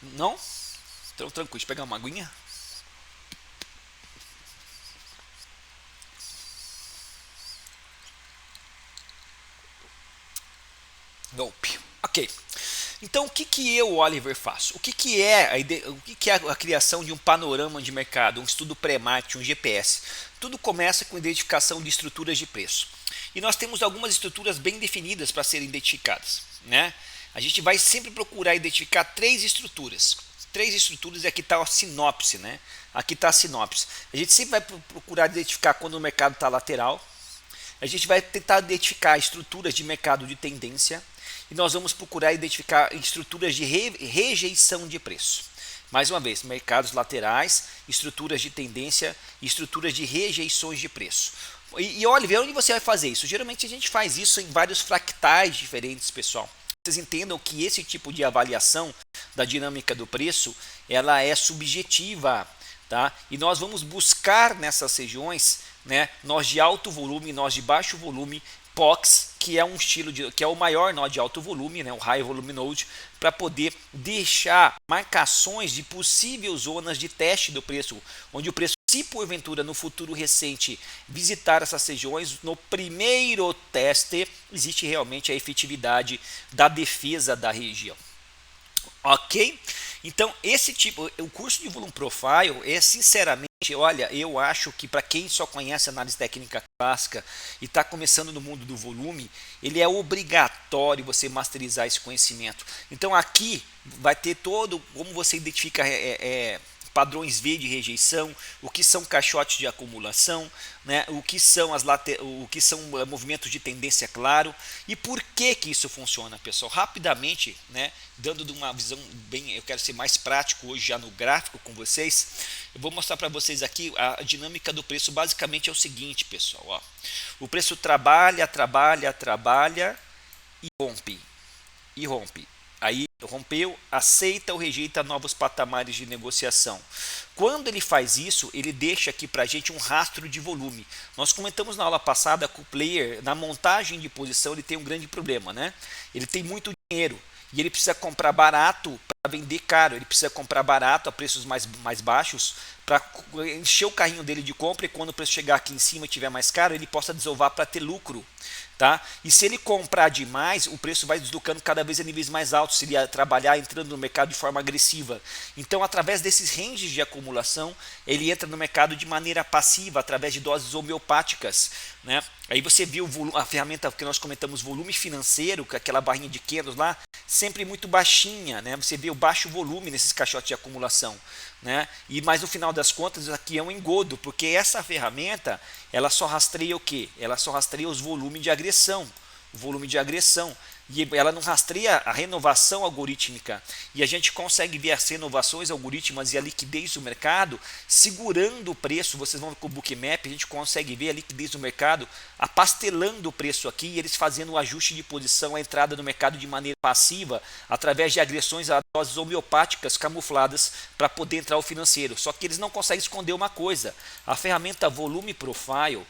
Não? Então, tranquilo, deixa eu pegar uma aguinha. Nope. Ok. Então, o que que eu, Oliver, faço? O que que é a criação de um panorama de mercado, um estudo pré-marketing, um GPS? Tudo começa com identificação de estruturas de preço. E nós temos algumas estruturas bem definidas para serem identificadas, né? A gente vai sempre procurar identificar três estruturas. Três estruturas e aqui está a sinopse, né? Aqui está a sinopse. A gente sempre vai procurar identificar quando o mercado está lateral. A gente vai tentar identificar estruturas de mercado de tendência e nós vamos procurar identificar estruturas de rejeição de preço. Mais uma vez, mercados laterais, estruturas de tendência e estruturas de rejeições de preço. E olha, vê onde você vai fazer isso. Geralmente a gente faz isso em vários fractais diferentes, pessoal. Vocês entendam que esse tipo de avaliação da dinâmica do preço, ela é subjetiva, tá? E nós vamos buscar nessas regiões, né, nós de alto volume, nós de baixo volume, POX, que é um estilo que é o maior nó de alto volume, né, o High Volume Node, para poder deixar marcações de possíveis zonas de teste do preço, onde o preço, se porventura no futuro recente visitar essas regiões, no primeiro teste existe realmente a efetividade da defesa da região. Ok? Então, esse tipo, o curso de Volume Profile é sinceramente, olha, eu acho que para quem só conhece análise técnica clássica e está começando no mundo do volume, ele é obrigatório você masterizar esse conhecimento. Então, aqui vai ter todo, como você identifica padrões V de rejeição, o que são caixotes de acumulação, né, o que são movimentos de tendência claro e por que que isso funciona, pessoal. Rapidamente, né, dando de uma visão bem, eu quero ser mais prático hoje já no gráfico com vocês. Eu vou mostrar para vocês aqui a dinâmica do preço. Basicamente é o seguinte, pessoal, ó. O preço trabalha e rompe. Aí rompeu, aceita ou rejeita novos patamares de negociação. Quando ele faz isso, ele deixa aqui para a gente um rastro de volume. Nós comentamos na aula passada que o player, na montagem de posição, ele tem um grande problema, né? Ele tem muito dinheiro e ele precisa comprar barato para vender caro. Ele precisa comprar barato a preços mais baixos para encher o carrinho dele de compra e quando o preço chegar aqui em cima e estiver mais caro, ele possa desovar para ter lucro. Tá? E se ele comprar demais, o preço vai deslocando cada vez a níveis mais altos, se ele trabalhar entrando no mercado de forma agressiva. Então, através desses ranges de acumulação, ele entra no mercado de maneira passiva, através de doses homeopáticas. Né? Aí você viu a ferramenta que nós comentamos, volume financeiro, com aquela barrinha de candles lá, sempre muito baixinha. Né? Você vê o baixo volume nesses caixotes de acumulação. Né? Mas no final das contas, aqui é um engodo, porque essa ferramenta ela só rastreia o que? Ela só rastreia os volumes de agressão. O volume de agressão. E ela não rastreia a renovação algorítmica. E a gente consegue ver as renovações algorítmicas e a liquidez do mercado segurando o preço. Vocês vão ver com o Bookmap, a gente consegue ver a liquidez do mercado apastelando o preço aqui e eles fazendo o ajuste de posição, a entrada no mercado de maneira passiva, através de agressões a doses homeopáticas camufladas para poder entrar o financeiro. Só que eles não conseguem esconder uma coisa. A ferramenta Volume Profile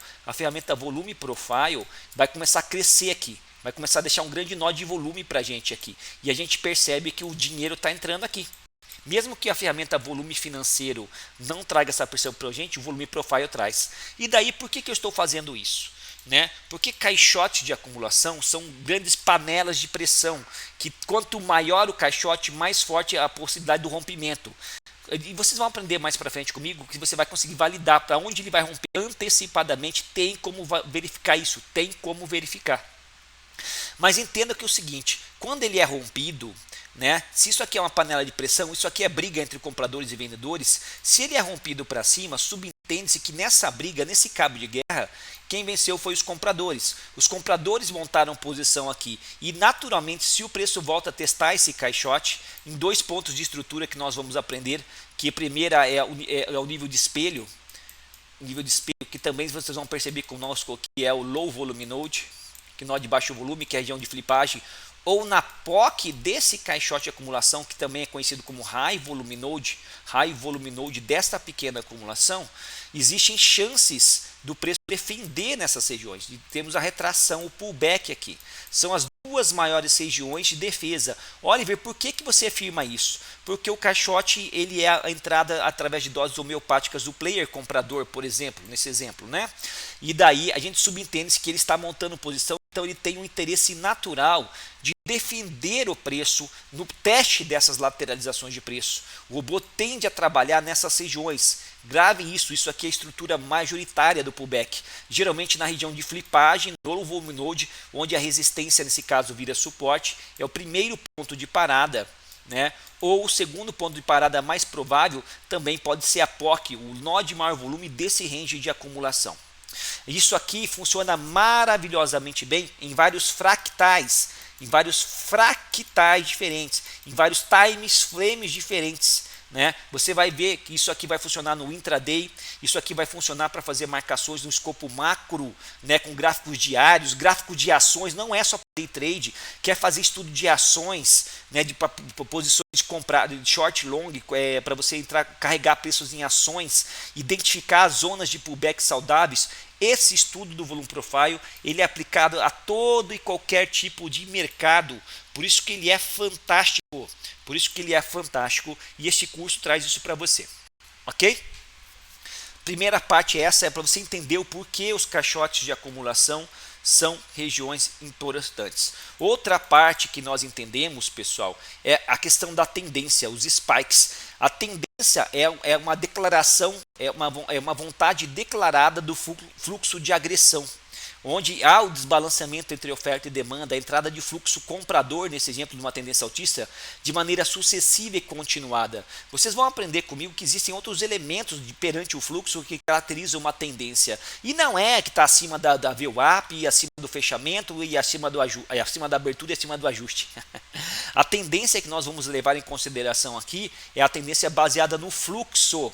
vai começar a crescer aqui. Vai começar a deixar um grande nó de volume para a gente aqui. E a gente percebe que o dinheiro está entrando aqui. Mesmo que a ferramenta volume financeiro não traga essa percepção para a gente, o volume profile traz. E daí, por que eu estou fazendo isso? Né? Porque caixotes de acumulação são grandes panelas de pressão, que quanto maior o caixote, mais forte a possibilidade do rompimento. E vocês vão aprender mais para frente comigo que você vai conseguir validar para onde ele vai romper antecipadamente. Tem como verificar isso, tem como verificar. Mas entenda que é o seguinte, quando ele é rompido, né, se isso aqui é uma panela de pressão, isso aqui é briga entre compradores e vendedores, se ele é rompido para cima, subentende-se que nessa briga, nesse cabo de guerra, quem venceu foi os compradores. Os compradores montaram posição aqui e naturalmente se o preço volta a testar esse caixote, em dois pontos de estrutura que nós vamos aprender, que a primeira é o nível de espelho, que também vocês vão perceber conosco que é o Low Volume Node, que nó de baixo volume, que é a região de flipagem, ou na POC desse caixote de acumulação, que também é conhecido como High Volume Node desta pequena acumulação, existem chances do preço defender nessas regiões. E temos a retração, o pullback aqui. São as duas maiores regiões de defesa. Oliver, por que você afirma isso? Porque o caixote ele é a entrada através de doses homeopáticas do player comprador, por exemplo, nesse exemplo, né? E daí a gente subentende que ele está montando posição, então ele tem um interesse natural de defender o preço no teste dessas lateralizações de preço. O robô tende a trabalhar nessas regiões. Grave isso, isso aqui é a estrutura majoritária do pullback. Geralmente na região de flipagem, no volume node, onde a resistência nesse caso vira suporte, é o primeiro ponto de parada, né? Ou o segundo ponto de parada mais provável também pode ser a POC, o nó de maior volume desse range de acumulação. Isso aqui funciona maravilhosamente bem em vários fractais diferentes, em vários times frames diferentes, né? Você vai ver que isso aqui vai funcionar no intraday, isso aqui vai funcionar para fazer marcações no escopo macro, né, com gráficos diários, gráfico de ações, não é só para day trade, quer fazer estudo de ações, né, de posições de comprar, de short long, para você entrar, carregar preços em ações, identificar as zonas de pullback saudáveis. Esse estudo do volume profile ele é aplicado a todo e qualquer tipo de mercado, por isso que ele é fantástico, e este curso traz isso para você, ok? Primeira parte essa é para você entender o porquê os caixotes de acumulação são regiões importantes. Outra parte que nós entendemos, pessoal, é a questão da tendência, os spikes. A tendência é uma declaração, é uma vontade declarada do fluxo de agressão, onde há o desbalanceamento entre oferta e demanda, a entrada de fluxo comprador, nesse exemplo de uma tendência altista, de maneira sucessiva e continuada. Vocês vão aprender comigo que existem outros elementos perante o fluxo que caracterizam uma tendência. E não é que está acima da VWAP, e acima do fechamento, e acima da abertura e acima do ajuste. A tendência que nós vamos levar em consideração aqui é a tendência baseada no fluxo.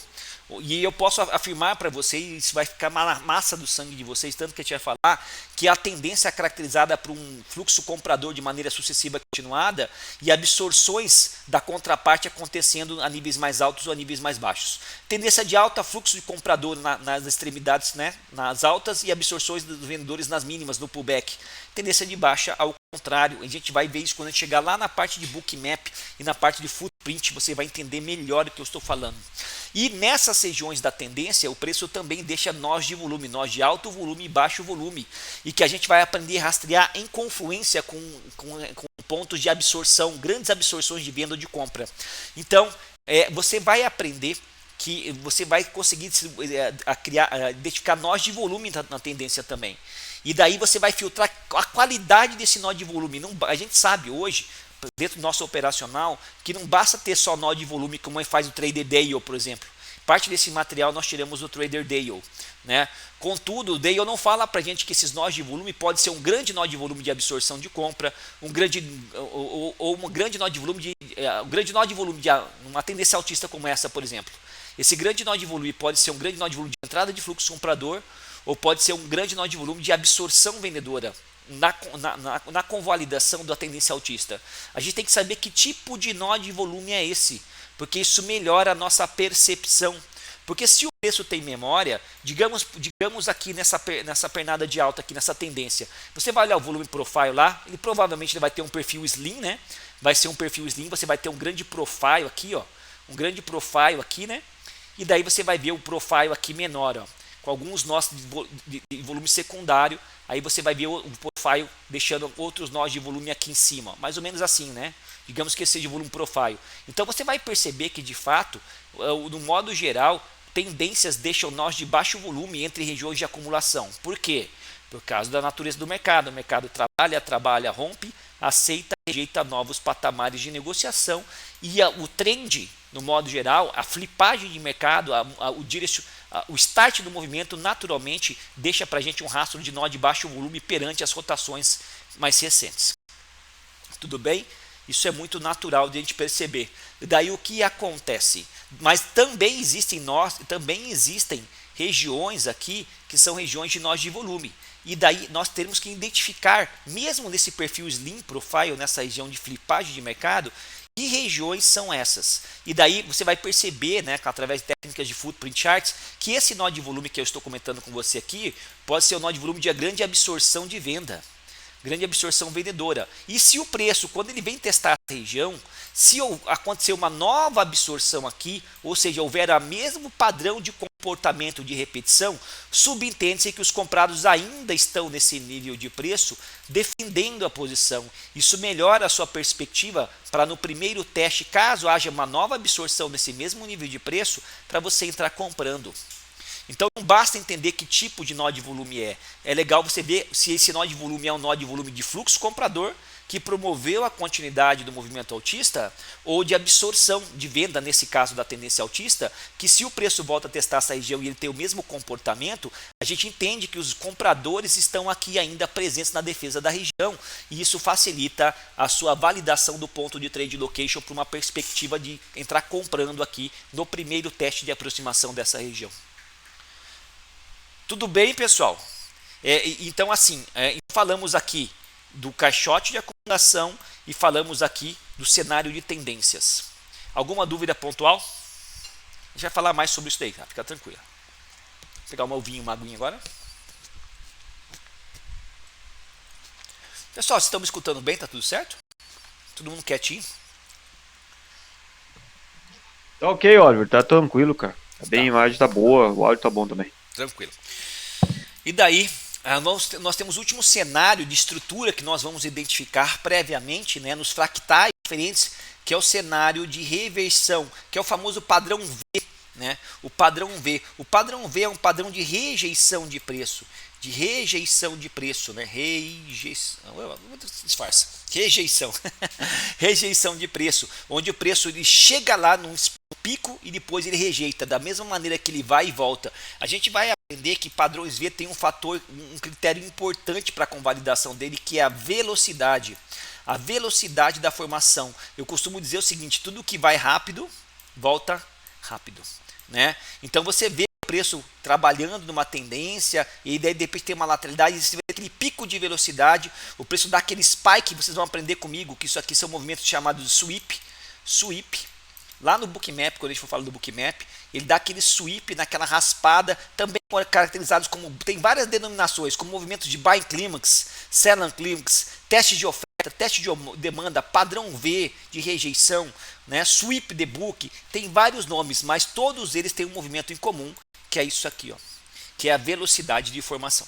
E eu posso afirmar para vocês, isso vai ficar na massa do sangue de vocês, tanto que a gente vai falar, que a tendência é caracterizada por um fluxo comprador de maneira sucessiva e continuada e absorções da contraparte acontecendo a níveis mais altos ou a níveis mais baixos. Tendência de alta, fluxo de comprador nas extremidades, né, nas altas, e absorções dos vendedores nas mínimas, no pullback. Tendência de baixa, ao contrário. A gente vai ver isso quando a gente chegar lá na parte de bookmap e na parte de footprint, você vai entender melhor o que eu estou falando. E nessas regiões da tendência, o preço também deixa nós de volume, nós de alto volume e baixo volume, e que a gente vai aprender a rastrear em confluência com pontos de absorção, grandes absorções de venda ou de compra. Então, você vai aprender que você vai conseguir identificar nós de volume na tendência também. E daí você vai filtrar a qualidade desse nó de volume. A gente sabe hoje, dentro do nosso operacional, que não basta ter só nó de volume como faz o Trader Dale, por exemplo. Parte desse material nós tiramos do Trader Dale, né? Contudo, o Dale não fala para a gente que esses nós de volume pode ser um grande nó de volume de absorção de compra, um grande nó de volume de uma tendência altista como essa, por exemplo. Esse grande nó de volume pode ser um grande nó de volume de entrada de fluxo comprador, ou pode ser um grande nó de volume de absorção vendedora na convalidação da tendência altista. A gente tem que saber que tipo de nó de volume é esse, porque isso melhora a nossa percepção. Porque se o preço tem memória, digamos aqui nessa pernada de alta, aqui nessa tendência, você vai olhar o volume profile lá, ele provavelmente vai ter um perfil slim, né? Vai ser um perfil slim, você vai ter um grande profile aqui, ó, né? E daí você vai ver o profile aqui menor, ó, com alguns nós de volume secundário. Aí você vai ver o profile deixando outros nós de volume aqui em cima, mais ou menos assim, né? Digamos que esse seja o volume profile. Então você vai perceber que de fato, no modo geral, tendências deixam nós de baixo volume entre regiões de acumulação. Por quê? Por causa da natureza do mercado. O mercado trabalha, rompe, aceita, rejeita novos patamares de negociação, e o trend, no modo geral, a flipagem de mercado, o start do movimento naturalmente deixa para a gente um rastro de nó de baixo volume perante as rotações mais recentes. Tudo bem? Isso é muito natural de a gente perceber. Daí o que acontece? Mas também existem regiões aqui que são regiões de nós de volume. E daí nós temos que identificar, mesmo nesse perfil Slim Profile, nessa região de flipagem de mercado, que regiões são essas. E daí você vai perceber, né, através de técnicas de Footprint Charts, que esse nó de volume que eu estou comentando com você aqui, pode ser um nó de volume de grande absorção de venda. grande absorção vendedora. E se o preço, quando ele vem testar a região, se acontecer uma nova absorção aqui, ou seja, houver o mesmo padrão de comportamento de repetição, subentende-se que os comprados ainda estão nesse nível de preço, defendendo a posição. Isso melhora a sua perspectiva para no primeiro teste, caso haja uma nova absorção nesse mesmo nível de preço, para você entrar comprando. Então não basta entender que tipo de nó de volume é. É legal você ver se esse nó de volume é um nó de volume de fluxo comprador, que promoveu a continuidade do movimento altista, ou de absorção de venda, nesse caso da tendência altista, que se o preço volta a testar essa região e ele tem o mesmo comportamento, a gente entende que os compradores estão aqui ainda presentes na defesa da região, e isso facilita a sua validação do ponto de trade location para uma perspectiva de entrar comprando aqui no primeiro teste de aproximação dessa região. Tudo bem, pessoal? Então, assim, falamos aqui do caixote de acumulação e falamos aqui do cenário de tendências. Alguma dúvida pontual? A gente vai falar mais sobre isso daí, tá? Fica tranquilo. Vou pegar um ovinho, uma aguinha agora. Pessoal, vocês estão me escutando bem? Tá tudo certo? Todo mundo quietinho? Tá ok, Oliver, tá tranquilo, cara. Tá bem, a imagem tá boa, o áudio tá bom também. Tranquilo. E daí, nós temos o último cenário de estrutura que nós vamos identificar previamente, né, nos fractais diferentes, que é o cenário de reversão, que é o famoso padrão V. Né? O padrão V. O padrão V é um padrão de rejeição de preço. De rejeição de preço, né? Rejeição. Rejeição de preço, onde o preço ele chega lá num pico e depois ele rejeita, da mesma maneira que ele vai e volta. A gente vai aprender que padrões V tem um critério importante para a convalidação dele, que é a velocidade. A velocidade da formação. Eu costumo dizer o seguinte: tudo que vai rápido, volta rápido. Né? Então você vê o preço trabalhando numa tendência e daí depois tem uma lateralidade e você vê aquele pico de velocidade, o preço dá aquele spike. Vocês vão aprender comigo que isso aqui são movimentos chamados de sweep. Lá no Bookmap, quando a gente for falar do Bookmap, ele dá aquele sweep naquela raspada, também caracterizados como, tem várias denominações, como movimentos de buy climax, sell climax, teste de oferta, teste de demanda, padrão V de rejeição, né, sweep the book, tem vários nomes, mas todos eles têm um movimento em comum, que é isso aqui, ó, que é a velocidade de formação.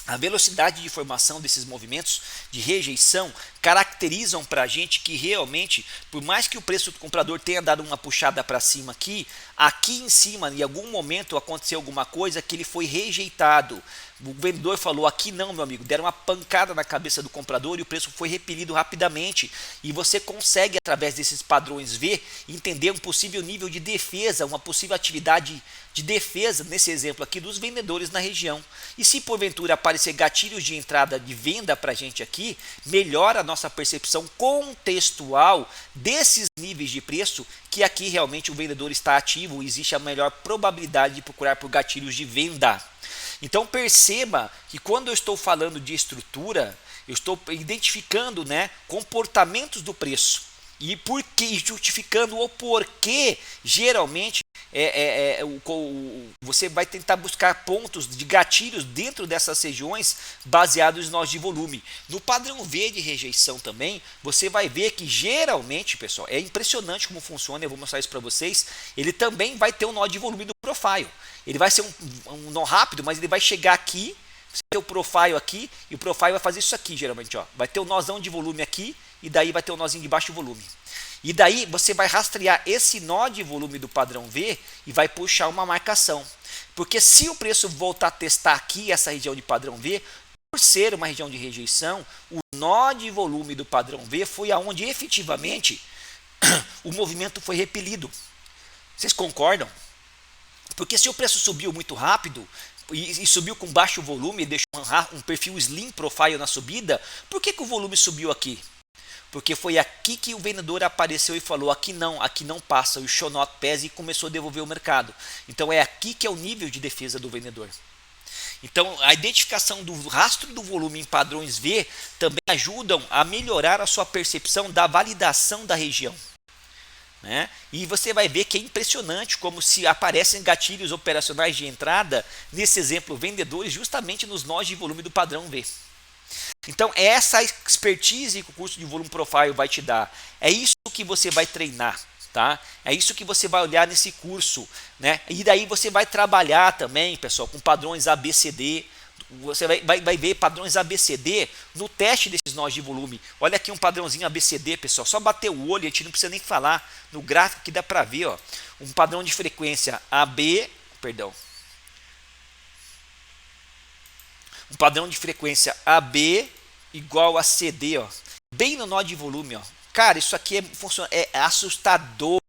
A velocidade de formação desses movimentos de rejeição caracterizam para a gente que realmente, por mais que o preço do comprador tenha dado uma puxada para cima aqui em cima, em algum momento aconteceu alguma coisa que ele foi rejeitado. O vendedor falou: aqui não, meu amigo, deram uma pancada na cabeça do comprador e o preço foi repelido rapidamente. E você consegue, através desses padrões V, entender um possível nível de defesa, uma possível atividade de defesa, nesse exemplo aqui, dos vendedores na região. E se porventura aparecer gatilhos de entrada de venda para a gente aqui, melhora a nossa percepção contextual desses níveis de preço, que aqui realmente o vendedor está ativo, existe a melhor probabilidade de procurar por gatilhos de venda. Então perceba que quando eu estou falando de estrutura, eu estou identificando, né, comportamentos do preço e justificando o porquê geralmente você vai tentar buscar pontos de gatilhos dentro dessas regiões baseados em nós de volume. No padrão V de rejeição também, você vai ver que geralmente, pessoal, é impressionante como funciona, eu vou mostrar isso para vocês, ele também vai ter um nó de volume do profile. Ele vai ser um nó rápido, mas ele vai chegar aqui, você tem o profile aqui, e o profile vai fazer isso aqui geralmente, ó. Vai ter um nozão de volume aqui, e daí vai ter um nozinho de baixo volume. E daí você vai rastrear esse nó de volume do padrão V e vai puxar uma marcação. Porque se o preço voltar a testar aqui essa região de padrão V, por ser uma região de rejeição, o nó de volume do padrão V foi aonde efetivamente o movimento foi repelido. Vocês concordam? Porque se o preço subiu muito rápido e subiu com baixo volume e deixou um perfil slim profile na subida, por que o volume subiu aqui? Porque foi aqui que o vendedor apareceu e falou: aqui não passa, o show not pass, e começou a devolver o mercado. Então é aqui que é o nível de defesa do vendedor. Então a identificação do rastro do volume em padrões V também ajudam a melhorar a sua percepção da validação da região. Né? E você vai ver que é impressionante como se aparecem gatilhos operacionais de entrada, nesse exemplo vendedores, justamente nos nós de volume do padrão V. Então, é essa expertise que o curso de Volume Profile vai te dar. É isso que você vai treinar, tá? É isso que você vai olhar nesse curso, né? E daí você vai trabalhar também, pessoal, com padrões ABCD. Você vai ver padrões ABCD no teste desses nós de volume. Olha aqui um padrãozinho ABCD, pessoal. Só bater o olho, a gente não precisa nem falar. No gráfico que dá para ver, ó, um padrão de frequência AB, perdão. Um padrão de frequência AB igual a CD, ó, bem no nó de volume, ó. Cara, isso aqui é assustador.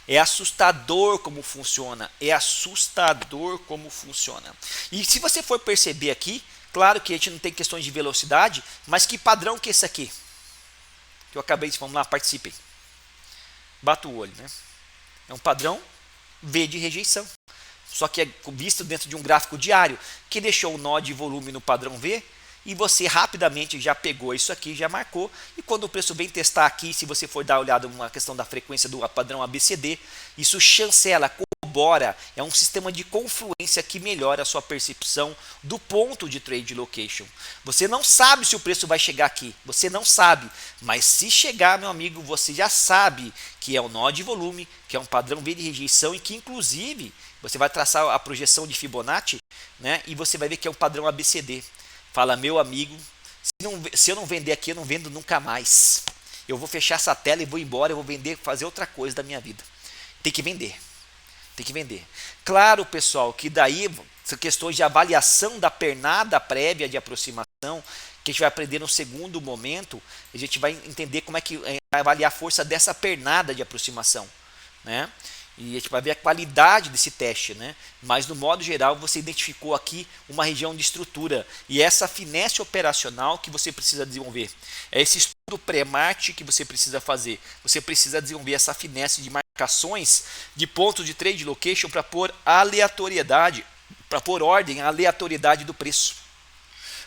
É assustador como funciona. É assustador como funciona. E se você for perceber aqui, claro que a gente não tem questões de velocidade, mas que padrão que é esse aqui? Que eu acabei de, vamos lá, participem. Bata o olho, né? É um padrão V de rejeição. Só que é visto dentro de um gráfico diário, que deixou o nó de volume no padrão V, e você rapidamente já pegou isso aqui, já marcou, e quando o preço vem testar aqui, se você for dar uma olhada na questão da frequência do padrão ABCD, isso chancela, corrobora, é um sistema de confluência que melhora a sua percepção do ponto de trade location. Você não sabe se o preço vai chegar aqui, você não sabe, mas se chegar, meu amigo, você já sabe que é um nó de volume, que é um padrão V de rejeição e que inclusive você vai traçar a projeção de Fibonacci, né, e você vai ver que é um padrão ABCD. Fala, meu amigo, se eu não vender aqui, eu não vendo nunca mais. Eu vou fechar essa tela e vou embora, eu vou vender, fazer outra coisa da minha vida. Tem que vender. Tem que vender. Claro, pessoal, que daí são questões de avaliação da pernada prévia de aproximação, que a gente vai aprender no segundo momento, a gente vai entender como é que vai avaliar a força dessa pernada de aproximação, né? E a gente vai ver a qualidade desse teste, né? Mas no modo geral você identificou aqui uma região de estrutura e essa finesse operacional que você precisa desenvolver. É esse estudo pré-market que você precisa fazer. Você precisa desenvolver essa finesse de marcações de pontos de trade location para pôr aleatoriedade, para pôr ordem à aleatoriedade do preço.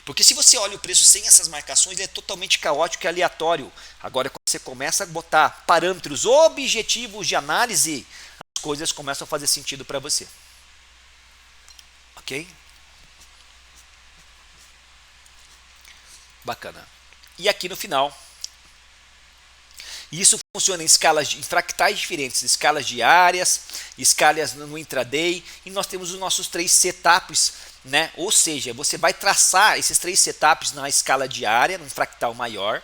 Porque se você olha o preço sem essas marcações, ele é totalmente caótico e aleatório. Agora, quando você começa a botar parâmetros objetivos de análise, as coisas começam a fazer sentido para você. Ok? Bacana. E aqui no final, isso funciona em fractais diferentes, escalas diárias, escalas no intraday, e nós temos os nossos 3 setups, né? Ou seja, você vai traçar esses 3 setups na escala diária, num fractal maior.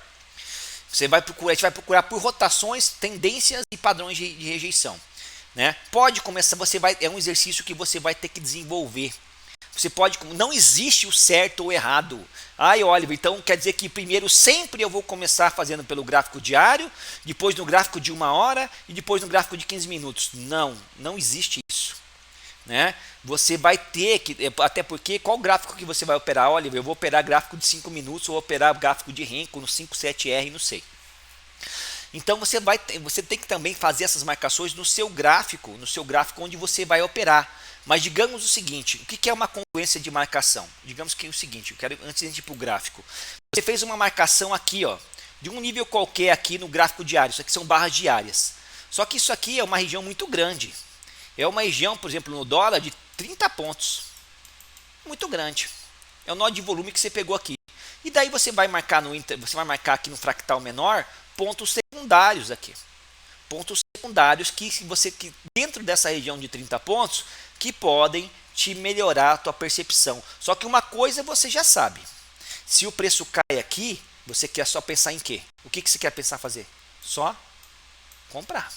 Você vai procurar, a gente vai procurar por rotações, tendências e padrões de rejeição, né? Pode começar, é um exercício que você vai ter que desenvolver. Você pode, não existe o certo ou errado. Ai, Oliver, então quer dizer que primeiro sempre eu vou começar fazendo pelo gráfico diário, depois no gráfico de 1 hora e depois no gráfico de 15 minutos. Não, não existe isso, né? Você vai ter que, até porque qual gráfico que você vai operar? Oliver, eu vou operar gráfico de 5 minutos ou operar gráfico de Renko no 57R, não sei. Então você tem que também fazer essas marcações no seu gráfico onde você vai operar. Mas digamos o seguinte, o que é uma congruência de marcação? Digamos que é o seguinte, antes de a gente ir para o gráfico. Você fez uma marcação aqui, ó, de um nível qualquer aqui no gráfico diário, isso aqui são barras diárias. Só que isso aqui é uma região muito grande. É uma região, por exemplo, no dólar de 30 pontos. Muito grande. É o nó de volume que você pegou aqui. E daí você vai marcar aqui no fractal menor pontos secundários aqui. Pontos secundários que dentro dessa região de 30 pontos que podem te melhorar a tua percepção. Só que uma coisa você já sabe. Se o preço cai aqui, você quer só pensar em quê? O que você quer pensar fazer? Só comprar.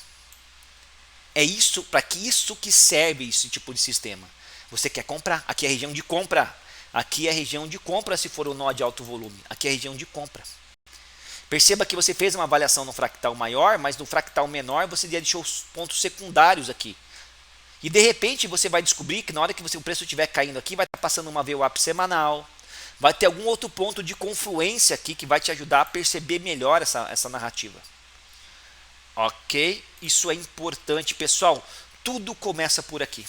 É isso, para que isso que serve esse tipo de sistema. Você quer comprar. Aqui é a região de compra. Aqui é a região de compra se for o nó de alto volume. Aqui é a região de compra. Perceba que você fez uma avaliação no fractal maior, mas no fractal menor você já deixou os pontos secundários aqui. E de repente você vai descobrir que na hora que o preço estiver caindo aqui, vai estar passando uma VWAP semanal, vai ter algum outro ponto de confluência aqui que vai te ajudar a perceber melhor essa narrativa. Ok? Isso é importante, pessoal. Tudo começa por aqui.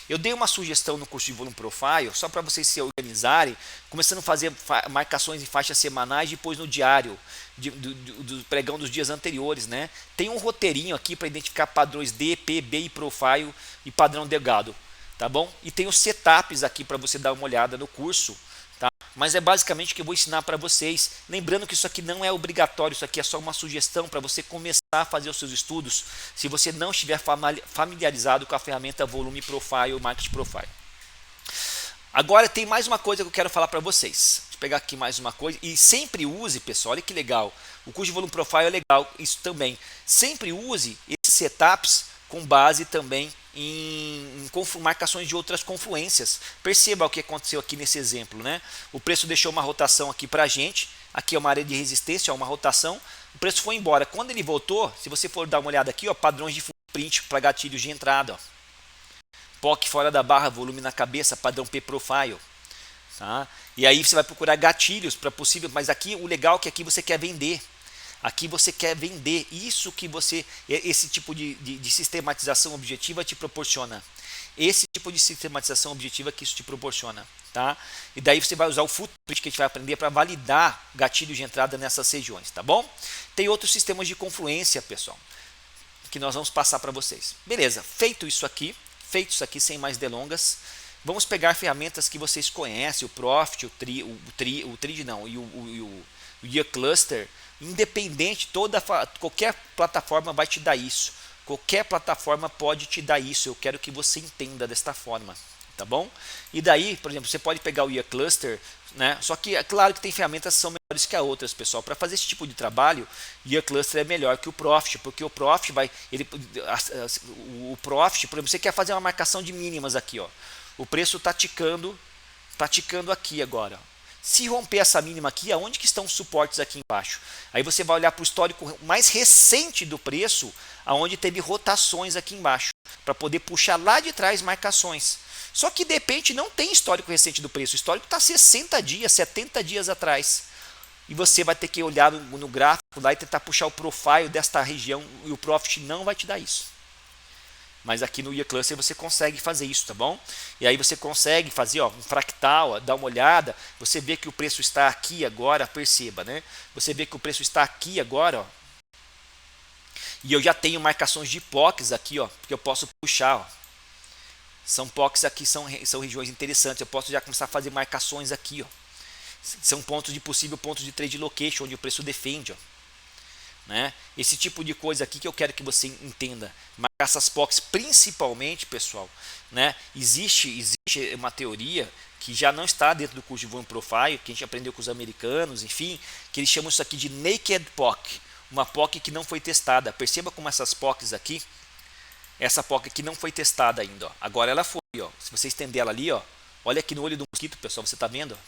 Eu dei uma sugestão no curso de Volume Profile, só para vocês se organizarem, começando a fazer marcações em faixas semanais, depois no diário, do pregão dos dias anteriores, né? Tem um roteirinho aqui para identificar padrões D, P, B e Profile e padrão delgado, tá bom? E tem os setups aqui para você dar uma olhada no curso, tá? Mas é basicamente o que eu vou ensinar para vocês. Lembrando que isso aqui não é obrigatório, isso aqui é só uma sugestão para você começar a fazer os seus estudos se você não estiver familiarizado com a ferramenta Volume Profile, Market Profile. Agora tem mais uma coisa que eu quero falar para vocês. Deixa eu pegar aqui mais uma coisa. E sempre use, pessoal, olha que legal. O curso de Volume Profile é legal, isso também. Sempre use esses setups com base também em marcações de outras confluências. Perceba o que aconteceu aqui nesse exemplo, né? O preço deixou uma rotação aqui para a gente. Aqui é uma área de resistência, uma rotação. O preço foi embora. Quando ele voltou, se você for dar uma olhada aqui, ó, padrões de print para gatilhos de entrada. Ó. POC fora da barra, volume na cabeça, padrão P-Profile. Tá? E aí você vai procurar gatilhos para possível, mas aqui o legal é que aqui você quer vender. Aqui você quer vender. Isso que você, esse tipo de sistematização objetiva te proporciona. Esse tipo de sistematização objetiva que isso te proporciona. Tá? E daí você vai usar o footprint que a gente vai aprender para validar gatilhos de entrada nessas regiões. Tá bom? Tem outros sistemas de confluência, pessoal, que nós vamos passar para vocês. Beleza, feito isso aqui sem mais delongas, vamos pegar ferramentas que vocês conhecem, o Profit, o Year Cluster, independente, qualquer plataforma vai te dar isso, qualquer plataforma pode te dar isso, eu quero que você entenda desta forma, tá bom? E daí, por exemplo, você pode pegar o Year Cluster, né? Só que é claro que tem ferramentas que são melhores que as outras, pessoal. Para fazer esse tipo de trabalho, o Year Cluster é melhor que o Profit, porque o Profit o Profit, por exemplo, você quer fazer uma marcação de mínimas aqui, ó. O preço está ticando aqui agora. Se romper essa mínima aqui, aonde que estão os suportes aqui embaixo? Aí você vai olhar para o histórico mais recente do preço, aonde teve rotações aqui embaixo, para poder puxar lá de trás marcações. Só que de repente não tem histórico recente do preço, o histórico está 60 dias, 70 dias atrás. E você vai ter que olhar no gráfico lá e tentar puxar o profile desta região e o Profit não vai te dar isso. Mas aqui no Year Cluster você consegue fazer isso, tá bom? E aí você consegue fazer um fractal, ó, dar uma olhada, você vê que o preço está aqui agora, perceba, né? Você vê que o preço está aqui agora, ó. E eu já tenho marcações de POCs aqui, ó, porque eu posso puxar, ó. São POCs aqui, são regiões interessantes. Eu posso já começar a fazer marcações aqui, ó. São pontos de possível pontos de trade location, onde o preço defende, ó. Né? Esse tipo de coisa aqui que eu quero que você entenda. Marcar essas POCs principalmente, pessoal, né? Existe uma teoria que já não está dentro do curso de Volume Profile, que a gente aprendeu com os americanos, enfim, que eles chamam isso aqui de Naked POC, uma POC que não foi testada. Perceba como essas POCs aqui, essa POC aqui não foi testada ainda, ó. Agora ela foi, ó. Se você estender ela ali, ó, olha aqui no olho do mosquito, pessoal, você está vendo? Ó?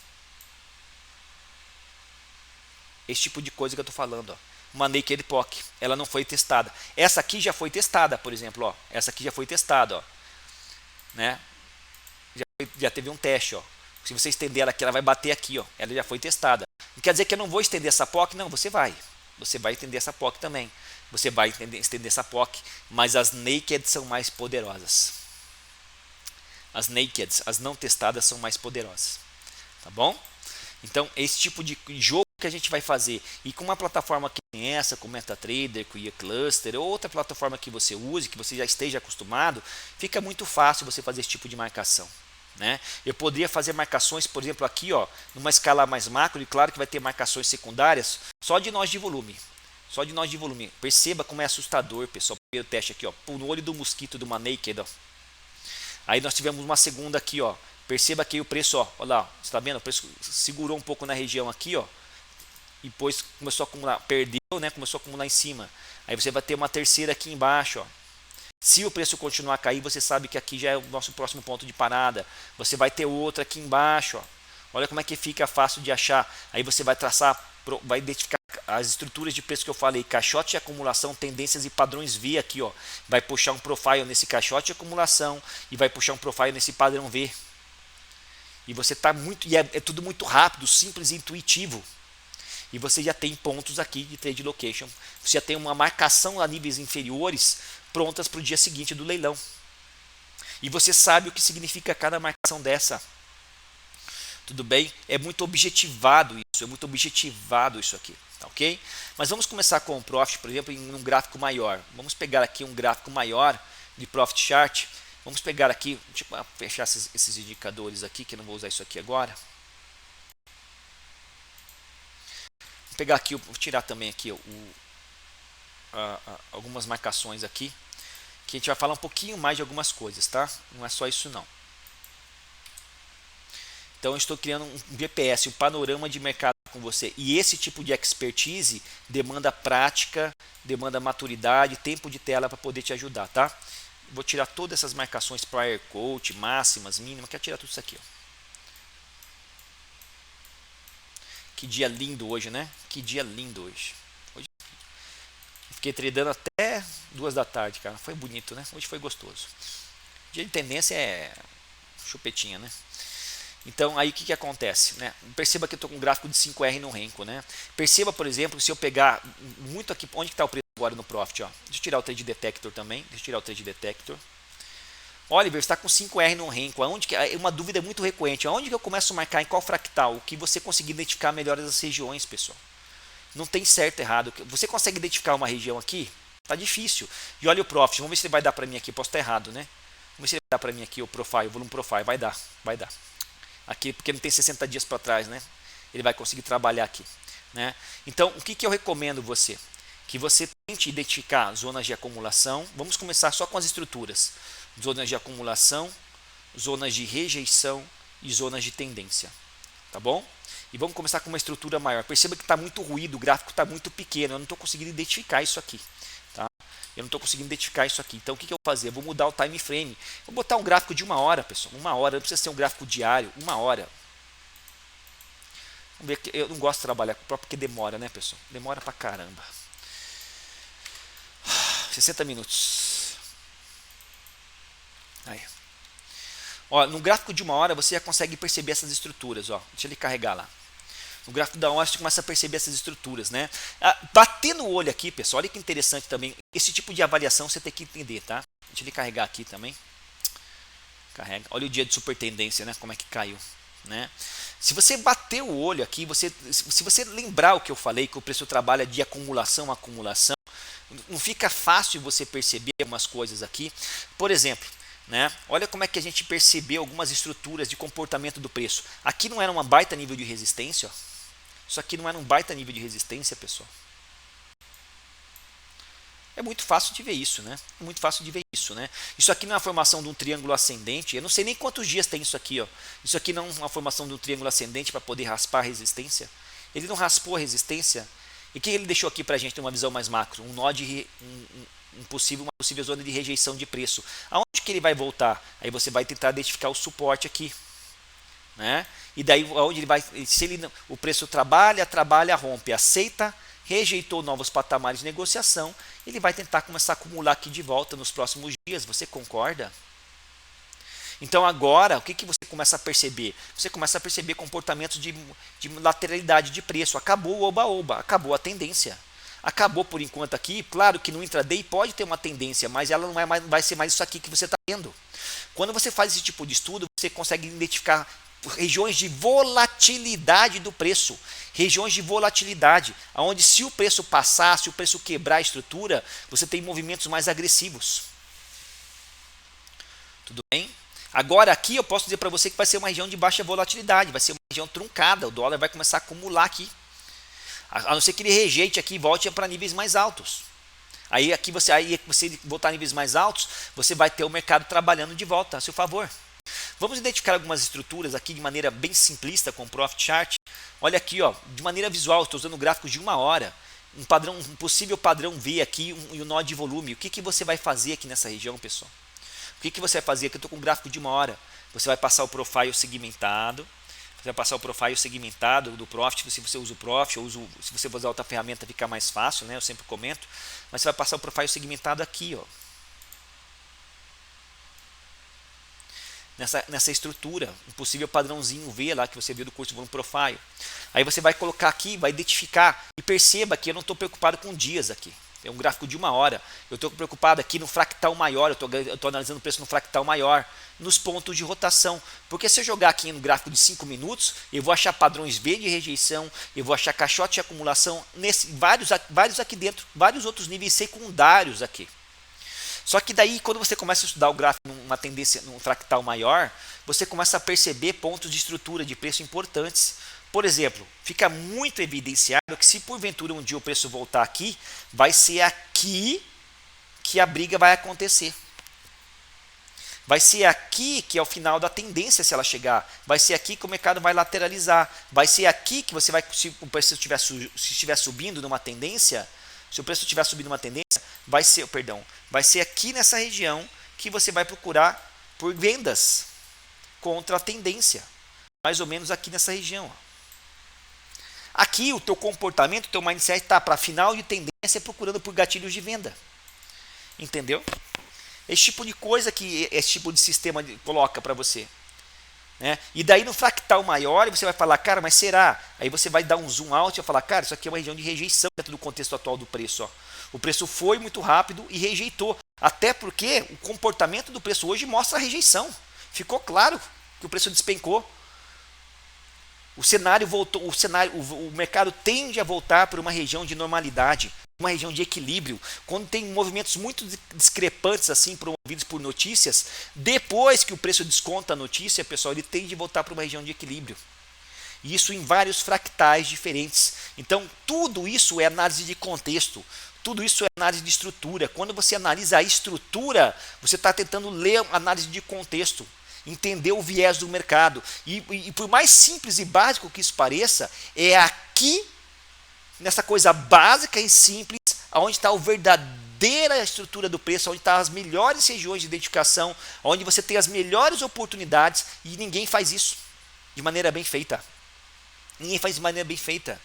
Esse tipo de coisa que eu estou falando, ó. Uma Naked POC, ela não foi testada. Essa aqui já foi testada, por exemplo, ó. Essa aqui já foi testada, ó. Né? Já teve um teste, ó. Se você estender ela aqui, ela vai bater aqui, ó. Ela já foi testada. Não quer dizer que eu não vou estender essa POC? Não, você vai. Você vai estender essa POC também. Você vai estender essa POC, mas as naked são mais poderosas. As naked, as não testadas, são mais poderosas. Tá bom? Então, esse tipo de jogo que a gente vai fazer, e com uma plataforma que tem essa, com o MetaTrader, com o Year Cluster, ou outra plataforma que você use, que você já esteja acostumado, fica muito fácil você fazer esse tipo de marcação. Né? Eu poderia fazer marcações, por exemplo, aqui, ó, numa escala mais macro, e claro que vai ter marcações secundárias, só de nós de volume. Só de nós de volume. Perceba como é assustador, pessoal. Primeiro teste aqui, ó, no olho do mosquito de uma naked, ó. Aí nós tivemos uma segunda aqui, ó. Perceba que o preço, ó, olha lá, você está vendo? O preço segurou um pouco na região aqui, ó. E depois começou a acumular, perdeu, né? Começou a acumular em cima. Aí você vai ter uma terceira aqui embaixo, ó. Se o preço continuar a cair, você sabe que aqui já é o nosso próximo ponto de parada. Você vai ter outra aqui embaixo, ó. Olha como é que fica fácil de achar. Aí você vai traçar, vai identificar as estruturas de preço que eu falei, caixote de acumulação, tendências e padrões V aqui, ó. Vai puxar um profile nesse caixote de acumulação e vai puxar um profile nesse padrão V. E você tá muito, e é tudo muito rápido, simples e intuitivo. E você já tem pontos aqui de trade location. Você já tem uma marcação a níveis inferiores prontas para o dia seguinte do leilão. E você sabe o que significa cada marcação dessa. Tudo bem? É muito objetivado isso aqui, tá ok? Mas vamos começar com o Profit, por exemplo, em um gráfico maior. Vamos pegar aqui um gráfico maior de Profit Chart. Vamos pegar aqui, deixa eu fechar esses indicadores aqui, que eu não vou usar isso aqui agora. pegar aqui, vou tirar também aqui algumas marcações aqui, que a gente vai falar um pouquinho mais de algumas coisas, tá? Não é só isso não. Então eu estou criando um GPS, um panorama de mercado com você. E esse tipo de expertise demanda prática, demanda maturidade, tempo de tela para poder te ajudar, tá? Vou tirar todas essas marcações prior quote, máximas, mínimas, quero tirar tudo isso aqui, ó. Que dia lindo hoje, né? Que dia lindo hoje. Fiquei tradando até 2 da tarde, cara. Foi bonito, né? Hoje foi gostoso. Dia de tendência é chupetinha, né? Então aí o que acontece, né? Perceba que eu estou com um gráfico de 5R no Renko, né? Perceba, por exemplo, se eu pegar muito aqui, onde está o preço agora no Profit, ó. Deixa eu tirar o Trade Detector também. Deixa eu tirar o Trade Detector. Oliver, está com 5R no Renko. Uma dúvida muito recorrente. Aonde que eu começo a marcar, em qual fractal? O que você conseguir identificar melhor as regiões, pessoal. Não tem certo e errado. Você consegue identificar uma região aqui? Tá difícil. E olha o Profit. Vamos ver se ele vai dar para mim aqui. Posso estar errado, né? Vamos ver se ele vai dar para mim aqui o Profile, o volume Profile. Vai dar, vai dar. Aqui, porque não tem 60 dias para trás, né? Ele vai conseguir trabalhar aqui, né? Então, o que eu recomendo você? Que você tente identificar zonas de acumulação. Vamos começar só com as estruturas. Zonas de acumulação, zonas de rejeição e zonas de tendência, tá bom? E vamos começar com uma estrutura maior. Perceba que está muito ruído, o gráfico está muito pequeno, eu não estou conseguindo identificar isso aqui, tá? Eu não estou conseguindo identificar isso aqui. Então o que eu vou fazer? Eu vou mudar o time frame. Vou botar um gráfico de 1 hora, pessoal. 1 hora, não precisa ser um gráfico diário, 1 hora. Vamos ver que eu não gosto de trabalhar com o próprio porque demora, né, pessoal? Demora pra caramba. 60 minutos. Aí. Ó, no gráfico de 1 hora você já consegue perceber essas estruturas, ó. Deixa ele carregar lá. No gráfico da 1 hora você começa a perceber essas estruturas, né? Bater no olho aqui, pessoal, olha que interessante também. Esse tipo de avaliação você tem que entender, tá? Deixa ele carregar aqui também. Carrega. Olha o dia de super tendência, né? Como é que caiu, né? Se você bater o olho aqui, se você lembrar o que eu falei, que o preço trabalha de acumulação a acumulação, não fica fácil você perceber algumas coisas aqui. Por exemplo, né? Olha como é que a gente percebeu algumas estruturas de comportamento do preço. Aqui não era uma baita nível de resistência, ó. Isso aqui não era um baita nível de resistência, pessoal. É muito fácil de ver isso, né? Muito fácil de ver isso, né? Isso aqui não é a formação de um triângulo ascendente. Eu não sei nem quantos dias tem isso aqui, ó. Isso aqui não é uma formação de um triângulo ascendente para poder raspar a resistência. Ele não raspou a resistência. E o que ele deixou aqui para a gente ter uma visão mais macro? Um nó de uma possível zona de rejeição de preço. Aonde que ele vai voltar? Aí você vai tentar identificar o suporte aqui, né? E daí onde ele vai, se ele, o preço trabalha, rompe, aceita, rejeitou novos patamares de negociação, ele vai tentar começar a acumular aqui de volta nos próximos dias. Você concorda? Então agora, o que você começa a perceber? Você começa a perceber comportamentos de lateralidade de preço. Acabou o oba-oba, acabou a tendência. Acabou por enquanto aqui. Claro que no intraday pode ter uma tendência, mas ela não vai ser mais isso aqui que você está vendo. Quando você faz esse tipo de estudo, você consegue identificar regiões de volatilidade do preço. Regiões de volatilidade, onde se o preço passar, se o preço quebrar a estrutura, você tem movimentos mais agressivos. Tudo bem? Agora aqui eu posso dizer para você que vai ser uma região de baixa volatilidade, vai ser uma região truncada, o dólar vai começar a acumular aqui. A não ser que ele rejeite aqui e volte para níveis mais altos. Aí você voltar a níveis mais altos, você vai ter o mercado trabalhando de volta a seu favor. Vamos identificar algumas estruturas aqui de maneira bem simplista com o Profit Chart. Olha aqui, ó, de maneira visual, estou usando gráficos de 1 hora. Um possível padrão V aqui e um nó de volume. O que você vai fazer aqui nessa região, pessoal? O que você vai fazer? Aqui eu estou com um gráfico de 1 hora. Você vai passar o profile segmentado. Você vai passar o profile segmentado do Profit. Se você usa o Profit, se você usar outra ferramenta fica mais fácil, né? Eu sempre comento. Mas você vai passar o profile segmentado aqui, ó. Nessa estrutura, um possível padrãozinho V lá que você viu do curso de volume profile. Aí você vai colocar aqui, vai identificar e perceba que eu não estou preocupado com dias aqui. É um gráfico de 1 hora. Eu estou preocupado aqui no fractal maior, eu estou analisando o preço no fractal maior, nos pontos de rotação. Porque se eu jogar aqui no gráfico de 5 minutos, eu vou achar padrões V de rejeição, eu vou achar caixote de acumulação, vários aqui dentro, vários outros níveis secundários aqui. Só que daí, quando você começa a estudar o gráfico numa tendência, num fractal maior, você começa a perceber pontos de estrutura de preço importantes. Por exemplo, fica muito evidenciado que se porventura um dia o preço voltar aqui, vai ser aqui que a briga vai acontecer. Vai ser aqui que é o final da tendência se ela chegar. Vai ser aqui que o mercado vai lateralizar. Vai ser aqui que você vai, se o preço estiver subindo numa tendência, se o preço estiver subindo numa tendência, vai ser aqui nessa região que você vai procurar por vendas contra a tendência. Mais ou menos aqui nessa região. Aqui o teu comportamento, o teu mindset está para final de tendência procurando por gatilhos de venda. Entendeu? Esse tipo de coisa que esse tipo de sistema coloca para você. Né? E daí no fractal maior você vai falar, cara, mas será? Aí você vai dar um zoom out e vai falar, cara, isso aqui é uma região de rejeição dentro do contexto atual do preço. Ó. O preço foi muito rápido e rejeitou. Até porque o comportamento do preço hoje mostra a rejeição. Ficou claro que o preço despencou. O cenário voltou, o mercado tende a voltar para uma região de normalidade, uma região de equilíbrio. Quando tem movimentos muito discrepantes assim promovidos por notícias, depois que o preço desconta a notícia, pessoal, ele tende a voltar para uma região de equilíbrio. E isso em vários fractais diferentes. Então, tudo isso é análise de contexto. Tudo isso é análise de estrutura. Quando você analisa a estrutura, você está tentando ler a análise de contexto. Entender o viés do mercado. E por mais simples e básico que isso pareça, é aqui, nessa coisa básica e simples, onde está a verdadeira estrutura do preço, onde estão as melhores regiões de identificação, onde você tem as melhores oportunidades, e ninguém faz isso de maneira bem feita. Ninguém faz de maneira bem feita.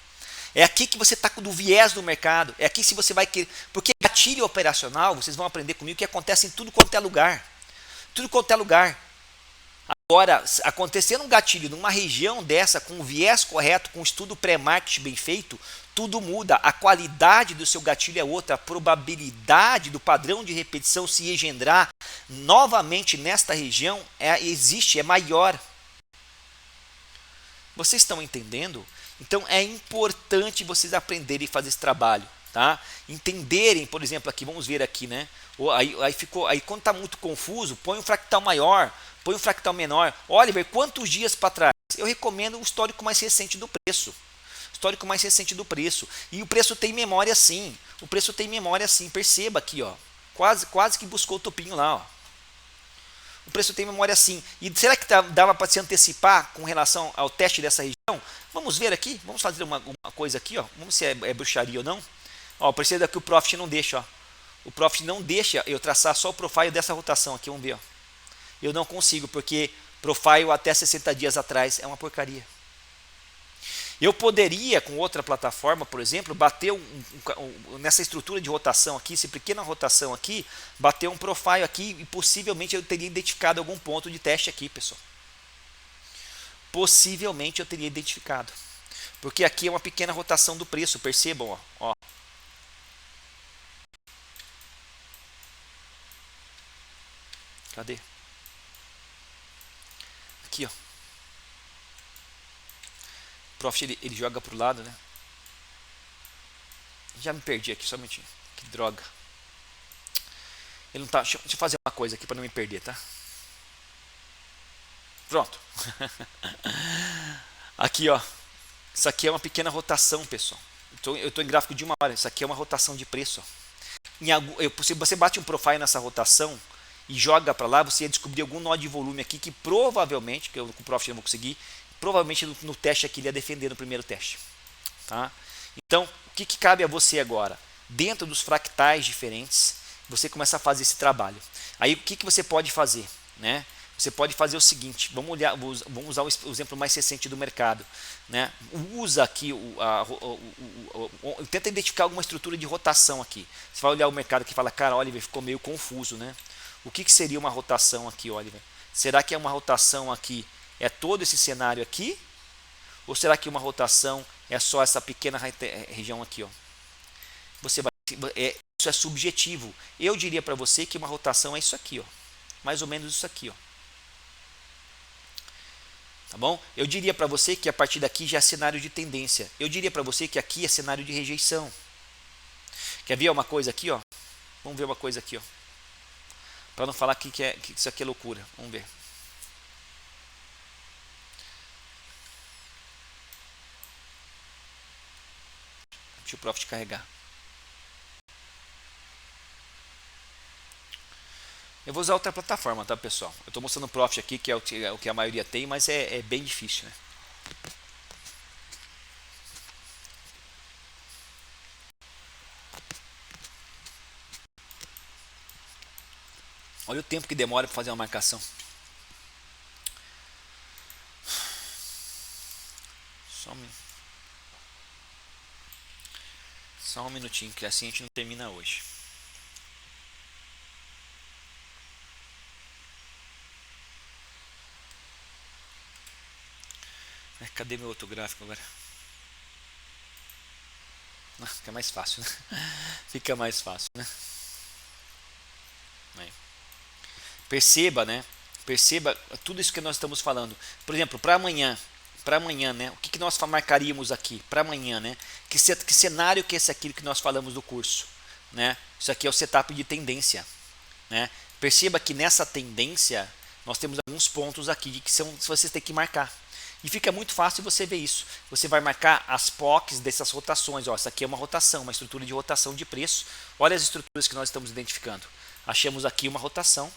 É aqui que você está do viés do mercado. É aqui se você vai querer. Porque gatilho operacional, vocês vão aprender comigo, que acontece em tudo quanto é lugar. Tudo quanto é lugar. Agora, acontecendo um gatilho numa região dessa, com o viés correto, com o estudo pré-market bem feito, tudo muda. A qualidade do seu gatilho é outra, a probabilidade do padrão de repetição se engendrar novamente nesta região existe, é maior. Vocês estão entendendo? Então é importante vocês aprenderem a fazer esse trabalho. Tá? Entenderem, por exemplo, aqui, vamos ver aqui, né? Aí quando está muito confuso, põe um fractal maior, põe um fractal menor. Oliver, quantos dias para trás? Eu recomendo o histórico mais recente do preço. Histórico mais recente do preço. E o preço tem memória sim. O preço tem memória sim. Perceba aqui, ó. Quase que buscou o topinho lá, ó. O preço tem memória sim. E será que dava para se antecipar com relação ao teste dessa região? Vamos ver aqui. Vamos fazer uma coisa aqui, ó. Vamos ver se é bruxaria ou não. Ó, perceba que o Profit não deixa, ó. O Profit não deixa eu traçar só o profile dessa rotação aqui, vamos ver, ó. Eu não consigo, porque profile até 60 dias atrás é uma porcaria. Eu poderia, com outra plataforma, por exemplo, bater nessa estrutura de rotação aqui, essa pequena rotação aqui, bater um profile aqui e possivelmente eu teria identificado algum ponto de teste aqui, pessoal. Possivelmente eu teria identificado. Porque aqui é uma pequena rotação do preço, percebam, ó. Cadê? Aqui, ó. O Profit ele joga pro lado, né? Já me perdi aqui, só um minutinho. Que droga. Ele não tá. Deixa eu fazer uma coisa aqui para não me perder, tá? Pronto. Aqui, ó. Isso aqui é uma pequena rotação, pessoal. Eu tô em gráfico de 1 hora. Isso aqui é uma rotação de preço, ó. Se você bate um profile nessa rotação e joga para lá, você ia descobrir algum nó de volume aqui que provavelmente, que eu com o Profit não vou conseguir, provavelmente no teste aqui ele ia defender no primeiro teste. Tá? Então, o que cabe a você agora? Dentro dos fractais diferentes, você começa a fazer esse trabalho. Aí o que você pode fazer? Né? Você pode fazer o seguinte, vamos usar o exemplo mais recente do mercado. Né? Usa aqui, tenta identificar alguma estrutura de rotação aqui. Você vai olhar o mercado que fala, cara, Oliver, ficou meio confuso, né? O que seria uma rotação aqui, Oliver? Será que é uma rotação aqui, é todo esse cenário aqui? Ou será que uma rotação é só essa pequena região aqui? Ó? Isso é subjetivo. Eu diria para você que uma rotação é isso aqui, ó. Mais ou menos isso aqui. Ó. Tá bom? Eu diria para você que a partir daqui já é cenário de tendência. Eu diria para você que aqui é cenário de rejeição. Quer ver uma coisa aqui? Ó? Vamos ver uma coisa aqui. Ó. Para não falar que isso aqui é loucura. Vamos ver. Deixa o Profit carregar. Eu vou usar outra plataforma, tá, pessoal? Eu estou mostrando o Profit aqui, que é o que a maioria tem, mas é bem difícil, né? Olha o tempo que demora para fazer uma marcação. Só um minutinho, que assim a gente não termina hoje. Cadê meu outro gráfico agora? Fica mais fácil, né? Fica mais fácil, né? Aí. Perceba, né? Perceba tudo isso que nós estamos falando. Por exemplo, para amanhã, né? O que nós marcaríamos aqui para amanhã, né? Que cenário que é esse aqui que nós falamos do curso, né? Isso aqui é o setup de tendência, né? Perceba que nessa tendência nós temos alguns pontos aqui que são vocês têm que marcar. E fica muito fácil você ver isso. Você vai marcar as POCs dessas rotações. Ó, essa aqui é uma rotação, uma estrutura de rotação de preço. Olha as estruturas que nós estamos identificando. Achamos aqui uma rotação.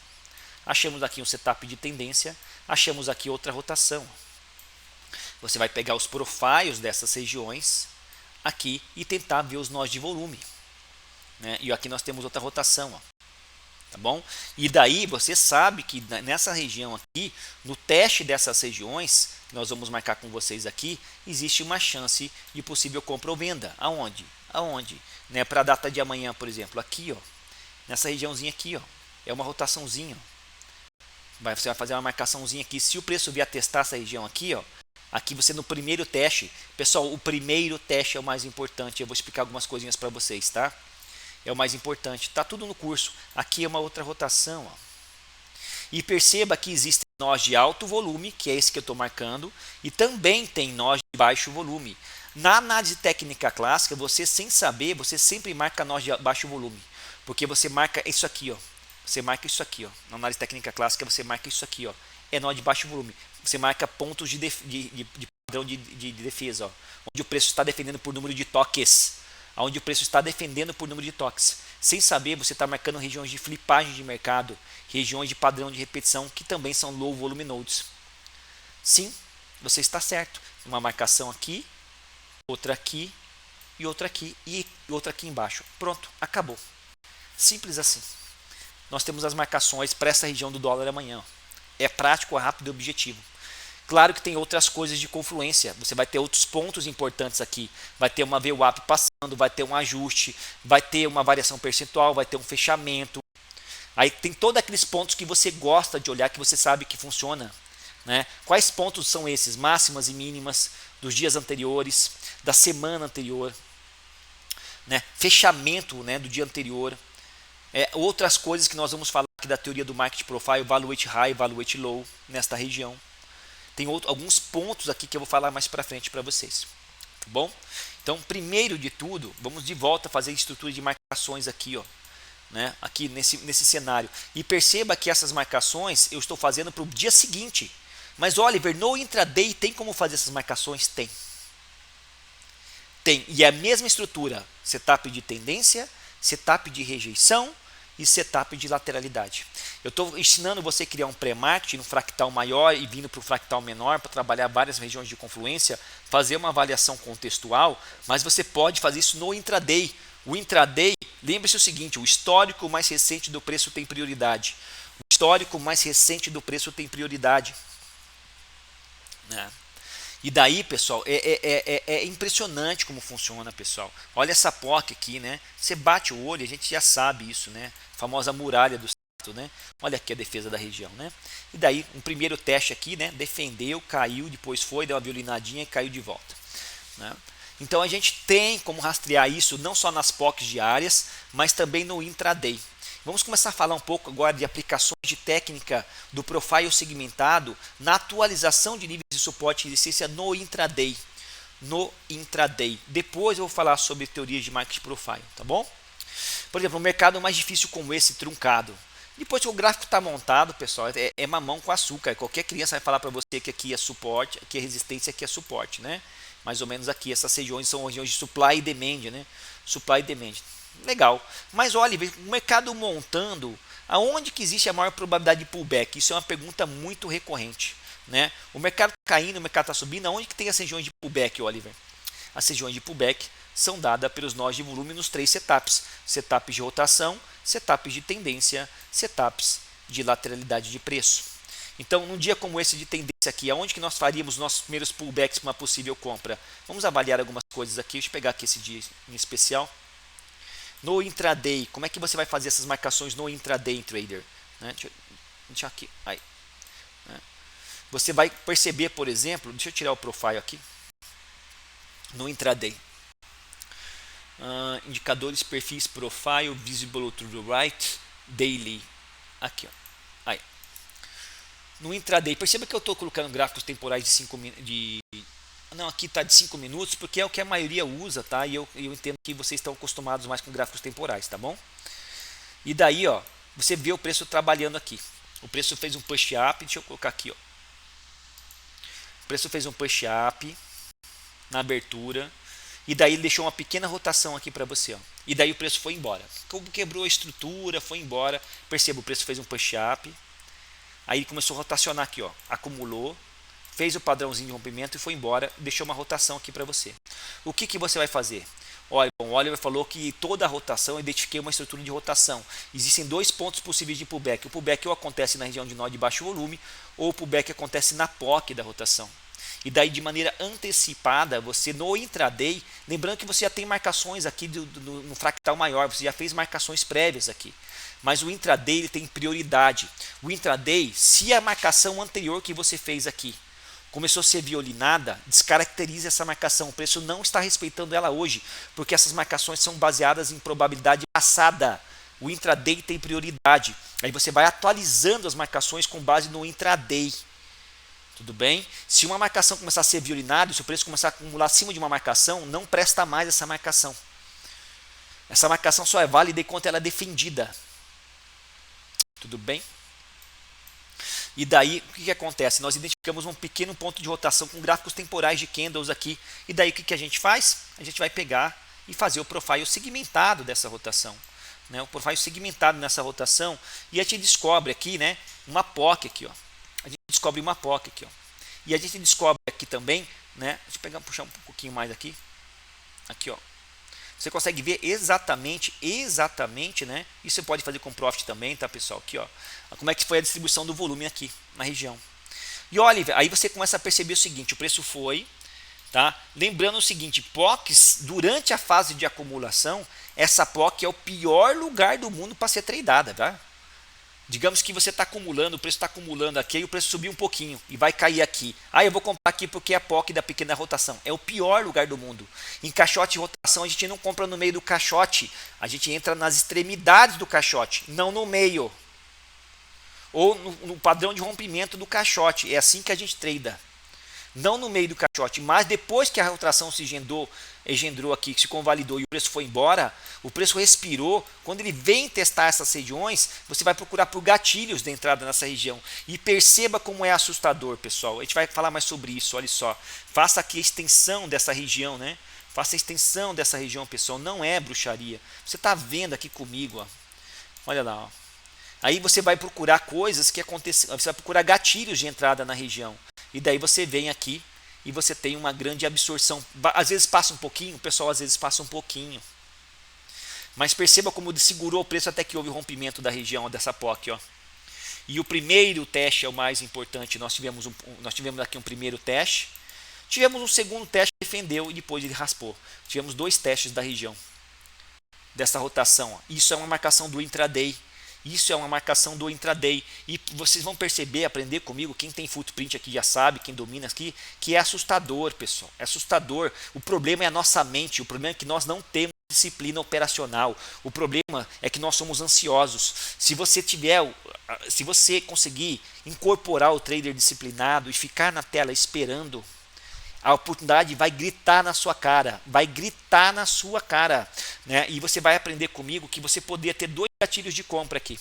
Achamos aqui um setup de tendência. Achamos aqui outra rotação. Você vai pegar os profiles dessas regiões aqui e tentar ver os nós de volume, né? E aqui nós temos outra rotação, ó. Tá bom? E daí você sabe que nessa região aqui, no teste dessas regiões, que nós vamos marcar com vocês aqui, existe uma chance de possível compra ou venda. Aonde? Aonde? Né? Para a data de amanhã, por exemplo, aqui, ó, nessa regiãozinha aqui, ó, é uma rotaçãozinha. Você vai fazer uma marcaçãozinha aqui. Se o preço vier testar essa região aqui, ó, aqui você no primeiro teste, pessoal, o primeiro teste é o mais importante. Eu vou explicar algumas coisinhas para vocês, tá? É o mais importante. Tá tudo no curso. Aqui é uma outra rotação, ó. E perceba que existem nós de alto volume, que é esse que eu estou marcando, e também tem nós de baixo volume. Na análise técnica clássica, você sem saber, você sempre marca nós de baixo volume, porque você marca isso aqui, ó. Você marca isso aqui, ó. Na análise técnica clássica, você marca isso aqui, ó. É nó de baixo volume. Você marca pontos de padrão de defesa, ó, onde o preço está defendendo por número de toques. Onde o preço está defendendo por número de toques. Sem saber, você está marcando regiões de flipagem de mercado, regiões de padrão de repetição, que também são low volume nodes. Sim, você está certo. Uma marcação aqui, outra aqui, e outra aqui, e outra aqui embaixo. Pronto, acabou. Simples assim. Nós temos as marcações para essa região do dólar amanhã. É prático, rápido e objetivo. Claro que tem outras coisas de confluência. Você vai ter outros pontos importantes aqui. Vai ter uma VWAP passando, vai ter um ajuste, vai ter uma variação percentual, vai ter um fechamento. Aí tem todos aqueles pontos que você gosta de olhar, que você sabe que funciona, né? Quais pontos são esses? Máximas e mínimas dos dias anteriores, da semana anterior, né? Fechamento, né, do dia anterior. Outras coisas que nós vamos falar aqui da teoria do Market Profile, Valuate High, Valuate Low, nesta região. Tem alguns pontos aqui que eu vou falar mais para frente para vocês, tá bom? Então, primeiro de tudo, vamos de volta a fazer estrutura de marcações aqui, ó, né? Aqui nesse cenário. E perceba que essas marcações eu estou fazendo para o dia seguinte. Mas, Oliver, no intraday tem como fazer essas marcações? Tem. Tem. E é a mesma estrutura, setup de tendência, setup de rejeição e setup de lateralidade. Eu estou ensinando você a criar um pré-market, um fractal maior e vindo para o fractal menor para trabalhar várias regiões de confluência, fazer uma avaliação contextual, mas você pode fazer isso no intraday. O intraday, lembre-se o seguinte, o histórico mais recente do preço tem prioridade. O histórico mais recente do preço tem prioridade, né? E daí, pessoal, é impressionante como funciona, pessoal. Olha essa POC aqui, né? Você bate o olho, a gente já sabe isso, né? A famosa muralha do certo, né? Olha aqui a defesa da região, né? E daí, um primeiro teste aqui, né? Defendeu, caiu, depois foi, deu uma violinadinha e caiu de volta, né? Então a gente tem como rastrear isso não só nas POCs diárias, mas também no intraday. Vamos começar a falar um pouco agora de aplicações de técnica do profile segmentado na atualização de níveis de suporte e resistência no intraday. No intraday. Depois eu vou falar sobre teorias de market profile, tá bom? Por exemplo, um mercado mais difícil como esse, truncado. Depois que o gráfico está montado, pessoal, é mamão com açúcar. Qualquer criança vai falar para você que aqui é suporte, aqui é resistência, aqui é suporte, né? mais ou menos aqui. Essas regiões são regiões de supply e demand, né? Supply e demand. Legal. Mas olha, o mercado montando, aonde que existe a maior probabilidade de pullback? Isso é uma pergunta muito recorrente, né? O mercado está caindo, o mercado está subindo, aonde que tem as regiões de pullback, Oliver? As regiões de pullback são dadas pelos nós de volume nos 3 setups. Setups de rotação, setups de tendência, setups de lateralidade de preço. Então, num dia como esse de tendência aqui, aonde que nós faríamos nossos primeiros pullbacks para uma possível compra? Vamos avaliar algumas coisas aqui. Deixa eu pegar aqui esse dia em especial. No intraday, como é que você vai fazer essas marcações no intraday, trader? Né? Deixa eu aqui. Aí. Né? Você vai perceber, por exemplo, deixa eu tirar o profile aqui. No intraday. Indicadores, perfis, profile, visible to the right, daily. Aqui, ó. Aí. No intraday, perceba que eu estou colocando gráficos temporais de 5 minutos. Não, aqui está de 5 minutos, porque é o que a maioria usa, tá? E eu entendo que vocês estão acostumados mais com gráficos temporais, tá bom? E daí, ó, você vê o preço trabalhando aqui. O preço fez um push up, deixa eu colocar aqui, ó. O preço fez um push up na abertura. E daí ele deixou uma pequena rotação aqui para você, ó. E daí o preço foi embora. Quebrou a estrutura, foi embora. Perceba, o preço fez um push up. Aí ele começou a rotacionar aqui, ó. Acumulou, fez o padrãozinho de rompimento e foi embora. Deixou uma rotação aqui para você. O que que você vai fazer? Olha, bom, o Oliver falou que toda a rotação, eu identifiquei uma estrutura de rotação. Existem 2 pontos possíveis de pullback. O pullback ou acontece na região de nó de baixo volume, ou o pullback acontece na POC da rotação. E daí de maneira antecipada, você no intraday, lembrando que você já tem marcações aqui no fractal maior, você já fez marcações prévias aqui. Mas o intraday ele tem prioridade. O intraday, se a marcação anterior que você fez aqui começou a ser violinada, descaracteriza essa marcação. O preço não está respeitando ela hoje, porque essas marcações são baseadas em probabilidade passada. O intraday tem prioridade. Aí você vai atualizando as marcações com base no intraday. Tudo bem? Se uma marcação começar a ser violinada, se o preço começar a acumular acima de uma marcação, não presta mais essa marcação. Essa marcação só é válida enquanto ela é defendida. Tudo bem? E daí, o que acontece? Nós identificamos um pequeno ponto de rotação com gráficos temporais de candles aqui. E daí, o que a gente faz? A gente vai pegar e fazer o profile segmentado dessa rotação. Né? O profile segmentado nessa rotação. E a gente descobre aqui, né, uma POC aqui, ó. A gente descobre uma POC aqui, ó. E a gente descobre aqui também, né? Deixa eu pegar, puxar um pouquinho mais aqui. Aqui, ó. Você consegue ver exatamente, né? Isso você pode fazer com Profit também, tá, pessoal? Aqui, ó. Como é que foi a distribuição do volume aqui na região. E olha, aí você começa a perceber o seguinte, o preço foi, tá? Lembrando o seguinte, POCs, durante a fase de acumulação, essa POC é o pior lugar do mundo para ser tradeada, tá? Digamos que você está acumulando, o preço está acumulando aqui e o preço subiu um pouquinho e vai cair aqui. Ah, eu vou comprar aqui porque é a POC da pequena rotação. É o pior lugar do mundo. Em caixote e rotação a gente não compra no meio do caixote, a gente entra nas extremidades do caixote, não no meio. Ou no padrão de rompimento do caixote. É assim que a gente trada. Não no meio do caixote, mas depois que a rotação se engendrou aqui, que se convalidou e o preço foi embora, o preço respirou. Quando ele vem testar essas regiões, você vai procurar por gatilhos de entrada nessa região. E perceba como é assustador, pessoal. A gente vai falar mais sobre isso, olha só. Faça aqui a extensão dessa região, né? Faça a extensão dessa região, pessoal. Não é bruxaria. Você está vendo aqui comigo, ó. Olha lá, ó. Aí você vai procurar coisas que acontecem, você vai procurar gatilhos de entrada na região. E daí você vem aqui e você tem uma grande absorção. Às vezes passa um pouquinho, o pessoal às vezes passa um pouquinho. Mas perceba como ele segurou o preço até que houve o rompimento da região dessa POC, ó. E o primeiro teste é o mais importante. Nós tivemos aqui um primeiro teste. Tivemos um segundo teste que defendeu e depois ele raspou. Tivemos 2 testes da região dessa rotação, ó. Isso é uma marcação do intraday. Isso é uma marcação do intraday. E vocês vão perceber, aprender comigo, quem tem footprint aqui já sabe, quem domina aqui, que é assustador, pessoal. É assustador. O problema é a nossa mente, o problema é que nós não temos disciplina operacional. O problema é que nós somos ansiosos. Se você conseguir incorporar o trader disciplinado e ficar na tela esperando, a oportunidade vai gritar na sua cara, né? E você vai aprender comigo que você poderia ter 2 gatilhos de compra aqui,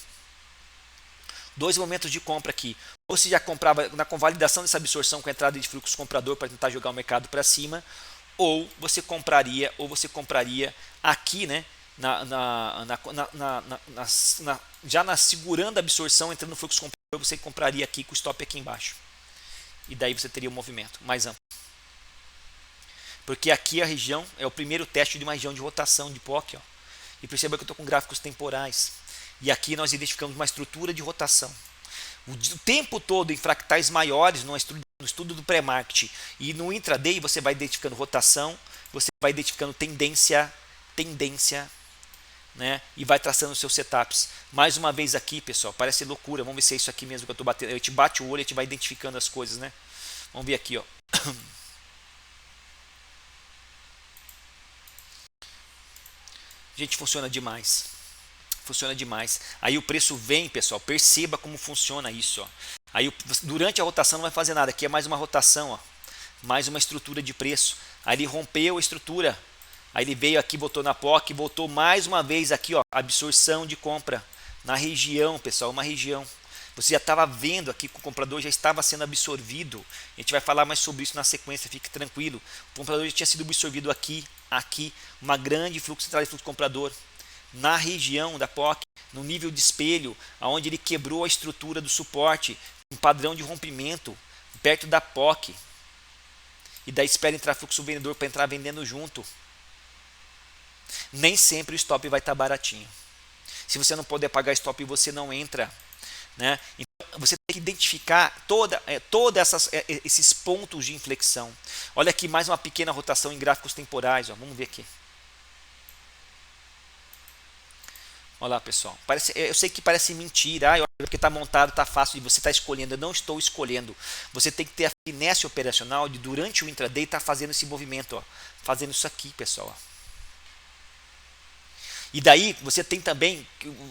2 momentos de compra aqui. Ou você já comprava na convalidação dessa absorção com a entrada de fluxo comprador para tentar jogar o mercado para cima, ou você compraria aqui, né? Já na segurando a absorção, entrando no fluxo comprador, você compraria aqui com o stop aqui embaixo. E daí você teria um movimento mais amplo. Porque aqui a região é o primeiro teste de uma região de rotação de POC. Ó. E perceba que eu estou com gráficos temporais. E aqui nós identificamos uma estrutura de rotação. O tempo todo em fractais maiores, no estudo do pré-market e no intraday, você vai identificando rotação, você vai identificando tendência, né? E vai traçando os seus setups. Mais uma vez aqui, pessoal, parece loucura. Vamos ver se é isso aqui mesmo que eu estou batendo. Eu te bate o olho e a gente vai identificando as coisas, né? Vamos ver aqui, ó. Gente, funciona demais. Funciona demais. Aí o preço vem, pessoal, perceba como funciona isso, ó. Aí durante a rotação não vai fazer nada. Aqui é mais uma rotação, ó. Mais uma estrutura de preço. Aí ele rompeu a estrutura. Aí ele veio aqui, botou na POC, voltou mais uma vez aqui, ó, absorção de compra na região, pessoal, uma região. Você já estava vendo aqui que o comprador já estava sendo absorvido. A gente vai falar mais sobre isso na sequência, fique tranquilo. O comprador já tinha sido absorvido aqui, uma grande fluxo central de fluxo comprador na região da POC, no nível de espelho, onde ele quebrou a estrutura do suporte, um padrão de rompimento perto da POC. E daí espera entrar fluxo vendedor para entrar vendendo junto. Nem sempre o stop vai estar baratinho. Se você não puder pagar stop, você não entra, né? Então, você tem que identificar todos esses pontos de inflexão. Olha aqui mais uma pequena rotação em gráficos temporais. Ó. Vamos ver aqui. Olha lá, pessoal. Eu sei que parece mentira. Porque está montado, está fácil e você está escolhendo. Eu não estou escolhendo. Você tem que ter a finesse operacional de durante o intraday estar fazendo esse movimento. Ó. Fazendo isso aqui, pessoal. Ó. E daí você tem também,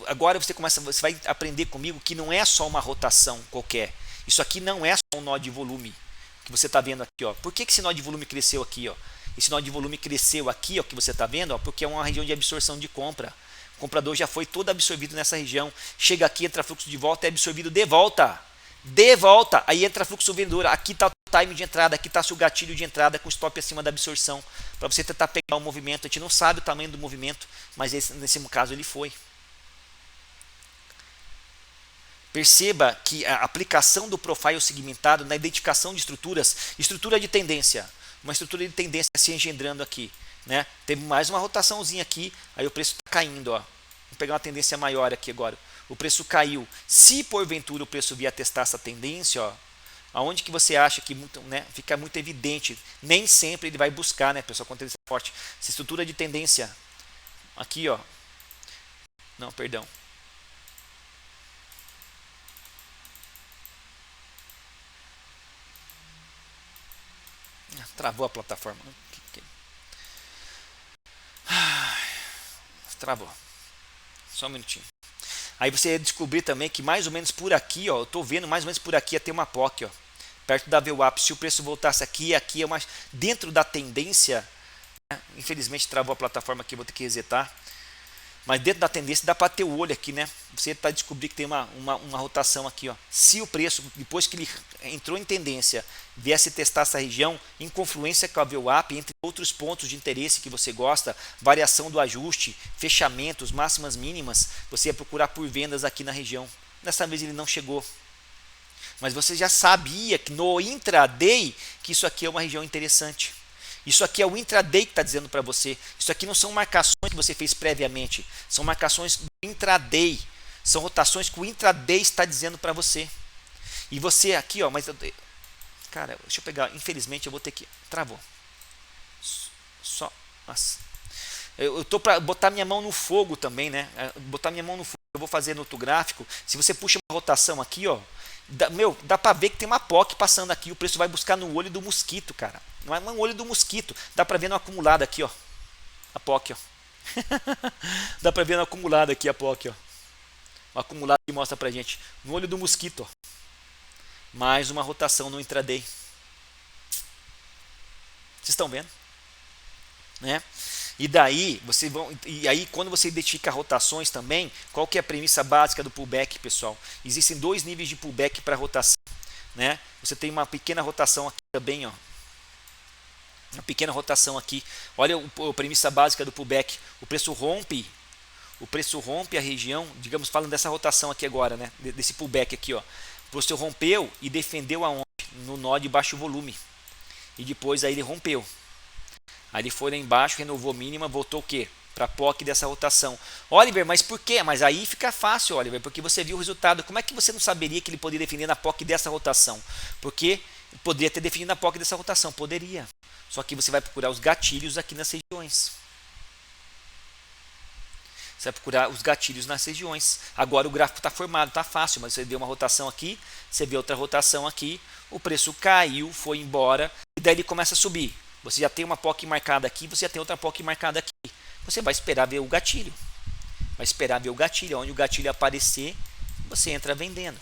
agora você vai aprender comigo que não é só uma rotação qualquer. Isso aqui não é só um nó de volume que você está vendo aqui. Ó. Por que esse nó de volume cresceu aqui? Ó? Esse nó de volume cresceu aqui, ó, que você está vendo, ó, porque é uma região de absorção de compra. O comprador já foi todo absorvido nessa região. Chega aqui, entra fluxo de volta, é absorvido de volta. De volta. Aí entra fluxo vendedor. Aqui está o time de entrada, aqui está o seu gatilho de entrada com stop acima da absorção. Para você tentar pegar o movimento. A gente não sabe o tamanho do movimento, mas nesse caso ele foi. Perceba que a aplicação do profile segmentado na identificação de estruturas, estrutura de tendência. Uma estrutura de tendência se engendrando aqui. Né? Teve mais uma rotaçãozinha aqui, aí o preço está caindo. Ó. Vamos pegar uma tendência maior aqui agora. O preço caiu. Se porventura o preço vier a testar essa tendência, ó, aonde que você acha que né, fica muito evidente? Nem sempre ele vai buscar, né, pessoal, com tendência forte. Essa estrutura de tendência aqui, ó. Não, perdão. Travou a plataforma. Travou. Só um minutinho. Aí você ia descobrir também que mais ou menos por aqui, ó, eu estou vendo mais ou menos por aqui ia ter uma POC, ó, perto da VWAP. Se o preço voltasse aqui é uma dentro da tendência, né? Infelizmente travou a plataforma aqui, vou ter que resetar. Mas dentro da tendência dá para ter o olho aqui, né? Você vai descobrir que tem uma rotação aqui, ó. Se o preço, depois que ele entrou em tendência, viesse testar essa região, em confluência com a VWAP, entre outros pontos de interesse que você gosta, variação do ajuste, fechamentos, máximas mínimas, você ia procurar por vendas aqui na região. Dessa vez ele não chegou. Mas você já sabia que no intraday que isso aqui é uma região interessante. Isso aqui é o intraday que está dizendo para você. Isso aqui não são marcações que você fez previamente. São marcações do intraday. São rotações que o intraday está dizendo para você. E você aqui, ó, mas cara, deixa eu pegar. Infelizmente eu vou ter que. Travou. Só. Nossa. Eu tô para botar minha mão no fogo também, né? Botar minha mão no fogo. Eu vou fazer no outro gráfico. Se você puxa uma rotação aqui, ó. Dá para ver que tem uma POC passando aqui. O preço vai buscar no olho do mosquito, cara. Não é um olho do mosquito. Dá para ver no acumulado aqui, ó. A POC, ó. Dá para ver no acumulado aqui a POC, ó. O acumulado que mostra pra gente. No olho do mosquito, ó. Mais uma rotação no intraday. Vocês estão vendo? Né? E daí, quando você identifica rotações também, qual que é a premissa básica do pullback, pessoal? Existem dois níveis de pullback para rotação, né? Você tem uma pequena rotação aqui também, ó. Uma pequena rotação aqui. Olha a premissa básica do pullback. O preço rompe a região, digamos, falando dessa rotação aqui agora, né? Desse pullback aqui, ó. O preço rompeu e defendeu aonde? No nó de baixo volume. E depois aí ele rompeu. Aí ele foi lá embaixo, renovou mínima, voltou o quê? Para POC dessa rotação. Oliver, mas por quê? Mas aí fica fácil, Oliver, porque você viu o resultado. Como é que você não saberia que ele poderia defender na POC dessa rotação? Porque poderia ter definido na POC dessa rotação. Poderia. Só que você vai procurar os gatilhos aqui nas regiões. Você vai procurar os gatilhos nas regiões. Agora o gráfico está formado, está fácil, mas você vê uma rotação aqui, você vê outra rotação aqui, o preço caiu, foi embora, e daí ele começa a subir. Você já tem uma POC marcada aqui, você já tem outra POC marcada aqui. Você vai esperar ver o gatilho. Vai esperar ver o gatilho. Onde o gatilho aparecer, você entra vendendo.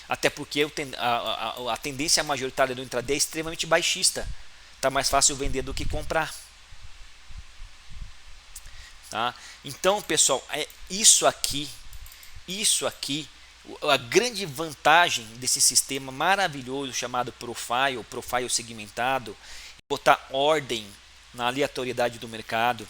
Até porque a tendência majoritária do intraday é extremamente baixista. Está mais fácil vender do que comprar. Tá? Então, pessoal, isso aqui, a grande vantagem desse sistema maravilhoso chamado Profile segmentado, é botar ordem na aleatoriedade do mercado,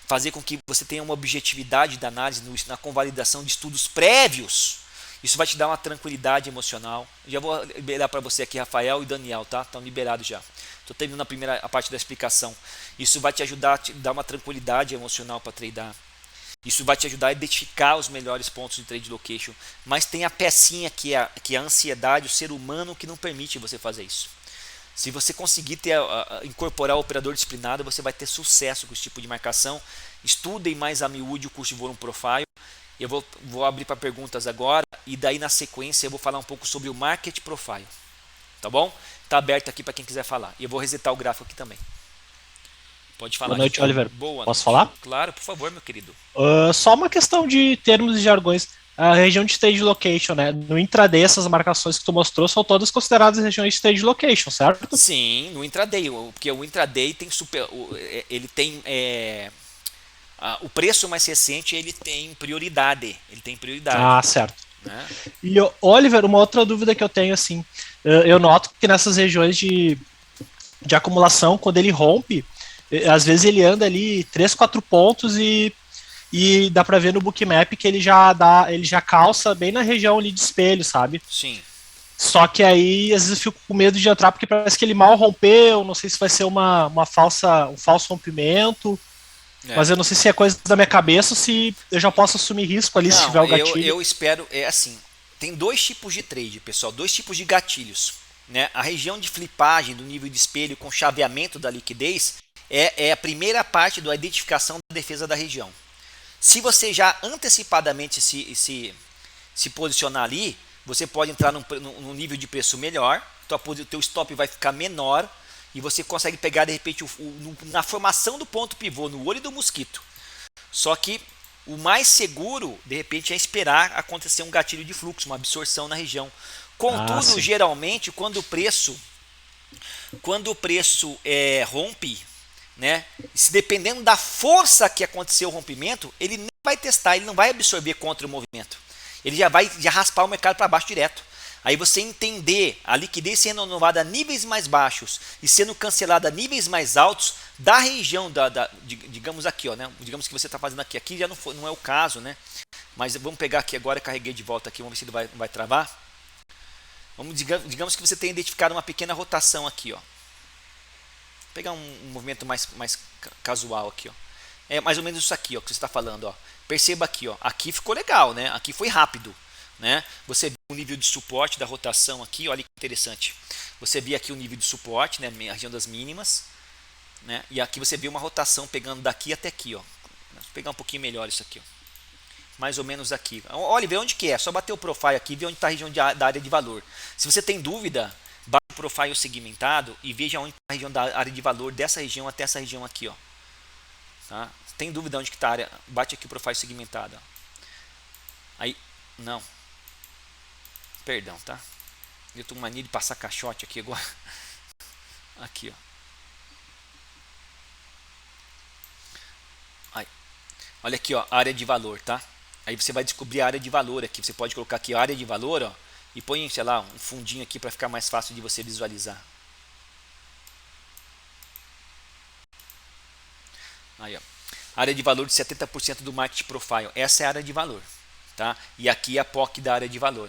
fazer com que você tenha uma objetividade da análise na convalidação de estudos prévios. Isso vai te dar uma tranquilidade emocional. Já vou liberar para você aqui, Rafael e Daniel, tá? Estão liberados já. Estou terminando a parte da explicação. Isso vai te ajudar a te dar uma tranquilidade emocional para tradar. Isso vai te ajudar a identificar os melhores pontos de trade location. Mas tem a pecinha que é a ansiedade, o ser humano, que não permite você fazer isso. Se você conseguir incorporar o operador disciplinado, você vai ter sucesso com esse tipo de marcação. Estudem mais a miúde o curso de Volume Profile. Eu vou abrir para perguntas agora e daí na sequência eu vou falar um pouco sobre o Market Profile. Tá bom? Está aberto aqui para quem quiser falar. E eu vou resetar o gráfico aqui também. Pode falar. Boa noite, Oliver. Boa Posso noite. falar? Claro, por favor, meu querido. Só uma questão de termos e jargões. A região de trade location, né? No intraday, essas marcações que tu mostrou são todas consideradas regiões de trade location, certo? Sim, no intraday, porque o intraday tem o preço mais recente ele tem prioridade. Ah, certo. Né? E Oliver, uma outra dúvida que eu tenho, assim, eu noto que nessas regiões de acumulação, quando ele rompe, às vezes ele anda ali 3, 4 pontos e dá pra ver no bookmap que ele já calça bem na região ali de espelho, sabe? Sim. Só que aí, às vezes eu fico com medo de entrar, porque parece que ele mal rompeu, não sei se vai ser um falso rompimento, mas eu não sei se é coisa da minha cabeça ou se eu já posso assumir risco ali, se tiver o gatilho. Eu espero, assim, tem dois tipos de trade, pessoal, dois tipos de gatilhos. Né? A região de flipagem do nível de espelho com chaveamento da liquidez é a primeira parte da identificação da defesa da região. Se você já antecipadamente se posicionar ali, você pode entrar num nível de preço melhor, o teu stop vai ficar menor e você consegue pegar de repente na formação do ponto pivô, no olho do mosquito. Só que o mais seguro, de repente, é esperar acontecer um gatilho de fluxo, uma absorção na região. Contudo, geralmente, quando o preço rompe, né, se dependendo da força que aconteceu o rompimento, ele nem vai testar, ele não vai absorver contra o movimento. Ele já vai raspar o mercado para baixo direto. Aí você entender a liquidez sendo renovada a níveis mais baixos e sendo cancelada a níveis mais altos da região, digamos aqui, ó, né? Digamos que você está fazendo aqui já não é o caso, né? Mas vamos pegar aqui agora, carreguei de volta aqui, vamos ver se ele vai travar. Digamos que você tenha identificado uma pequena rotação aqui, ó. Vou pegar um movimento mais casual aqui, ó. É mais ou menos isso aqui, ó, que você está falando, ó. Perceba aqui, ó. Aqui ficou legal, né? Aqui foi rápido, né? Você viu o nível de suporte da rotação aqui, olha que interessante. Você viu aqui o nível de suporte, né? A região das mínimas, né? E aqui você viu uma rotação pegando daqui até aqui, ó. Vou pegar um pouquinho melhor isso aqui, ó. Mais ou menos aqui. Olha, vê onde que é. Só bater o profile aqui e ver onde está a região da área de valor. Se você tem dúvida, bate o profile segmentado e veja onde está a região da área de valor dessa região até essa região aqui, ó. Tá? Tem dúvida onde que está a área? Bate aqui o profile segmentado. Ó. Aí, não. Perdão, tá? Eu tô com mania de passar caixote aqui agora. Aqui, ó. Aí. Olha aqui, ó, área de valor, tá? Aí você vai descobrir a área de valor aqui. Você pode colocar aqui a área de valor, ó, e põe, sei lá, um fundinho aqui para ficar mais fácil de você visualizar. Aí, ó. Área de valor de 70% do market profile. Essa é a área de valor. Tá? E aqui é a POC da área de valor.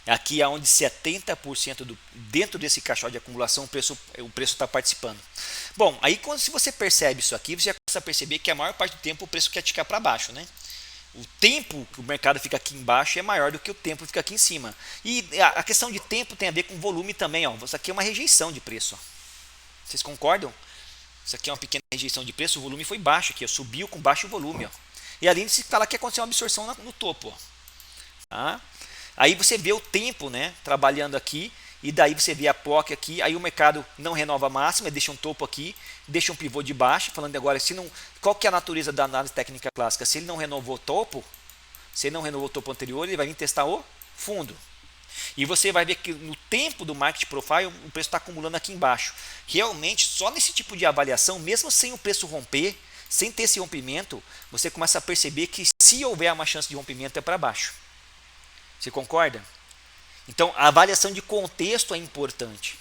Aqui é onde 70% dentro desse caixote de acumulação o preço está participando. Bom, aí se você percebe isso aqui, você já começa a perceber que a maior parte do tempo o preço quer ticar para baixo, né? O tempo que o mercado fica aqui embaixo é maior do que o tempo que fica aqui em cima. E a questão de tempo tem a ver com volume também. Ó. Isso aqui é uma rejeição de preço. Ó. Vocês concordam? Isso aqui é uma pequena rejeição de preço, o volume foi baixo aqui, ó. Subiu com baixo volume. Ó. E além de se falar que aconteceu uma absorção no topo. Ó. Tá? Aí você vê o tempo, né, trabalhando aqui, e daí você vê a POC aqui, aí o mercado não renova a máxima, deixa um topo aqui, deixa um pivô de baixo, falando agora, qual que é a natureza da análise técnica clássica? Se ele não renovou o topo, anterior, ele vai vir testar o fundo. E você vai ver que no tempo do market profile, o preço está acumulando aqui embaixo. Realmente, só nesse tipo de avaliação, mesmo sem o preço romper, sem ter esse rompimento, você começa a perceber que se houver uma chance de rompimento é para baixo. Você concorda? Então, a avaliação de contexto é importante.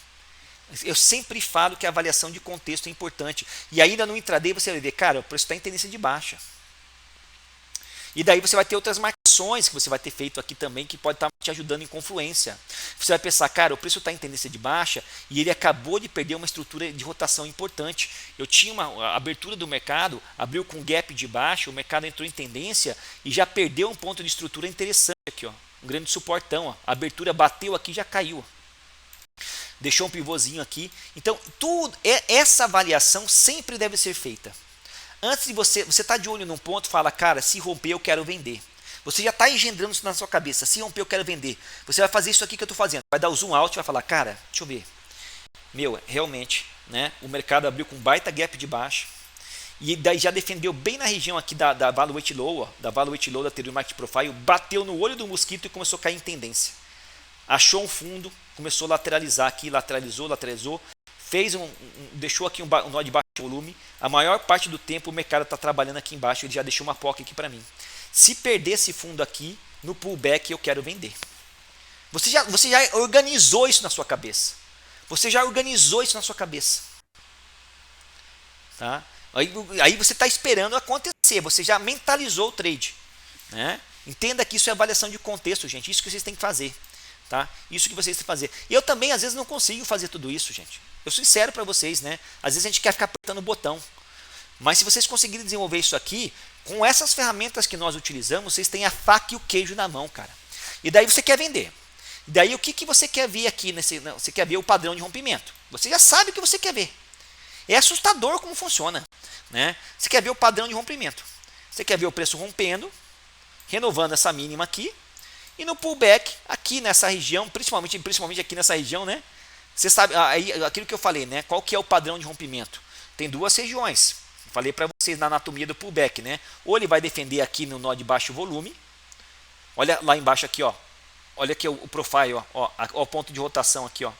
Eu sempre falo que a avaliação de contexto é importante. E ainda no intraday você vai ver, cara, o preço está em tendência de baixa. E daí você vai ter outras marcações que você vai ter feito aqui também, que pode estar te ajudando em confluência. Você vai pensar, cara, o preço está em tendência de baixa e ele acabou de perder uma estrutura de rotação importante. Eu tinha uma abertura do mercado, abriu com gap de baixa, o mercado entrou em tendência e já perdeu um ponto de estrutura interessante aqui, ó. Um grande suportão, ó. A abertura bateu aqui e já caiu. Deixou um pivôzinho aqui. Então, essa avaliação sempre deve ser feita. Antes de você está de olho num ponto, fala, cara, se romper eu quero vender. Você já está engendrando isso na sua cabeça. Se romper eu quero vender. Você vai fazer isso aqui que eu estou fazendo. Vai dar o zoom out e vai falar, cara, deixa eu ver. Meu, realmente, né? O mercado abriu com baita gap de baixo. E daí já defendeu bem na região aqui da Valuate Low, ó, da Valuate Low da Theory Market Profile, bateu no olho do mosquito e começou a cair em tendência. Achou um fundo, começou a lateralizar aqui, lateralizou, deixou aqui um nó de baixo volume. A maior parte do tempo o mercado está trabalhando aqui embaixo, ele já deixou uma POC aqui para mim. Se perder esse fundo aqui, no pullback eu quero vender. Você já organizou isso na sua cabeça. Tá? Aí você está esperando acontecer, você já mentalizou o trade. Né? Entenda que isso é avaliação de contexto, gente. Isso que vocês têm que fazer. Tá? Isso que vocês têm que fazer. Eu também, às vezes, não consigo fazer tudo isso, gente. Eu sou sincero para vocês, né? Às vezes a gente quer ficar apertando o botão. Mas se vocês conseguirem desenvolver isso aqui, com essas ferramentas que nós utilizamos, vocês têm a faca e o queijo na mão, cara. E daí você quer vender. E daí o que você quer ver aqui? Você quer ver o padrão de rompimento. Você já sabe o que você quer ver. É assustador como funciona. Né? Você quer ver o padrão de rompimento. Você quer ver o preço rompendo, renovando essa mínima aqui, e no pullback, aqui nessa região, principalmente aqui nessa região, né? Você sabe, aí, aquilo que eu falei, né? Qual que é o padrão de rompimento? Tem duas regiões. Falei para vocês na anatomia do pullback, né? Ou ele vai defender aqui no nó de baixo volume. Olha lá embaixo aqui, ó. Olha aqui o profile, ó, o ponto de rotação aqui, ó.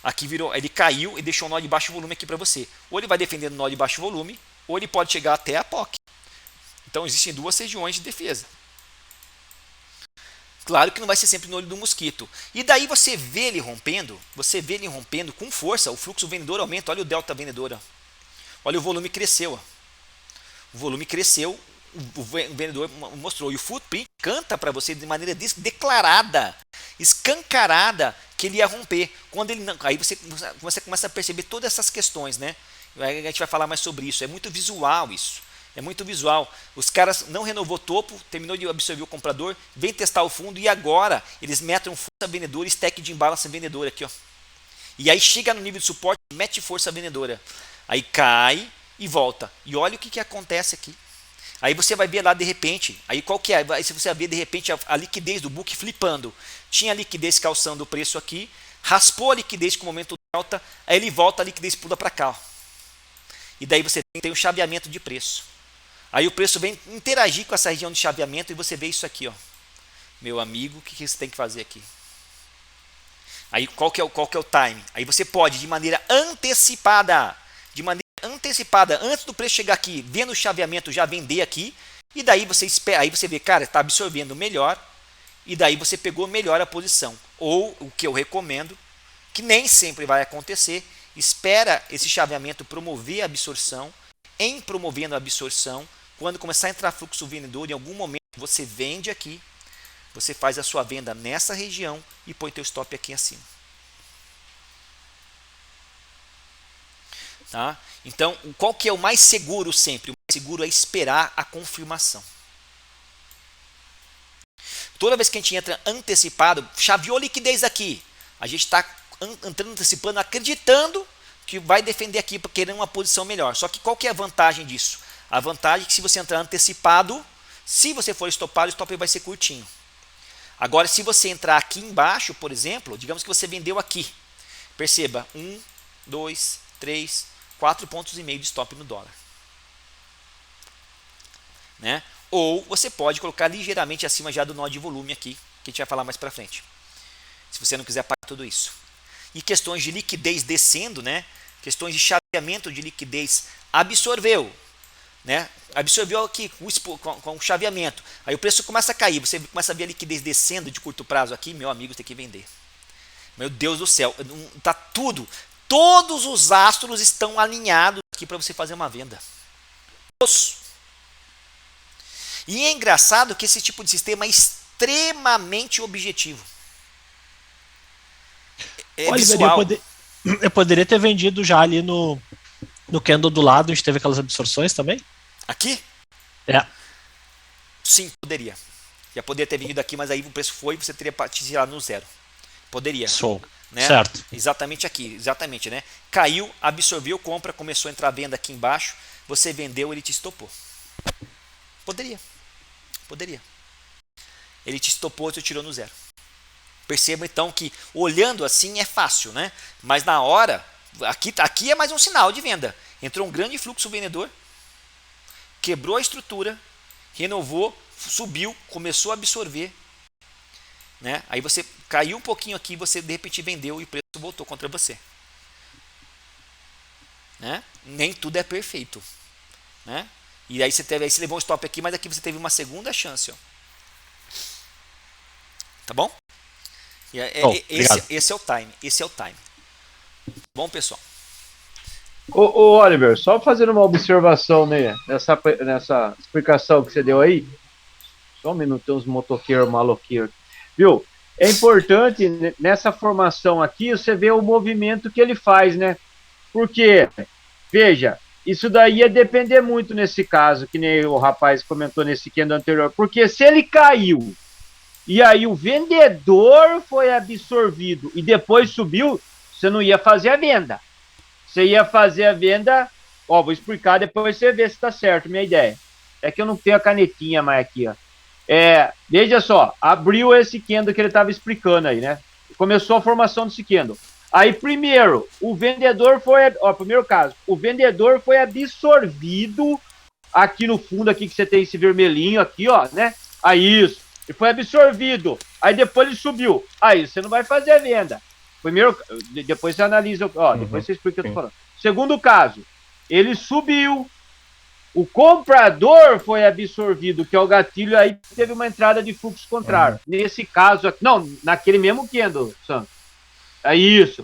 Aqui virou, ele caiu e deixou um nó de baixo volume aqui para você. Ou ele vai defender no nó de baixo volume, ou ele pode chegar até a POC. Então existem duas regiões de defesa. Claro que não vai ser sempre no olho do mosquito. E daí você vê ele rompendo com força, o fluxo vendedor aumenta, olha o delta vendedor. Ó. Olha o volume cresceu. Ó. O volume cresceu, o vendedor mostrou. E o footprint canta para você de maneira declarada, escancarada, que ele ia romper. Quando ele não, aí você começa a perceber todas essas questões, né? A gente vai falar mais sobre isso. É muito visual isso. É muito visual. Os caras não renovou topo, terminou de absorver o comprador, vem testar o fundo e agora eles metem força vendedora e stack de imbalance vendedora aqui, ó. E aí chega no nível de suporte, mete força vendedora. Aí cai e volta. E olha o que acontece aqui. Aí você vai ver lá de repente, aí qual que é? Aí você vai ver de repente a liquidez do book flipando. Tinha a liquidez calçando o preço aqui, raspou a liquidez com o momento delta, aí ele volta, a liquidez pula para cá. Ó. E daí você tem o chaveamento de preço. Aí o preço vem interagir com essa região de chaveamento e você vê isso aqui, ó. Meu amigo, o que você tem que fazer aqui? Aí qual que é o time? Aí você pode, de maneira antecipada, antes do preço chegar aqui, vendo o chaveamento, já vender aqui, e daí você espera, aí você vê, cara, está absorvendo melhor, e daí você pegou melhor a posição. Ou o que eu recomendo, que nem sempre vai acontecer, espera esse chaveamento promover a absorção, em promovendo a absorção. Quando começar a entrar fluxo vendedor, em algum momento você vende aqui, você faz a sua venda nessa região e põe teu stop aqui acima. Tá? Então, qual que é o mais seguro sempre? O mais seguro é esperar a confirmação. Toda vez que a gente entra antecipado, chaveou liquidez aqui, a gente está entrando antecipando, acreditando que vai defender aqui para querer uma posição melhor. Só que qual que é a vantagem disso? A vantagem é que se você entrar antecipado, se você for estopado, o stop vai ser curtinho. Agora, se você entrar aqui embaixo, por exemplo, digamos que você vendeu aqui. Perceba, 1, 2, 3, 4,5 pontos de stop no dólar. Né? Ou você pode colocar ligeiramente acima já do nó de volume aqui, que a gente vai falar mais para frente. Se você não quiser pagar tudo isso. E questões de liquidez descendo, né? Questões de chaveamento de liquidez, absorveu. Né? Absorveu aqui com o chaveamento. Aí o preço começa a cair, você começa a ver a liquidez descendo de curto prazo aqui, meu amigo, tem que vender. Meu Deus do céu, tá tudo. Todos os astros estão alinhados aqui para você fazer uma venda. E é engraçado que esse tipo de sistema é extremamente objetivo. É visual. Eu poderia ter vendido já ali no candle do lado, a gente teve aquelas absorções também? Aqui? É. Sim, poderia. Já poderia ter vendido aqui, mas aí o preço foi e você teria tirado no zero. Poderia. Show. Né? Certo. Exatamente aqui, exatamente, né? Caiu, absorveu, compra, começou a entrar a venda aqui embaixo, você vendeu, ele te estopou. Poderia. Ele te estopou e te tirou no zero. Perceba então que olhando assim é fácil, né? Mas na hora, aqui é mais um sinal de venda. Entrou um grande fluxo vendedor, quebrou a estrutura, renovou, subiu, começou a absorver. Né? Aí você caiu um pouquinho aqui, você de repente vendeu e o preço voltou contra você. Né? Nem tudo é perfeito. Né? E aí você levou um stop aqui, mas aqui você teve uma segunda chance. Ó. Tá bom? Esse é o time. Esse é o time. Bom, pessoal. Ô Oliver, só fazendo uma observação nessa explicação que você deu aí. Só um minuto, tem uns motoqueiros maloqueiros. Viu? É importante nessa formação aqui você ver o movimento que ele faz, né? Porque, veja, isso daí ia depender muito nesse caso, que nem o rapaz comentou nesse candle anterior. Porque se ele caiu e aí o vendedor foi absorvido e depois subiu, você não ia fazer a venda. Você ia fazer a venda, ó, vou explicar, depois você vê se tá certo, minha ideia. É que eu não tenho a canetinha mais aqui, ó. Veja só, abriu esse candle que ele estava explicando aí, né? Começou a formação desse candle. Aí, primeiro, o vendedor foi, ó, primeiro caso, o vendedor foi absorvido aqui no fundo, aqui que você tem esse vermelhinho aqui, ó, né? Aí, isso. Ele foi absorvido. Aí, depois ele subiu. Aí, você não vai fazer a venda. Primeiro, depois você analisa, ó, depois você explica o que eu tô falando. Segundo caso, ele subiu. O comprador foi absorvido, que é o gatilho, aí teve uma entrada de fluxo contrário. Nesse caso aqui, não, naquele mesmo candle, Santos. É isso.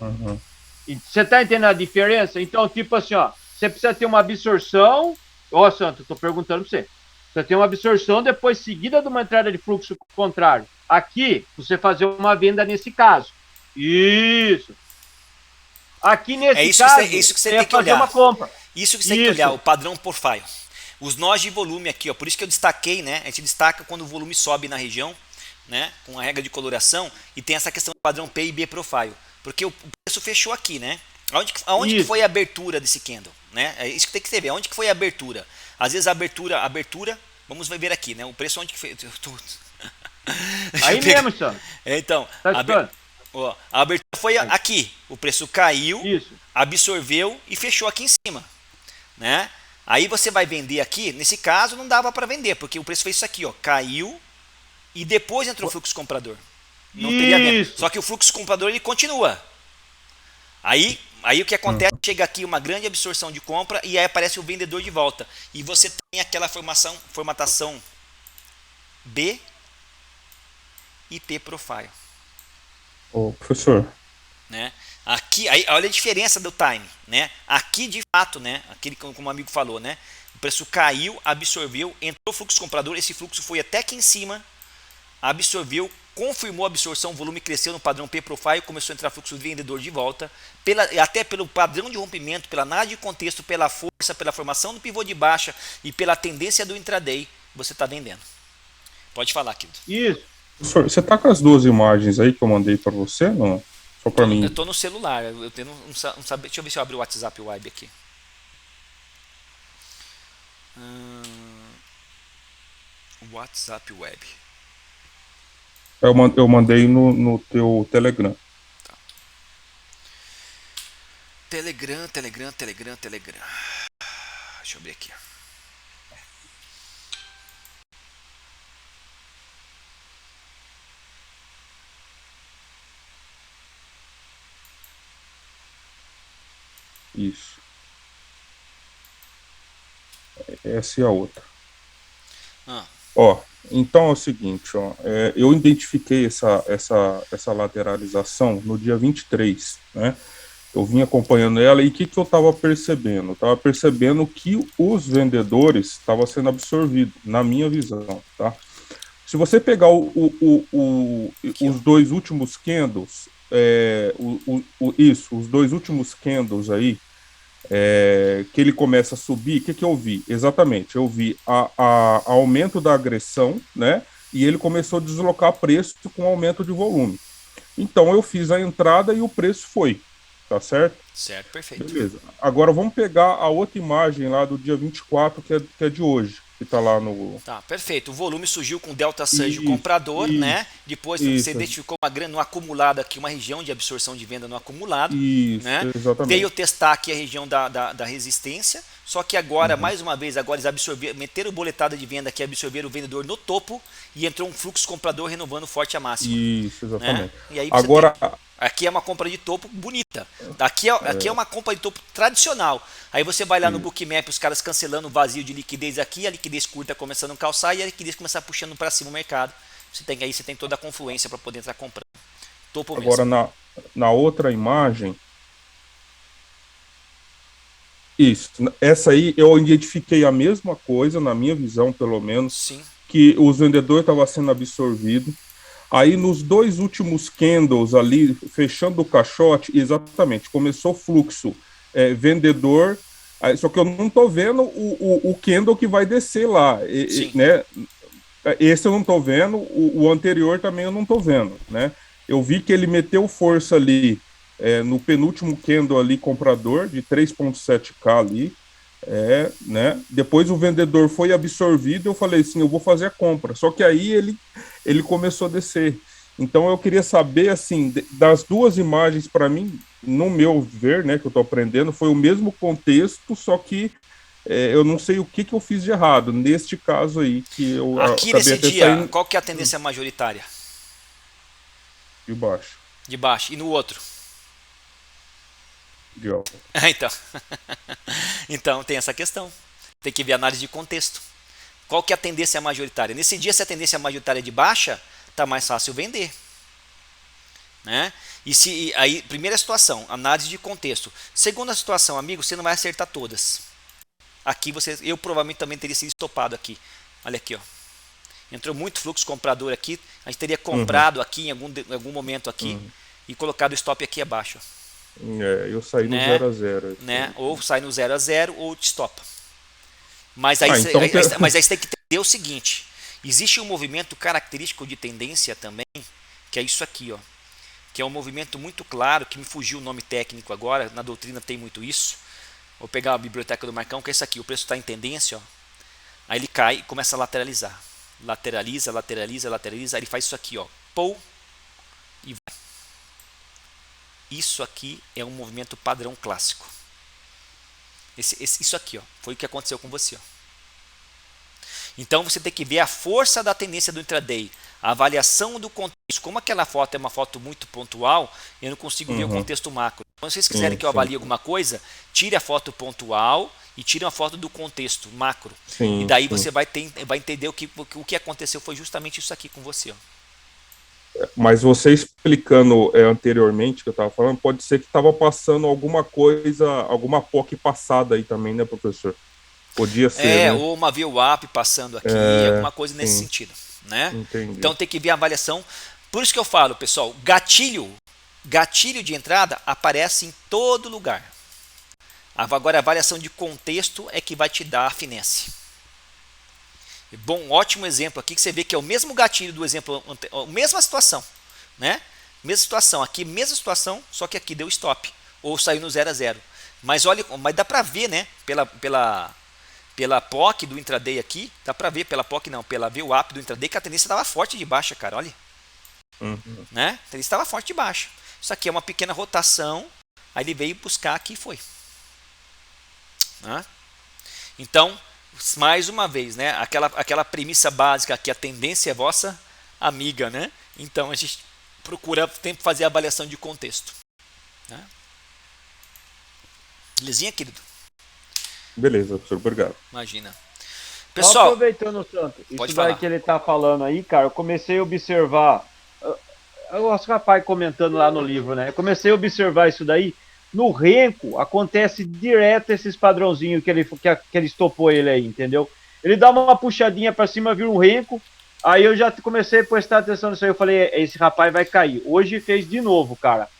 E você tá entendendo a diferença? Então, tipo assim, ó, você precisa ter uma absorção. Ó, Santos, tô perguntando pra você. Você tem uma absorção depois seguida de uma entrada de fluxo contrário. Aqui, você fazer uma venda nesse caso. Isso. Aqui nesse caso, isso que você tem tem que fazer olhar. uma compra. Isso que você tem que olhar, o padrão profile. Os nós de volume aqui, ó, por isso que eu destaquei, né? A gente destaca quando o volume sobe na região, né? Com a regra de coloração, e tem essa questão do padrão P e B profile. Porque o preço fechou aqui, né? Aonde que foi a abertura desse candle? Né? É isso que tem que ver. Aonde que foi a abertura? Às vezes a abertura, vamos ver aqui, né? O preço onde que foi. Aí mesmo, senhor. Então, Tá a abertura foi aqui. O preço caiu, isso, absorveu e fechou aqui em cima. Né? Aí você vai vender aqui. Nesse caso não dava para vender, porque o preço fez isso aqui, ó, caiu e depois entrou o fluxo comprador. Não teria venda. Só que o fluxo comprador ele continua. Aí o que acontece? Chega aqui uma grande absorção de compra e aí aparece o vendedor de volta. E você tem aquela formatação B e P profile. Ô, professor. Né? Aqui, aí, olha a diferença do time, né? Aqui de fato, né? Aquele como o amigo falou, né? O preço caiu, absorveu, entrou fluxo comprador, esse fluxo foi até aqui em cima, absorveu, confirmou a absorção, o volume cresceu no padrão P-Profile, começou a entrar fluxo de vendedor de volta, até pelo padrão de rompimento, pela análise de contexto, pela força, pela formação do pivô de baixa e pela tendência do intraday, você está vendendo. Pode falar, querido. Isso. Professor, você tá com as duas imagens aí que eu mandei para você, não? Só para mim. Eu estou no celular, eu tenho não saber. Deixa eu ver se eu abro o WhatsApp Web aqui. WhatsApp Web. Eu mandei no teu Telegram. Tá. Telegram. Deixa eu ver aqui. Isso. Essa é a outra. Ó, então é o seguinte, ó, eu identifiquei essa lateralização no dia 23, né? Eu vim acompanhando ela e o que eu estava percebendo? Eu estava percebendo que os vendedores estavam sendo absorvidos, na minha visão, tá? Se você pegar os dois últimos candles, os dois últimos candles aí, que ele começa a subir, o que eu vi? Exatamente, eu vi a aumento da agressão, né? E ele começou a deslocar preço com aumento de volume. Então eu fiz a entrada e o preço foi, tá certo? Certo, perfeito. Beleza. Agora vamos pegar a outra imagem lá do dia 24, que é de hoje, que tá lá no... Tá, perfeito. O volume surgiu com delta surge comprador, né? Depois você identificou no acumulado aqui, uma região de absorção de venda no acumulado. Isso, né? exatamente. Veio testar aqui a região da resistência, só que agora, mais uma vez, agora eles meteram o boletada de venda aqui, absorveram o vendedor no topo e entrou um fluxo comprador renovando forte a máxima. Isso, exatamente. Né? E aí agora... Aqui é uma compra de topo bonita. Aqui é uma compra de topo tradicional. Aí você vai lá no Bookmap, os caras cancelando o vazio de liquidez aqui, a liquidez curta começando a calçar e a liquidez começar puxando para cima o mercado. Você tem toda a confluência para poder entrar comprando. Topo agora mesmo. Na outra imagem, isso, essa aí eu identifiquei a mesma coisa, na minha visão pelo menos, Sim. Que os vendedores estavam sendo absorvidos. Aí nos dois últimos candles ali, fechando o caixote, exatamente, começou o fluxo vendedor, só que eu não estou vendo o candle que vai descer lá, né? Esse eu não estou vendo, o anterior também eu não estou vendo, né? Eu vi que ele meteu força ali no penúltimo candle ali, comprador, de 3.7k ali, né? Depois o vendedor foi absorvido, eu falei assim, eu vou fazer a compra, só que aí ele começou a descer. Então eu queria saber, assim, das duas imagens, para mim, no meu ver, né, que eu tô aprendendo, foi o mesmo contexto, só que eu não sei o que eu fiz de errado, neste caso aí, que eu aqui nesse dia, qual que é a tendência majoritária? De baixo. De baixo. E no outro? De alto. Então tem essa questão. Tem que ver a análise de contexto. Qual que é a tendência majoritária? Nesse dia, se a tendência majoritária é de baixa, tá mais fácil vender. Né? Aí, primeira situação, análise de contexto. Segunda situação, amigo, você não vai acertar todas. Aqui eu provavelmente também teria sido estopado aqui. Olha aqui, ó. Entrou muito fluxo comprador aqui. A gente teria comprado aqui em algum momento aqui e colocado o stop aqui abaixo. Eu saí no 0 a 0. Né? Ou sai no 0 a 0 ou te stopa. Mas aí, mas aí você tem que entender o seguinte: existe um movimento característico de tendência também, que é isso aqui, ó, que é um movimento muito claro, que me fugiu o nome técnico agora, na doutrina tem muito isso. Vou pegar a biblioteca do Marcão, que é isso aqui, o preço está em tendência, ó, aí ele cai e começa a lateralizar. Lateraliza, aí ele faz isso aqui, ó, pull e vai. Isso aqui é um movimento padrão clássico. Isso aqui, ó, foi o que aconteceu com você. Ó. Então você tem que ver a força da tendência do intraday, a avaliação do contexto. Como aquela foto é uma foto muito pontual, eu não consigo ver o contexto macro. Então, se vocês quiserem que eu avalie alguma coisa, tire a foto pontual e tire uma foto do contexto macro. E daí você vai entender o que aconteceu foi justamente isso aqui com você. Ó. Mas você explicando anteriormente que eu estava falando, pode ser que estava passando alguma coisa, alguma POC passada aí também, né, professor? Podia ser, né? Ou uma VWAP passando aqui, alguma coisa nesse Sim, sentido, né? entendi. Então tem que ver a avaliação. Por isso que eu falo, pessoal, gatilho de entrada aparece em todo lugar. Agora a avaliação de contexto é que vai te dar a finesse. Bom, ótimo exemplo aqui que você vê que é o mesmo gatilho do exemplo, mesma situação, né? Mesma situação, aqui mesma situação, só que aqui deu stop ou saiu no 0 a 0. Mas olha, mas dá para ver, né? Pela POC do intraday aqui, dá para ver pela POC não, pela VWAP do intraday que a tendência estava forte de baixa, cara, olha. Né? A tendência estava forte de baixa. Isso aqui é uma pequena rotação, aí ele veio buscar aqui e foi. Né? Então, mais uma vez, né? Aquela premissa básica que a tendência é vossa amiga, né? Então a gente procura sempre fazer a avaliação de contexto. Né? Belezinha, querido? Beleza, professor, obrigado. Imagina. Pessoal, só aproveitando, Santo, isso daí que ele tá falando aí, cara, eu comecei a observar, eu acho que o rapaz comentando lá no livro, né? Eu comecei a observar isso daí. No renco, acontece direto esses padrãozinhos que ele estopou ele aí, entendeu? Ele dá uma puxadinha para cima, vira um renco, aí eu já comecei a prestar atenção nisso aí, eu falei, esse rapaz vai cair. Hoje fez de novo, cara.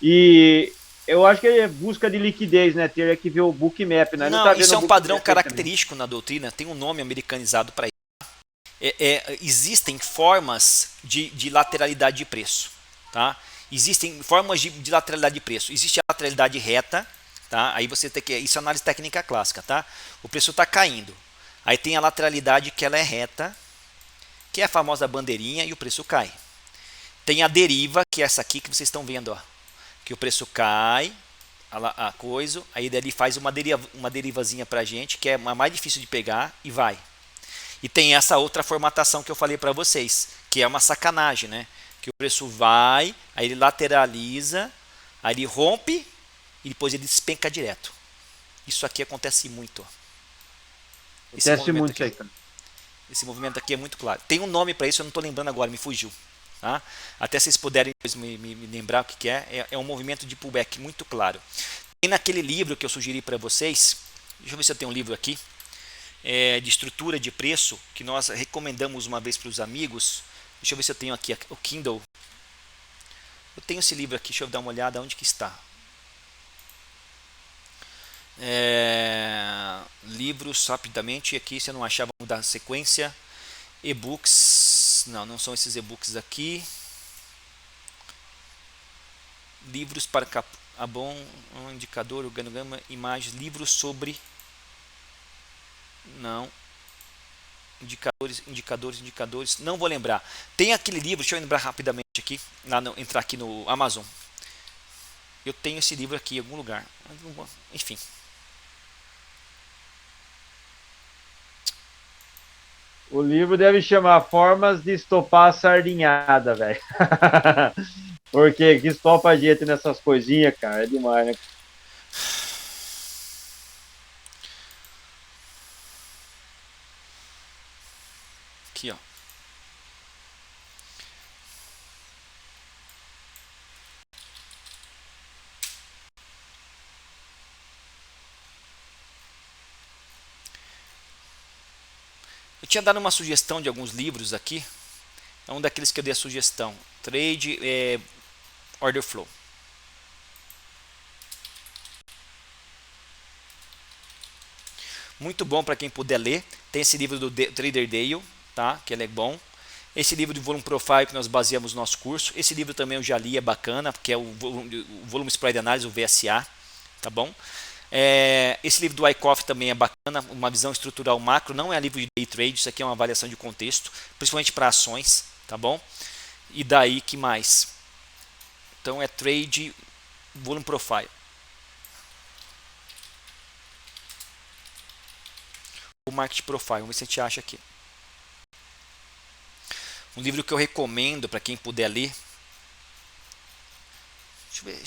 E eu acho que é busca de liquidez, né? Teria que ver o bookmap, né? Não, tá isso é um padrão característico na doutrina, tem um nome americanizado para isso. Existem formas de lateralidade de preço, tá? Existem formas de lateralidade de preço. Existe a lateralidade reta, tá? Aí você tem que, isso é análise técnica clássica, tá? O preço está caindo. Aí tem a lateralidade que ela é reta, que é a famosa bandeirinha e o preço cai. Tem a deriva, que é essa aqui que vocês estão vendo, ó, que o preço cai, a coisa, aí dali faz uma derivazinha pra gente, que é a mais difícil de pegar e vai. E tem essa outra formatação que eu falei para vocês, que é uma sacanagem, né? Que o preço vai, aí ele lateraliza, aí ele rompe e depois ele despenca direto. Isso aqui acontece muito. Acontece muito isso aí, cara. Esse movimento aqui é muito claro. Tem um nome para isso, eu não estou lembrando agora, me fugiu. Tá? Até vocês puderem me lembrar o que é. É um movimento de pullback muito claro. Tem naquele livro que eu sugeri para vocês, deixa eu ver se eu tenho um livro aqui, de estrutura de preço, que nós recomendamos uma vez para os amigos. Deixa eu ver se eu tenho aqui o Kindle. Eu tenho esse livro aqui, deixa eu dar uma olhada onde que está. Livros, rapidamente, aqui se eu não achava, vamos dar sequência. E-books, não são esses e-books aqui. Livros para bom, um indicador, organograma, imagens, livros sobre... Não. Indicadores, não vou lembrar. Tem aquele livro, deixa eu lembrar rapidamente aqui, entrar aqui no Amazon. Eu tenho esse livro aqui em algum lugar. Enfim. O livro deve chamar Formas de Estopar a Sardinhada, velho. Porque que estopa a gente nessas coisinhas, cara, é demais, né? Aqui, ó. Eu tinha dado uma sugestão de alguns livros aqui. É um daqueles que eu dei a sugestão. Trade Order Flow. Muito bom para quem puder ler. Tem esse livro do Trader Dale, tá? Que ele é bom. Esse livro do Volume Profile que nós baseamos no nosso curso. Esse livro também eu já li, é bacana, porque é o Volume Spread Analysis, o VSA, tá bom? Esse livro do Wyckoff também é bacana, uma visão estrutural macro, não é livro de day trade, isso aqui é uma avaliação de contexto, principalmente para ações, tá bom? E daí que mais? Então é Trade Volume Profile. O Market Profile, vamos ver se a gente acha aqui. Um livro que eu recomendo para quem puder ler. Deixa eu ver.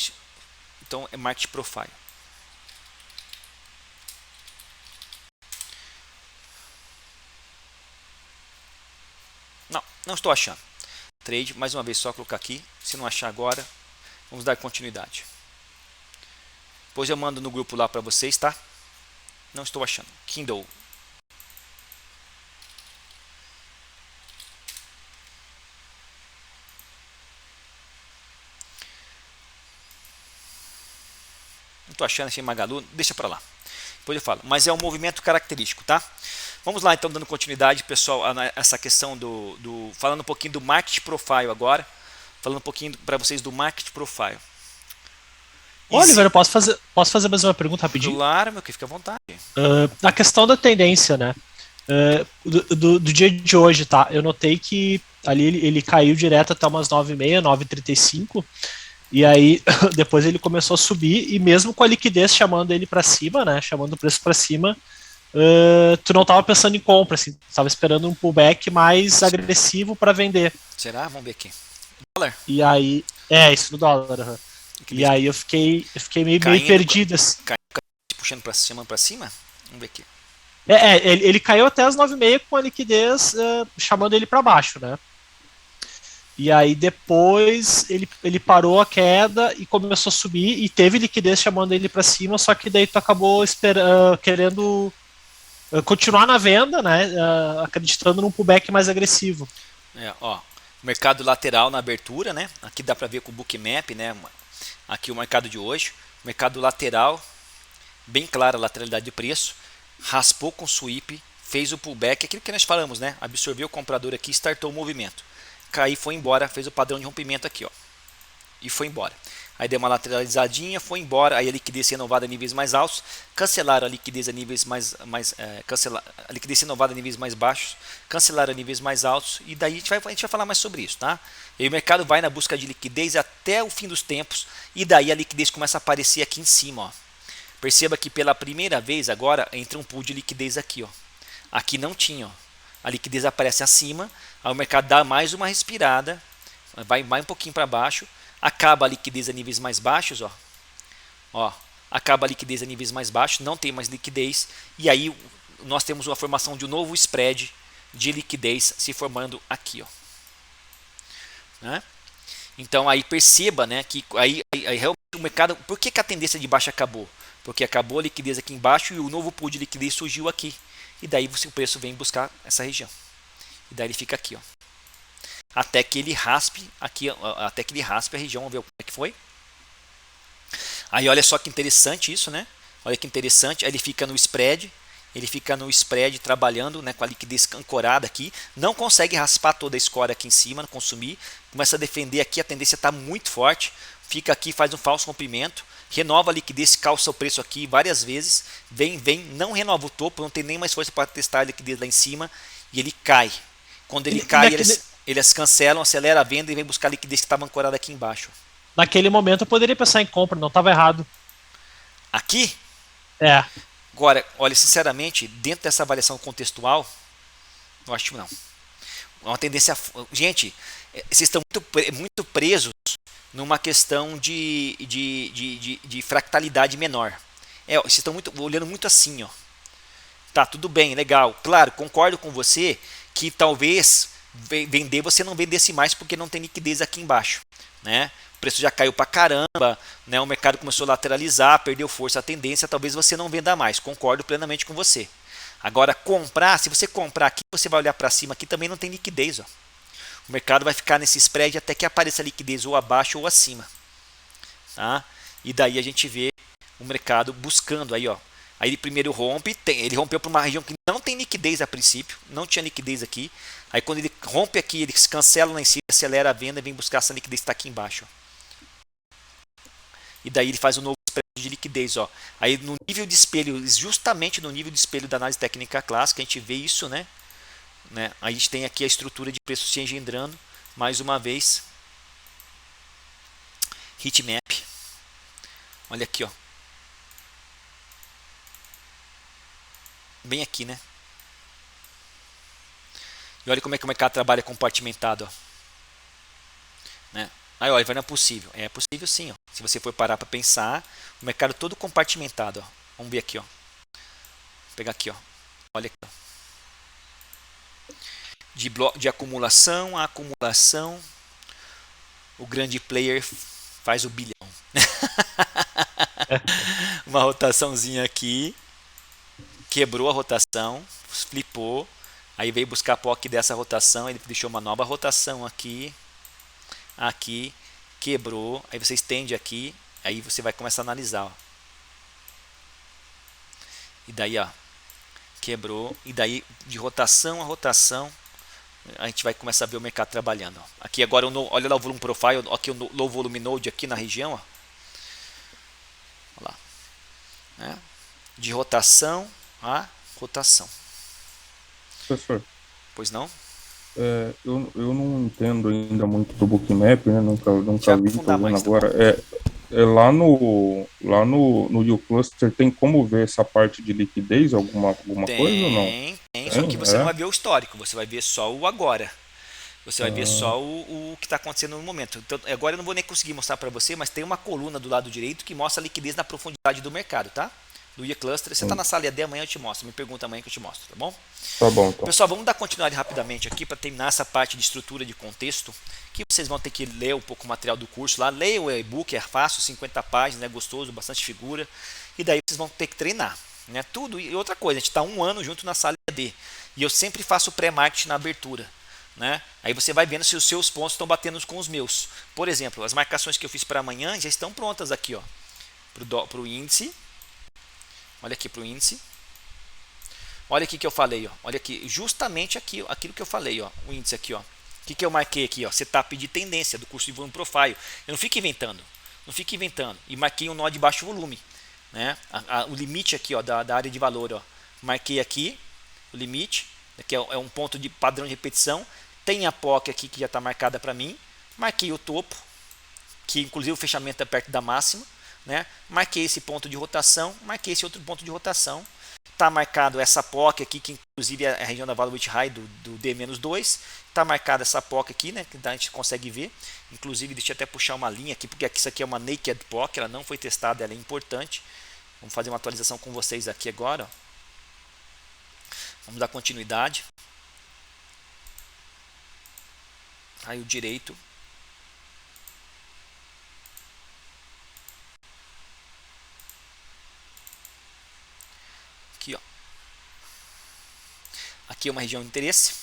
Então é Market Profile. Não estou achando. trade, mais uma vez só colocar aqui, se não achar agora, vamos dar continuidade. Depois eu mando no grupo lá para vocês, tá? Não estou achando. Kindle. Não estou achando, achei Magalu, deixa para lá. Depois eu falo, mas é um movimento característico, tá? Vamos lá então, dando continuidade, pessoal, a essa questão falando um pouquinho do Market Profile agora, falando um pouquinho para vocês do Market Profile. Oliver, eu posso fazer mais uma pergunta rapidinho? Claro, meu que fica à vontade. A questão da tendência, né? Do dia de hoje, tá? Eu notei que ali ele caiu direto até umas 9,6, 9,35. E aí, depois ele começou a subir, e mesmo com a liquidez chamando ele para cima, né? Chamando o preço para cima, tu não estava pensando em compra, assim, estava esperando um pullback mais agressivo para vender. Será? Vamos ver aqui. Dólar? E aí, isso no dólar. Uhum. E aí eu fiquei meio perdido. Assim. Puxando para cima, Vamos ver aqui. Ele caiu até as 9,5 com a liquidez chamando ele para baixo, né? E aí depois ele parou a queda e começou a subir e teve liquidez chamando ele para cima, só que daí tu acabou querendo continuar na venda, né? Acreditando num pullback mais agressivo. Mercado lateral na abertura, né? Aqui dá para ver com o Bookmap, né? Aqui o mercado de hoje, mercado lateral, bem clara a lateralidade de preço, raspou com sweep, fez o pullback, aquilo que nós falamos, né? Absorveu o comprador aqui, startou o movimento. Caiu, foi embora, fez o padrão de rompimento aqui, ó, e foi embora. Aí deu uma lateralizadinha, foi embora, aí a liquidez renovada a níveis mais altos, cancelaram a liquidez a níveis a liquidez renovada a níveis mais baixos, cancelaram a níveis mais altos, e daí a gente vai falar mais sobre isso, tá? E o mercado vai na busca de liquidez até o fim dos tempos, e daí a liquidez começa a aparecer aqui em cima, ó. Perceba que pela primeira vez agora entra um pool de liquidez aqui, ó. Aqui não tinha, ó. A liquidez aparece acima, aí o mercado dá mais uma respirada, vai um pouquinho para baixo, acaba a liquidez a níveis mais baixos, ó, acaba a liquidez a níveis mais baixos, não tem mais liquidez, e aí nós temos uma formação de um novo spread de liquidez se formando aqui, ó. Né? Então aí perceba, né, que aí realmente o mercado, por que a tendência de baixa acabou? Porque acabou a liquidez aqui embaixo e o novo pool de liquidez surgiu aqui. E daí o preço vem buscar essa região. E daí ele fica aqui, ó. Até que ele raspe aqui, até que ele raspe a região, vamos ver como é que foi. Aí olha só que interessante isso, né? Olha que interessante, aí ele fica no spread, trabalhando, né, com a liquidez ancorada aqui, não consegue raspar toda a escória aqui em cima, consumir, começa a defender aqui, a tendência está muito forte, fica aqui, faz um falso rompimento, renova a liquidez, calça o preço aqui várias vezes, vem, não renova o topo, não tem nem mais força para testar a liquidez lá em cima, e ele cai. Quando ele cai, eles cancelam, acelera a venda e vem buscar a liquidez que estava ancorada aqui embaixo. Naquele momento eu poderia pensar em compra, não estava errado. Aqui? É. Agora, olha, sinceramente, dentro dessa avaliação contextual, eu acho que não. É uma tendência... Gente, vocês estão muito presos numa questão de fractalidade menor. Vocês estão olhando muito assim, ó. Tá, tudo bem, legal. Claro, concordo com você que talvez vender você não vendesse mais porque não tem liquidez aqui embaixo, né? O preço já caiu pra caramba, né? O mercado começou a lateralizar, perdeu força a tendência, talvez você não venda mais. Concordo plenamente com você. Agora, comprar, se você comprar aqui, você vai olhar para cima aqui, também não tem liquidez, ó. O mercado vai ficar nesse spread até que apareça liquidez ou abaixo ou acima, tá? E daí a gente vê o mercado buscando aí, ó. Aí ele primeiro rompe, ele rompeu para uma região que não tem liquidez a princípio, não tinha liquidez aqui. Aí quando ele rompe aqui, ele se cancela lá em cima, acelera a venda e vem buscar essa liquidez que está aqui embaixo. E daí ele faz um novo spread de liquidez, ó. Aí no nível de espelho, justamente no nível de espelho da análise técnica clássica, a gente vê isso, né? Aí a gente tem aqui a estrutura de preço se engendrando, mais uma vez. Heatmap. Olha aqui, ó. Bem aqui, né? E olha como é que o mercado trabalha compartimentado, ó. Né? Aí, olha, não é possível. É possível sim, ó. Se você for parar para pensar, o mercado todo compartimentado, ó. Vamos ver aqui, ó. Vou pegar aqui, ó. Olha aqui, ó. De acumulação a acumulação, o grande player faz o bilhão. Uma rotaçãozinha aqui, quebrou a rotação, flipou, aí veio buscar POC dessa rotação, ele deixou uma nova rotação aqui, aqui, quebrou, aí você estende aqui, aí você vai começar a analisar, ó. E daí, ó, quebrou, e daí de rotação a rotação a gente vai começar a ver o mercado trabalhando, ó. Aqui agora, olha lá o volume profile, aqui o low volume node aqui na região, ó. Olha lá, né? De rotação a rotação. Professor, Pois não? eu não entendo ainda muito do bookmap, né? Nunca vi, tô vendo mais, agora. tá Lá no U-Cluster tem como ver essa parte de liquidez, alguma coisa ou não? Tem, só que você não vai ver o histórico, você vai ver só o agora. Você vai ver só o que está acontecendo no momento. Então, agora eu não vou nem conseguir mostrar para você, mas tem uma coluna do lado direito que mostra a liquidez na profundidade do mercado, tá? Do U-Cluster. Você está na sala EAD, amanhã eu te mostro. Me pergunta amanhã que eu te mostro, tá bom? Tá bom, então. Pessoal, vamos dar continuidade rapidamente aqui para terminar essa parte de estrutura de contexto, que vocês vão ter que ler um pouco o material do curso lá. Leia o e-book, é fácil, 50 páginas, é gostoso, bastante figura. E daí vocês vão ter que treinar, né? Tudo. E outra coisa, a gente está 1 ano junto na sala EAD. E eu sempre faço pré-market na abertura, né? Aí você vai vendo se os seus pontos estão batendo com os meus. Por exemplo, as marcações que eu fiz para amanhã já estão prontas aqui, ó, para o índice. Olha aqui para o índice. Olha aqui que eu falei, ó. Olha aqui, justamente aqui, aquilo que eu falei, ó, o índice aqui, ó. O que eu marquei aqui, ó? Setup de tendência do curso de volume profile. Eu não fico inventando, E marquei um nó de baixo volume, né? O limite aqui, ó, da área de valor, ó. Marquei aqui o limite, que é um ponto de padrão de repetição. Tem a POC aqui que já está marcada para mim. Marquei o topo, que inclusive o fechamento é perto da máxima, né? Marquei esse ponto de rotação, marquei esse outro ponto de rotação. Está marcado essa POC aqui, que inclusive é a região da Value Weight High do D-2. Está marcada essa POC aqui, né, que a gente consegue ver. Inclusive, deixa eu até puxar uma linha aqui, porque isso aqui é uma Naked POC, ela não foi testada, ela é importante. Vamos fazer uma atualização com vocês aqui agora, ó. Vamos dar continuidade. Aí o direito. Aqui, ó. Aqui é uma região de interesse.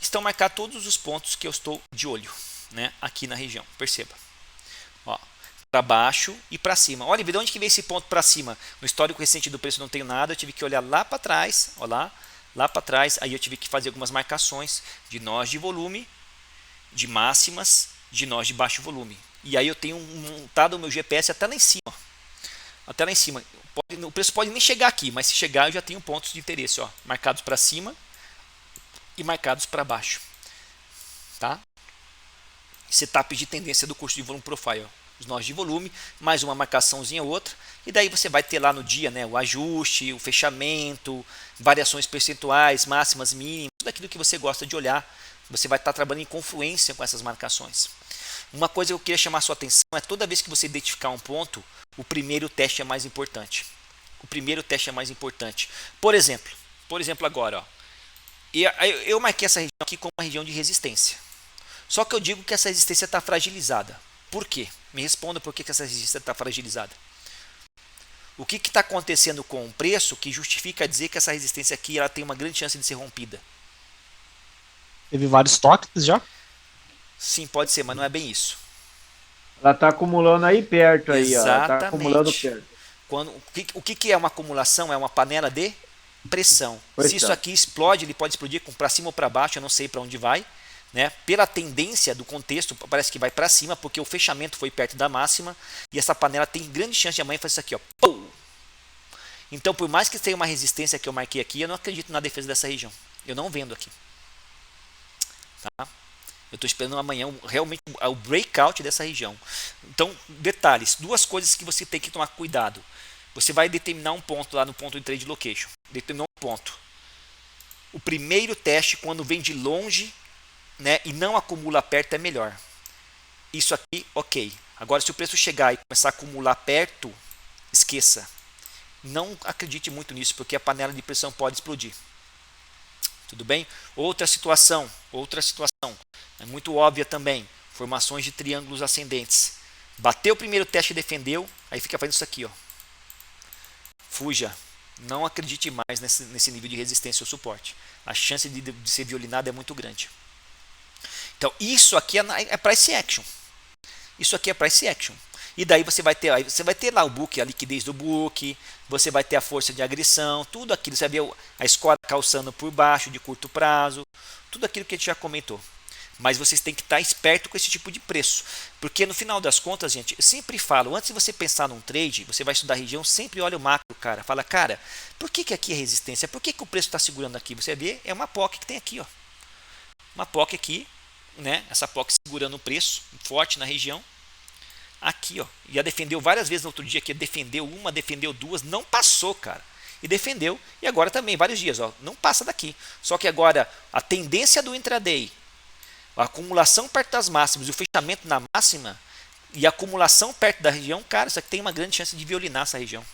Estão marcados todos os pontos que eu estou de olho, né? Aqui na região. Perceba. Ó, para baixo e para cima. Olha, de onde que veio esse ponto para cima? No histórico recente do preço não tenho nada. Eu tive que olhar lá para trás. Olha lá para trás. Aí eu tive que fazer algumas marcações de nós de volume, de máximas, de nós de baixo volume. E aí eu tenho montado o meu GPS até lá em cima. Até lá em cima. O preço pode nem chegar aqui, mas se chegar eu já tenho pontos de interesse, ó, marcados para cima e marcados para baixo, tá? Setup de tendência do curso de volume profile, ó. Os nós de volume, mais uma marcaçãozinha ou outra, e daí você vai ter lá no dia, né, o ajuste, o fechamento, variações percentuais, máximas, mínimas, tudo aquilo que você gosta de olhar. Você vai estar trabalhando em confluência com essas marcações. Uma coisa que eu queria chamar a sua atenção é toda vez que você identificar um ponto, o primeiro teste é mais importante. O primeiro teste é mais importante. Por exemplo agora, ó, eu marquei essa região aqui como uma região de resistência. Só que eu digo que essa resistência está fragilizada. Por quê? Me responda por que essa resistência está fragilizada. O que está acontecendo com o preço que justifica dizer que essa resistência aqui ela tem uma grande chance de ser rompida? Teve vários toques já? Sim, pode ser, mas não é bem isso. Ela está acumulando aí perto, aí, ó. Ela Exatamente. tá acumulando perto. O que é uma acumulação? É uma panela de pressão. Pois Se isso tá. aqui explode, ele pode explodir para cima ou para baixo, eu não sei para onde vai, né? Pela tendência do contexto, parece que vai para cima, porque o fechamento foi perto da máxima, e essa panela tem grande chance de amanhã fazer isso aqui, ó. Pum! Então, por mais que tenha uma resistência que eu marquei aqui, eu não acredito na defesa dessa região. Eu não vendo aqui. Tá? Eu estou esperando amanhã realmente o breakout dessa região. Então, detalhes, duas coisas que você tem que tomar cuidado. Você vai determinar um ponto lá no ponto de trade location. Determinar um ponto. O primeiro teste, quando vem de longe, né, e não acumula perto, é melhor. Isso aqui, ok. Agora, se o preço chegar e começar a acumular perto, esqueça. Não acredite muito nisso, porque a panela de pressão pode explodir. Tudo bem? Outra situação, é muito óbvia também. Formações de triângulos ascendentes. Bateu o primeiro teste e defendeu, aí fica fazendo isso aqui, ó. Fuja. Não acredite mais nesse nível de resistência ou suporte. A chance de ser violinado é muito grande. Então, isso aqui é price action. Isso aqui é price action. E daí você vai ter lá o book, a liquidez do book, você vai ter a força de agressão, tudo aquilo. Você vai ver a escora calçando por baixo de curto prazo, tudo aquilo que a gente já comentou. Mas vocês têm que estar esperto com esse tipo de preço. Porque no final das contas, gente, eu sempre falo, antes de você pensar num trade, você vai estudar a região, sempre olha o macro, cara. Fala, cara, por que aqui é resistência? Por que o preço está segurando aqui? Você vê, é uma POC que tem aqui, ó. Uma POC aqui, né? Essa POC segurando o preço, forte na região. Aqui, ó. Já defendeu várias vezes no outro dia, que defendeu uma, defendeu duas, não passou, cara. E defendeu, e agora também, vários dias, ó, não passa daqui. Só que agora, a tendência do intraday, a acumulação perto das máximas e o fechamento na máxima e a acumulação perto da região, cara, isso aqui tem uma grande chance de violinar essa região.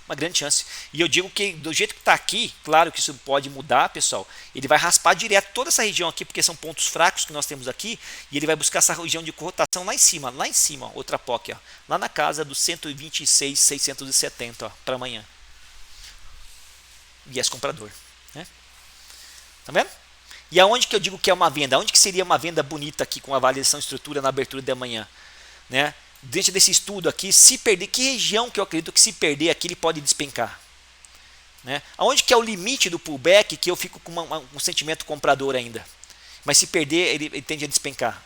Uma grande chance. E eu digo que do jeito que está aqui, claro que isso pode mudar, pessoal. Ele vai raspar direto toda essa região aqui, porque são pontos fracos que nós temos aqui, e ele vai buscar essa região de rotação lá em cima, ó, outra POC, ó, lá na casa dos 126,670 para amanhã. Viés comprador, né? Tá vendo? E aonde que eu digo que é uma venda? Aonde que seria uma venda bonita aqui com avaliação de estrutura na abertura de amanhã? Né? Dentro desse estudo aqui, se perder, que região que eu acredito que se perder aqui ele pode despencar? Né? Aonde que é o limite do pullback que eu fico com um sentimento comprador ainda? Mas se perder, ele tende a despencar.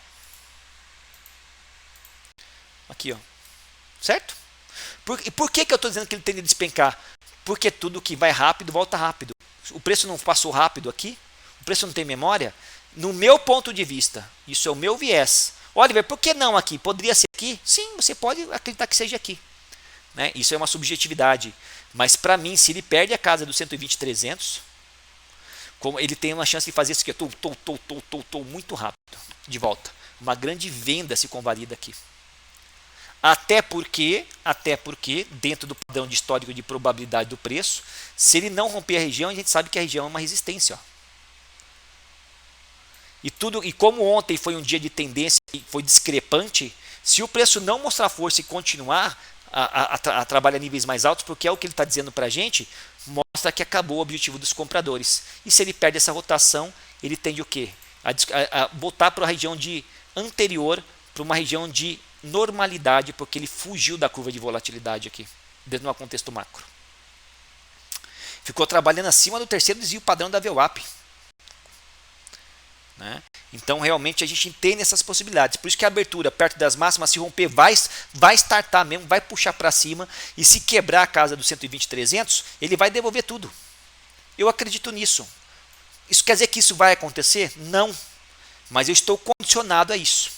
Aqui, ó. Certo? Por que eu estou dizendo que ele tende a despencar? Porque tudo que vai rápido, volta rápido. O preço não passou rápido aqui? O preço não tem memória? No meu ponto de vista, isso é o meu viés. Oliver, por que não aqui? Poderia ser aqui? Sim, você pode acreditar que seja aqui. Né? Isso é uma subjetividade. Mas para mim, se ele perde a casa dos 120,300, como ele tem uma chance de fazer isso aqui, muito rápido, de volta. Uma grande venda se convalida aqui. Até porque, dentro do padrão de histórico de probabilidade do preço, se ele não romper a região, a gente sabe que a região é uma resistência, ó. E como ontem foi um dia de tendência e foi discrepante, se o preço não mostrar força e continuar a trabalhar a níveis mais altos, porque é o que ele está dizendo para a gente, mostra que acabou o objetivo dos compradores. E se ele perde essa rotação, ele tende o quê? A voltar para a região anterior, para uma região de normalidade, porque ele fugiu da curva de volatilidade aqui, dentro do contexto macro. Ficou trabalhando acima do terceiro desvio padrão da VWAP. Né? Então realmente a gente tem essas possibilidades. Por isso que a abertura perto das máximas, se romper, vai startar mesmo, vai puxar para cima, e se quebrar a casa dos 120,300, ele vai devolver tudo. Eu acredito nisso. Isso quer dizer que isso vai acontecer? Não. Mas eu estou condicionado a isso.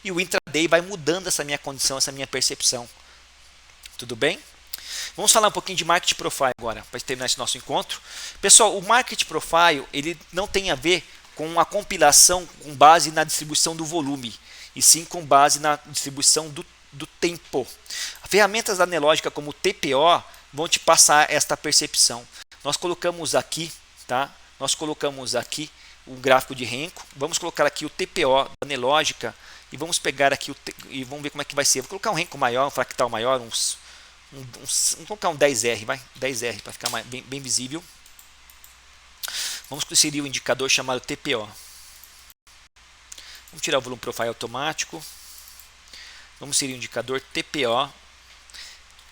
E o intraday vai mudando essa minha condição, essa minha percepção. Tudo bem? Vamos falar um pouquinho de Market Profile agora, para terminar esse nosso encontro. Pessoal, o Market Profile ele não tem a ver com a compilação com base na distribuição do volume, e sim com base na distribuição do tempo. Ferramentas da Nelogica como o TPO vão te passar esta percepção. Nós colocamos aqui, tá? Nós colocamos aqui um gráfico de Renko. Vamos colocar aqui o TPO da Nelogica e vamos pegar aqui e vamos ver como é que vai ser. Vou colocar um Renko maior, um fractal maior, vamos colocar um 10R, vai, 10R para ficar bem visível. Vamos inserir o indicador chamado TPO. Vamos tirar o volume profile automático. Vamos inserir o indicador TPO.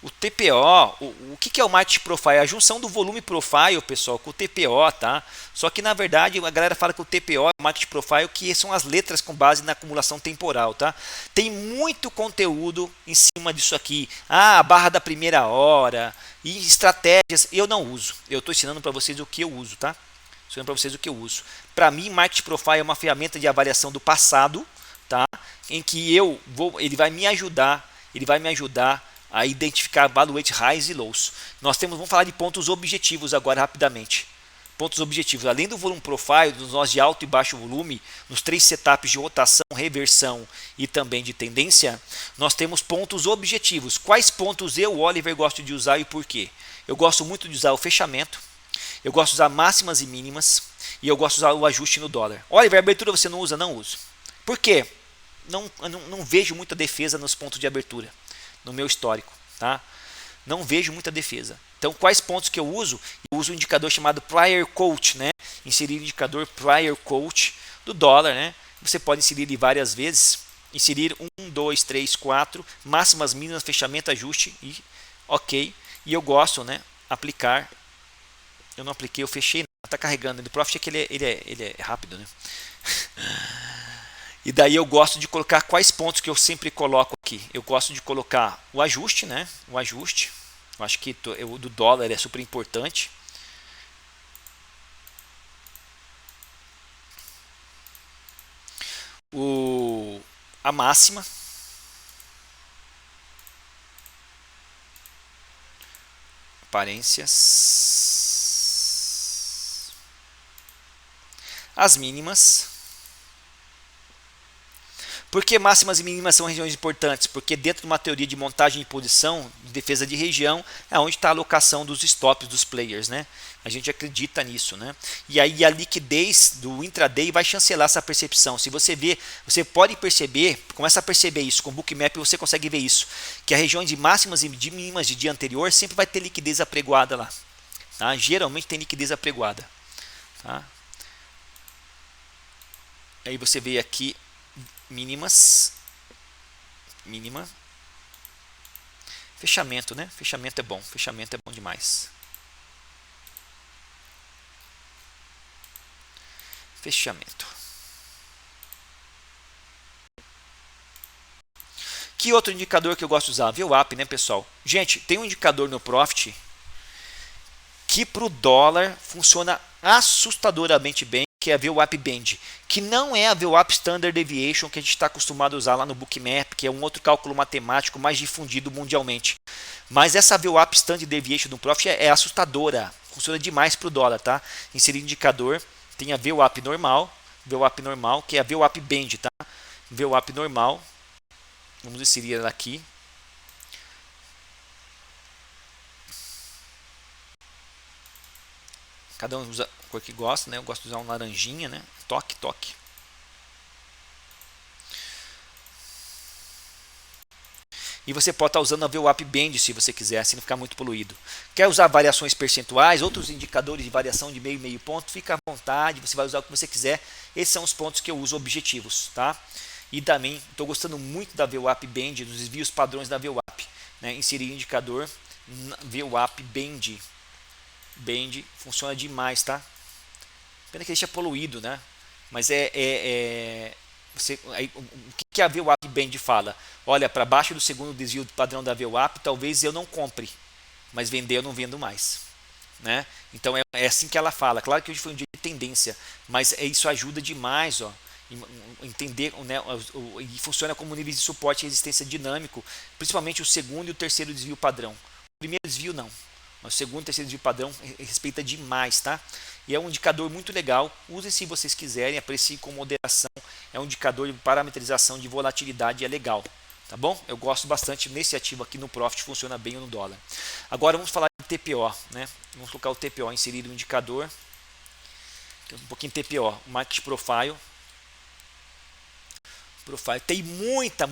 O TPO, o que é o Market Profile? A junção do volume profile, pessoal, com o TPO, tá? Só que na verdade a galera fala que o TPO é o Market Profile, que são as letras com base na acumulação temporal, tá? Tem muito conteúdo em cima disso aqui. A barra da primeira hora e estratégias eu não uso. Eu estou ensinando para vocês o que eu uso, tá? Ensinando para vocês o que eu uso. Para mim, Market Profile é uma ferramenta de avaliação do passado, tá? Em que ele vai me ajudar a identificar evaluate highs e lows. Vamos falar de pontos objetivos agora rapidamente. Pontos objetivos, além do volume profile, dos nós de alto e baixo volume, nos 3 setups de rotação, reversão e também de tendência, nós temos pontos objetivos. Quais pontos eu, Oliver, gosto de usar e por quê? Eu gosto muito de usar o fechamento, eu gosto de usar máximas e mínimas, e eu gosto de usar o ajuste no dólar. Oliver, a abertura você não usa? Não uso. Por quê? Não vejo muita defesa nos pontos de abertura, no meu histórico, tá? Não vejo muita defesa. Então, quais pontos que eu uso? Eu uso um indicador chamado Prior Coach, né? Inserir o indicador Prior Coach do dólar, né? Você pode inserir ele várias vezes. Inserir 1, 2, 3, 4, máximas, mínimas, fechamento, ajuste e ok. E eu gosto, né? Aplicar. Eu não apliquei, eu fechei. Está carregando. O Profit é que ele é rápido, né? E daí eu gosto de colocar quais pontos que eu sempre coloco aqui. Eu gosto de colocar o ajuste, né? O ajuste. Eu acho que o do dólar é super importante. A máxima. Aparências. As mínimas. Por que máximas e mínimas são regiões importantes? Porque dentro de uma teoria de montagem e posição, de defesa de região, é onde está a alocação dos stops dos players, né? A gente acredita nisso, né? E aí a liquidez do intraday vai chancelar essa percepção. Se você vê, você pode perceber, começa a perceber isso, com o Bookmap você consegue ver isso, que a região de máximas e de mínimas de dia anterior sempre vai ter liquidez apregoada lá. Tá? Geralmente tem liquidez apregoada. Tá? Aí você vê aqui mínimas, mínima, fechamento, né? Fechamento é bom demais. Fechamento. Que outro indicador que eu gosto de usar? VWAP, né, pessoal? Gente, tem um indicador no Profit que para o dólar funciona assustadoramente bem, que é a VWAP Band, que não é a VWAP Standard Deviation que a gente está acostumado a usar lá no Bookmap, que é um outro cálculo matemático mais difundido mundialmente. Mas essa VWAP Standard Deviation do Profit é assustadora, funciona demais para o dólar, tá? Inserir indicador, tem a VWAP normal, que é a VWAP Band, tá? VWAP normal, vamos inserir ela aqui. Cada um usa a cor que gosta, né? Eu gosto de usar um laranjinha, né? Toque, toque. E você pode estar usando a VWAP Band se você quiser, se não ficar muito poluído. Quer usar variações percentuais, outros indicadores de variação de meio ponto, fica à vontade, você vai usar o que você quiser. Esses são os pontos que eu uso objetivos, tá? E também estou gostando muito da VWAP Band, dos desvios padrões da VWAP, né? Inserir indicador VWAP Band. Band funciona demais, tá? Pena que deixa poluído, né? Mas o que a VWAP Band fala? Olha, para baixo do segundo desvio padrão da VWAP, talvez eu não compre, mas vender eu não vendo mais, né? Então é assim que ela fala. Claro que hoje foi um dia de tendência, mas isso ajuda demais, ó, entender, né? E funciona como níveis de suporte e resistência dinâmico, principalmente o segundo e o terceiro desvio padrão. O primeiro desvio não. O segundo e terceiro desvio padrão respeita demais, tá? E é um indicador muito legal. Usem se vocês quiserem, apreciem com moderação. É um indicador de parametrização de volatilidade, é legal, tá bom? Eu gosto bastante nesse ativo aqui no Profit, funciona bem no dólar. Agora vamos falar de TPO, né? Vamos colocar o TPO, inserir um indicador. Um pouquinho de TPO, Market Profile. Tem muita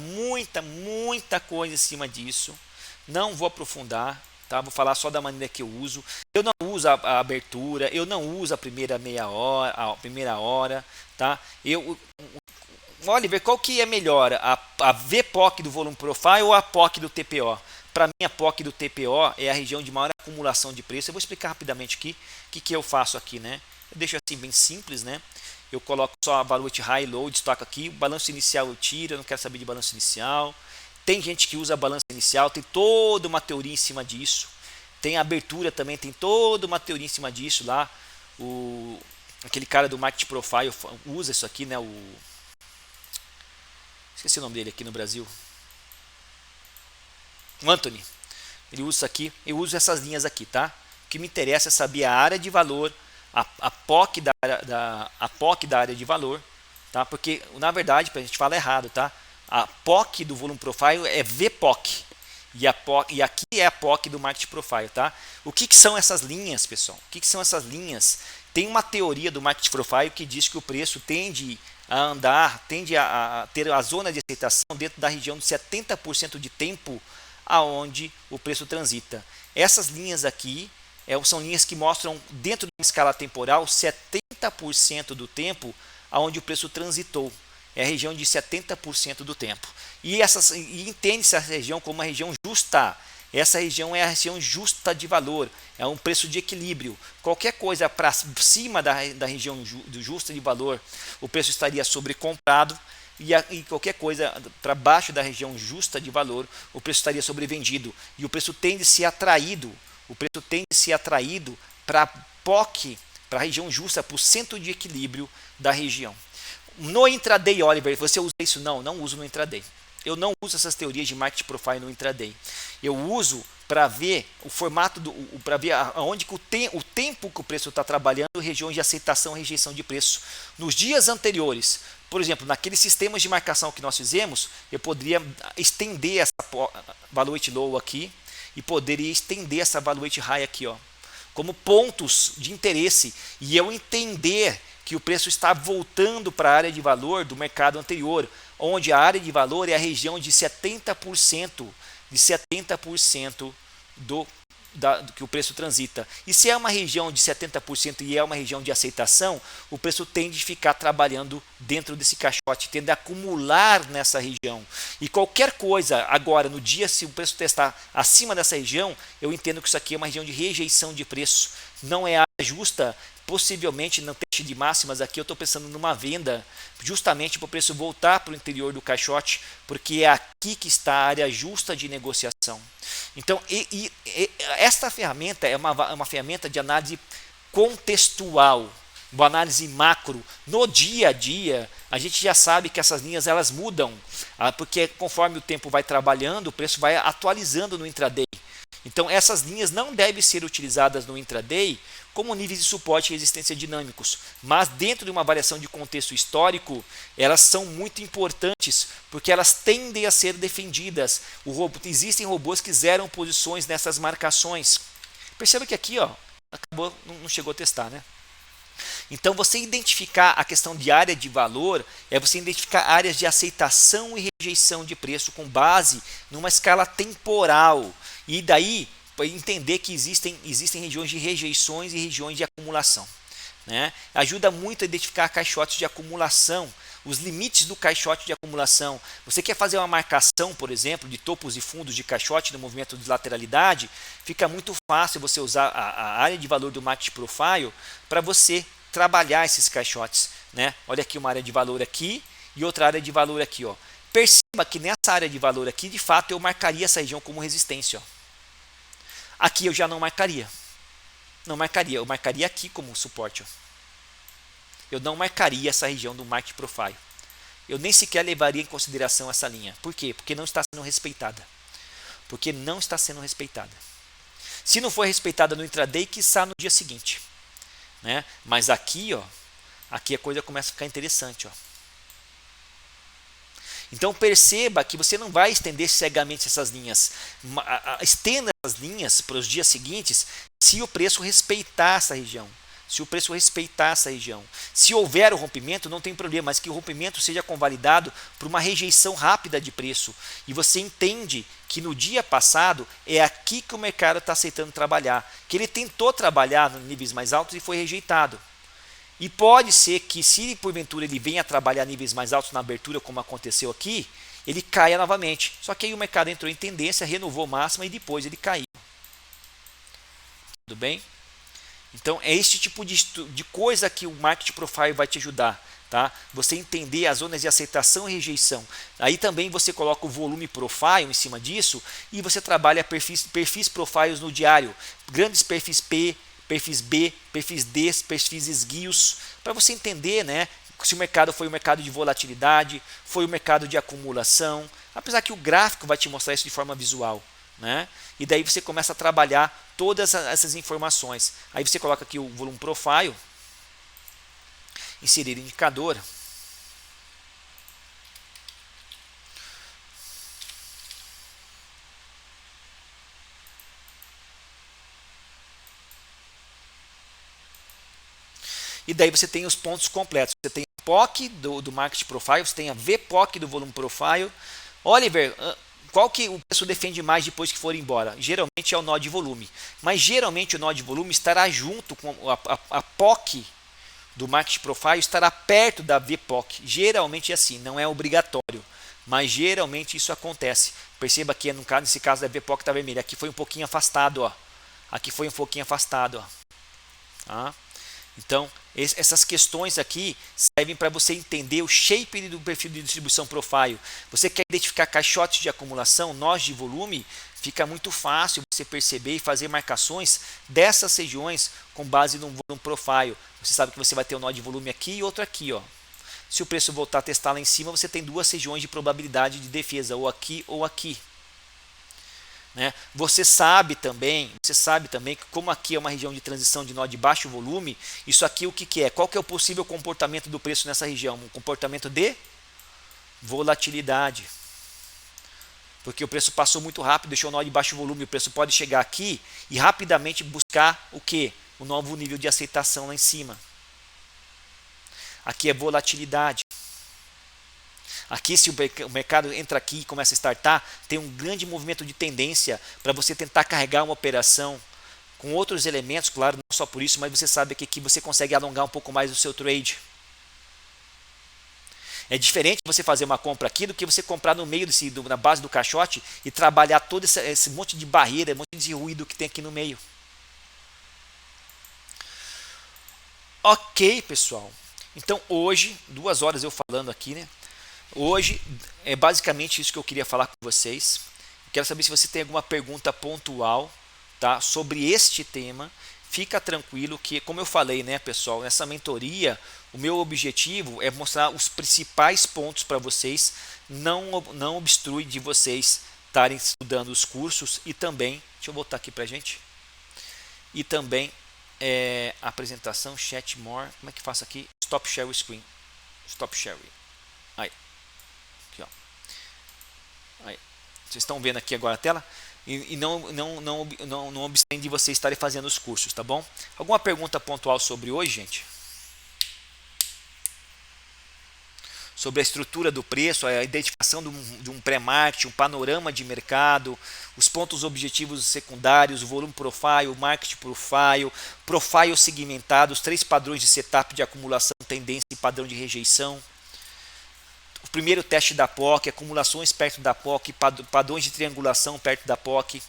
coisa em cima disso. Não vou aprofundar. Tá, vou falar só da maneira que eu uso. Eu não uso a abertura, eu não uso a primeira primeira hora, tá? Oliver, qual que é melhor, a VPOC do Volume Profile ou a POC do TPO? Para mim, a POC do TPO é a região de maior acumulação de preço. Eu vou explicar rapidamente aqui o que eu faço aqui, né? Eu deixo assim bem simples, né? Eu coloco só a Value High Low, destaco aqui, o balanço inicial eu tiro, eu não quero saber de balanço inicial. Tem gente que usa a balança inicial, tem toda uma teoria em cima disso. Tem a abertura também, tem toda uma teoria em cima disso lá. Aquele cara do Market Profile usa isso aqui, né? Esqueci o nome dele aqui no Brasil. O Anthony. Ele usa isso aqui. Eu uso essas linhas aqui, tá? O que me interessa é saber a área de valor, a POC da área de valor, tá? Porque, na verdade, a gente fala errado, tá? A POC do Volume Profile é VPOC. E aqui é a POC do Market Profile, tá? O que são essas linhas, pessoal? O que são essas linhas Tem uma teoria do Market Profile que diz que o preço tende a andar, tende a ter a zona de aceitação dentro da região de 70% de tempo aonde o preço transita. Essas linhas aqui são linhas que mostram dentro de uma escala temporal 70% do tempo aonde o preço transitou. É a região de 70% do tempo. E entende-se essa região como uma região justa. Essa região é a região justa de valor, é um preço de equilíbrio. Qualquer coisa para cima da região justa de valor, o preço estaria sobrecomprado, e qualquer coisa para baixo da região justa de valor, o preço estaria sobrevendido. E o preço tende a ser atraído, para POC, para a região justa, para o centro de equilíbrio da região. No intraday, Oliver, você usa isso? Não uso no intraday. Eu não uso essas teorias de market profile no intraday. Eu uso para ver o formato, para ver aonde que o tempo que o preço está trabalhando, regiões de aceitação e rejeição de preço. Nos dias anteriores, por exemplo, naqueles sistemas de marcação que nós fizemos, eu poderia estender essa valuate low aqui e poderia estender essa valuate high aqui, ó, como pontos de interesse, e eu entender que o preço está voltando para a área de valor do mercado anterior, onde a área de valor é a região de 70%, do que o preço transita. E se é uma região de 70% e é uma região de aceitação, o preço tende a ficar trabalhando dentro desse caixote, tende a acumular nessa região. E qualquer coisa agora, no dia, se o preço testar acima dessa região, eu entendo que isso aqui é uma região de rejeição de preço. Não é área justa, possivelmente no teste de máximas aqui eu estou pensando numa venda, justamente para o preço voltar para o interior do caixote, porque é aqui que está a área justa de negociação. Então, esta ferramenta é uma ferramenta de análise contextual, uma análise macro. No dia a dia, a gente já sabe que essas linhas elas mudam, porque conforme o tempo vai trabalhando, o preço vai atualizando no intraday. Então, essas linhas não devem ser utilizadas no intraday como níveis de suporte e resistência dinâmicos, mas dentro de uma variação de contexto histórico, elas são muito importantes, porque elas tendem a ser defendidas. Existem robôs que zeram posições nessas marcações. Perceba que aqui, ó, acabou, não chegou a testar, né? Então, você identificar a questão de área de valor é você identificar áreas de aceitação e rejeição de preço com base numa escala temporal. E daí, entender que existem regiões de rejeições e regiões de acumulação. Né? Ajuda muito a identificar caixotes de acumulação, os limites do caixote de acumulação. Você quer fazer uma marcação, por exemplo, de topos e fundos de caixote no movimento de lateralidade, fica muito fácil você usar a área de valor do Market Profile para você trabalhar esses caixotes. Né? Olha aqui uma área de valor aqui e outra área de valor aqui. Ó. Perceba que nessa área de valor aqui, de fato, eu marcaria essa região como resistência. Ó. Aqui eu já não marcaria. Eu marcaria aqui como suporte. Ó. Eu não marcaria essa região do Market Profile. Eu nem sequer levaria em consideração essa linha. Por quê? Porque não está sendo respeitada. Se não for respeitada no intraday, quiçá no dia seguinte. Né? Mas aqui, ó, aqui a coisa começa a ficar interessante. Ó. Então perceba que você não vai estender cegamente essas linhas. Estenda essas linhas para os dias seguintes se o preço respeitar essa região. Se houver o rompimento, não tem problema, mas que o rompimento seja convalidado por uma rejeição rápida de preço. E você entende que no dia passado é aqui que o mercado está aceitando trabalhar. Que ele tentou trabalhar em níveis mais altos e foi rejeitado. E pode ser que, se porventura ele venha trabalhar níveis mais altos na abertura, como aconteceu aqui, ele caia novamente. Só que aí o mercado entrou em tendência, renovou máxima e depois ele caiu. Tudo bem? Então, é esse tipo de coisa que o Market Profile vai te ajudar. Tá? Você entender as zonas de aceitação e rejeição. Aí também você coloca o volume profile em cima disso e você trabalha perfis profiles no diário. Grandes perfis P, perfis B, perfis D, perfis esguios, para você entender, né, se o mercado foi um mercado de volatilidade, foi um mercado de acumulação, apesar que o gráfico vai te mostrar isso de forma visual. Né? E daí você começa a trabalhar todas essas informações. Aí você coloca aqui o volume profile, inserir indicador. e daí você tem os pontos completos. Você tem a POC do Market Profile, você tem a VPOC do Volume Profile. Oliver, qual que o preço defende mais depois que for embora? Geralmente é o nó de volume, mas geralmente o nó de volume estará junto com a POC do Market Profile, estará perto da VPOC. Geralmente é assim, não é obrigatório, mas geralmente isso acontece. Perceba que nesse caso da VPOC está vermelha, aqui foi um pouquinho afastado, ó. Aqui foi um pouquinho afastado, ó. Tá? Então, essas questões aqui servem para você entender o shape do perfil de distribuição profile. Você quer identificar caixotes de acumulação, nós de volume, fica muito fácil você perceber e fazer marcações dessas regiões com base no volume profile. Você sabe que você vai ter um nó de volume aqui e outro aqui, ó. Se o preço voltar a testar lá em cima, você tem duas regiões de probabilidade de defesa, ou aqui ou aqui. Né? Você sabe também que como aqui é uma região de transição de nó de baixo volume, isso aqui o que é? Qual que é o possível comportamento do preço nessa região? Um comportamento de volatilidade. Porque o preço passou muito rápido, deixou o nó de baixo volume, o preço pode chegar aqui e rapidamente buscar o que? O novo nível de aceitação lá em cima. Aqui é volatilidade. Aqui, se o mercado entra aqui e começa a startar, tem um grande movimento de tendência para você tentar carregar uma operação com outros elementos, claro, não só por isso, mas você sabe que aqui você consegue alongar um pouco mais o seu trade. É diferente você fazer uma compra aqui do que você comprar no meio na base do caixote e trabalhar todo esse monte de barreira, monte de ruído que tem aqui no meio. Ok, pessoal. Então hoje, 2 horas eu falando aqui, né? Hoje é basicamente isso que eu queria falar com vocês. Quero saber se você tem alguma pergunta pontual, tá, sobre este tema. Fica tranquilo que, como eu falei, né, pessoal, nessa mentoria, o meu objetivo é mostrar os principais pontos para vocês, não obstrui de vocês estarem estudando os cursos e também, deixa eu voltar aqui para a gente, e também apresentação, chat more, como é que faço aqui? Stop share screen, stop share. Aí. Aqui, ó. Aí. Vocês estão vendo aqui agora a tela? E não obstém de vocês estarem fazendo os cursos, tá bom? Alguma pergunta pontual sobre hoje, gente? Sobre a estrutura do preço, a identificação de um pré-market, um panorama de mercado, os pontos objetivos secundários, o volume profile, o market profile, profile segmentado, os 3 padrões de setup de acumulação, tendência e padrão de rejeição. O primeiro teste da POC, acumulações perto da POC, padrões de triangulação perto da POC,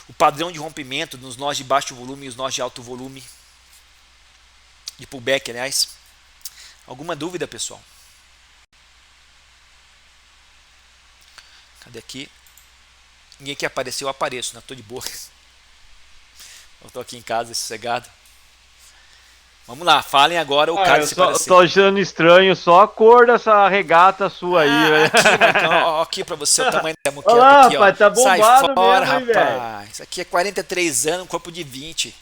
o padrão de rompimento nos nós de baixo volume e os nós de alto volume, de pullback, aliás. Alguma dúvida, pessoal? Cadê aqui? Ninguém que apareceu, eu apareço, né? Estou de boa. Eu estou aqui em casa, sossegado. Vamos lá, falem agora o cara se parecer. Tô achando estranho só a cor dessa regata sua aí, velho. Aqui, ó, aqui pra você o tamanho da moqueta. Olha lá, aqui, ó. rapaz, tá bombado. Sai fora, mesmo, rapaz. Isso aqui é 43 anos, um corpo de 20.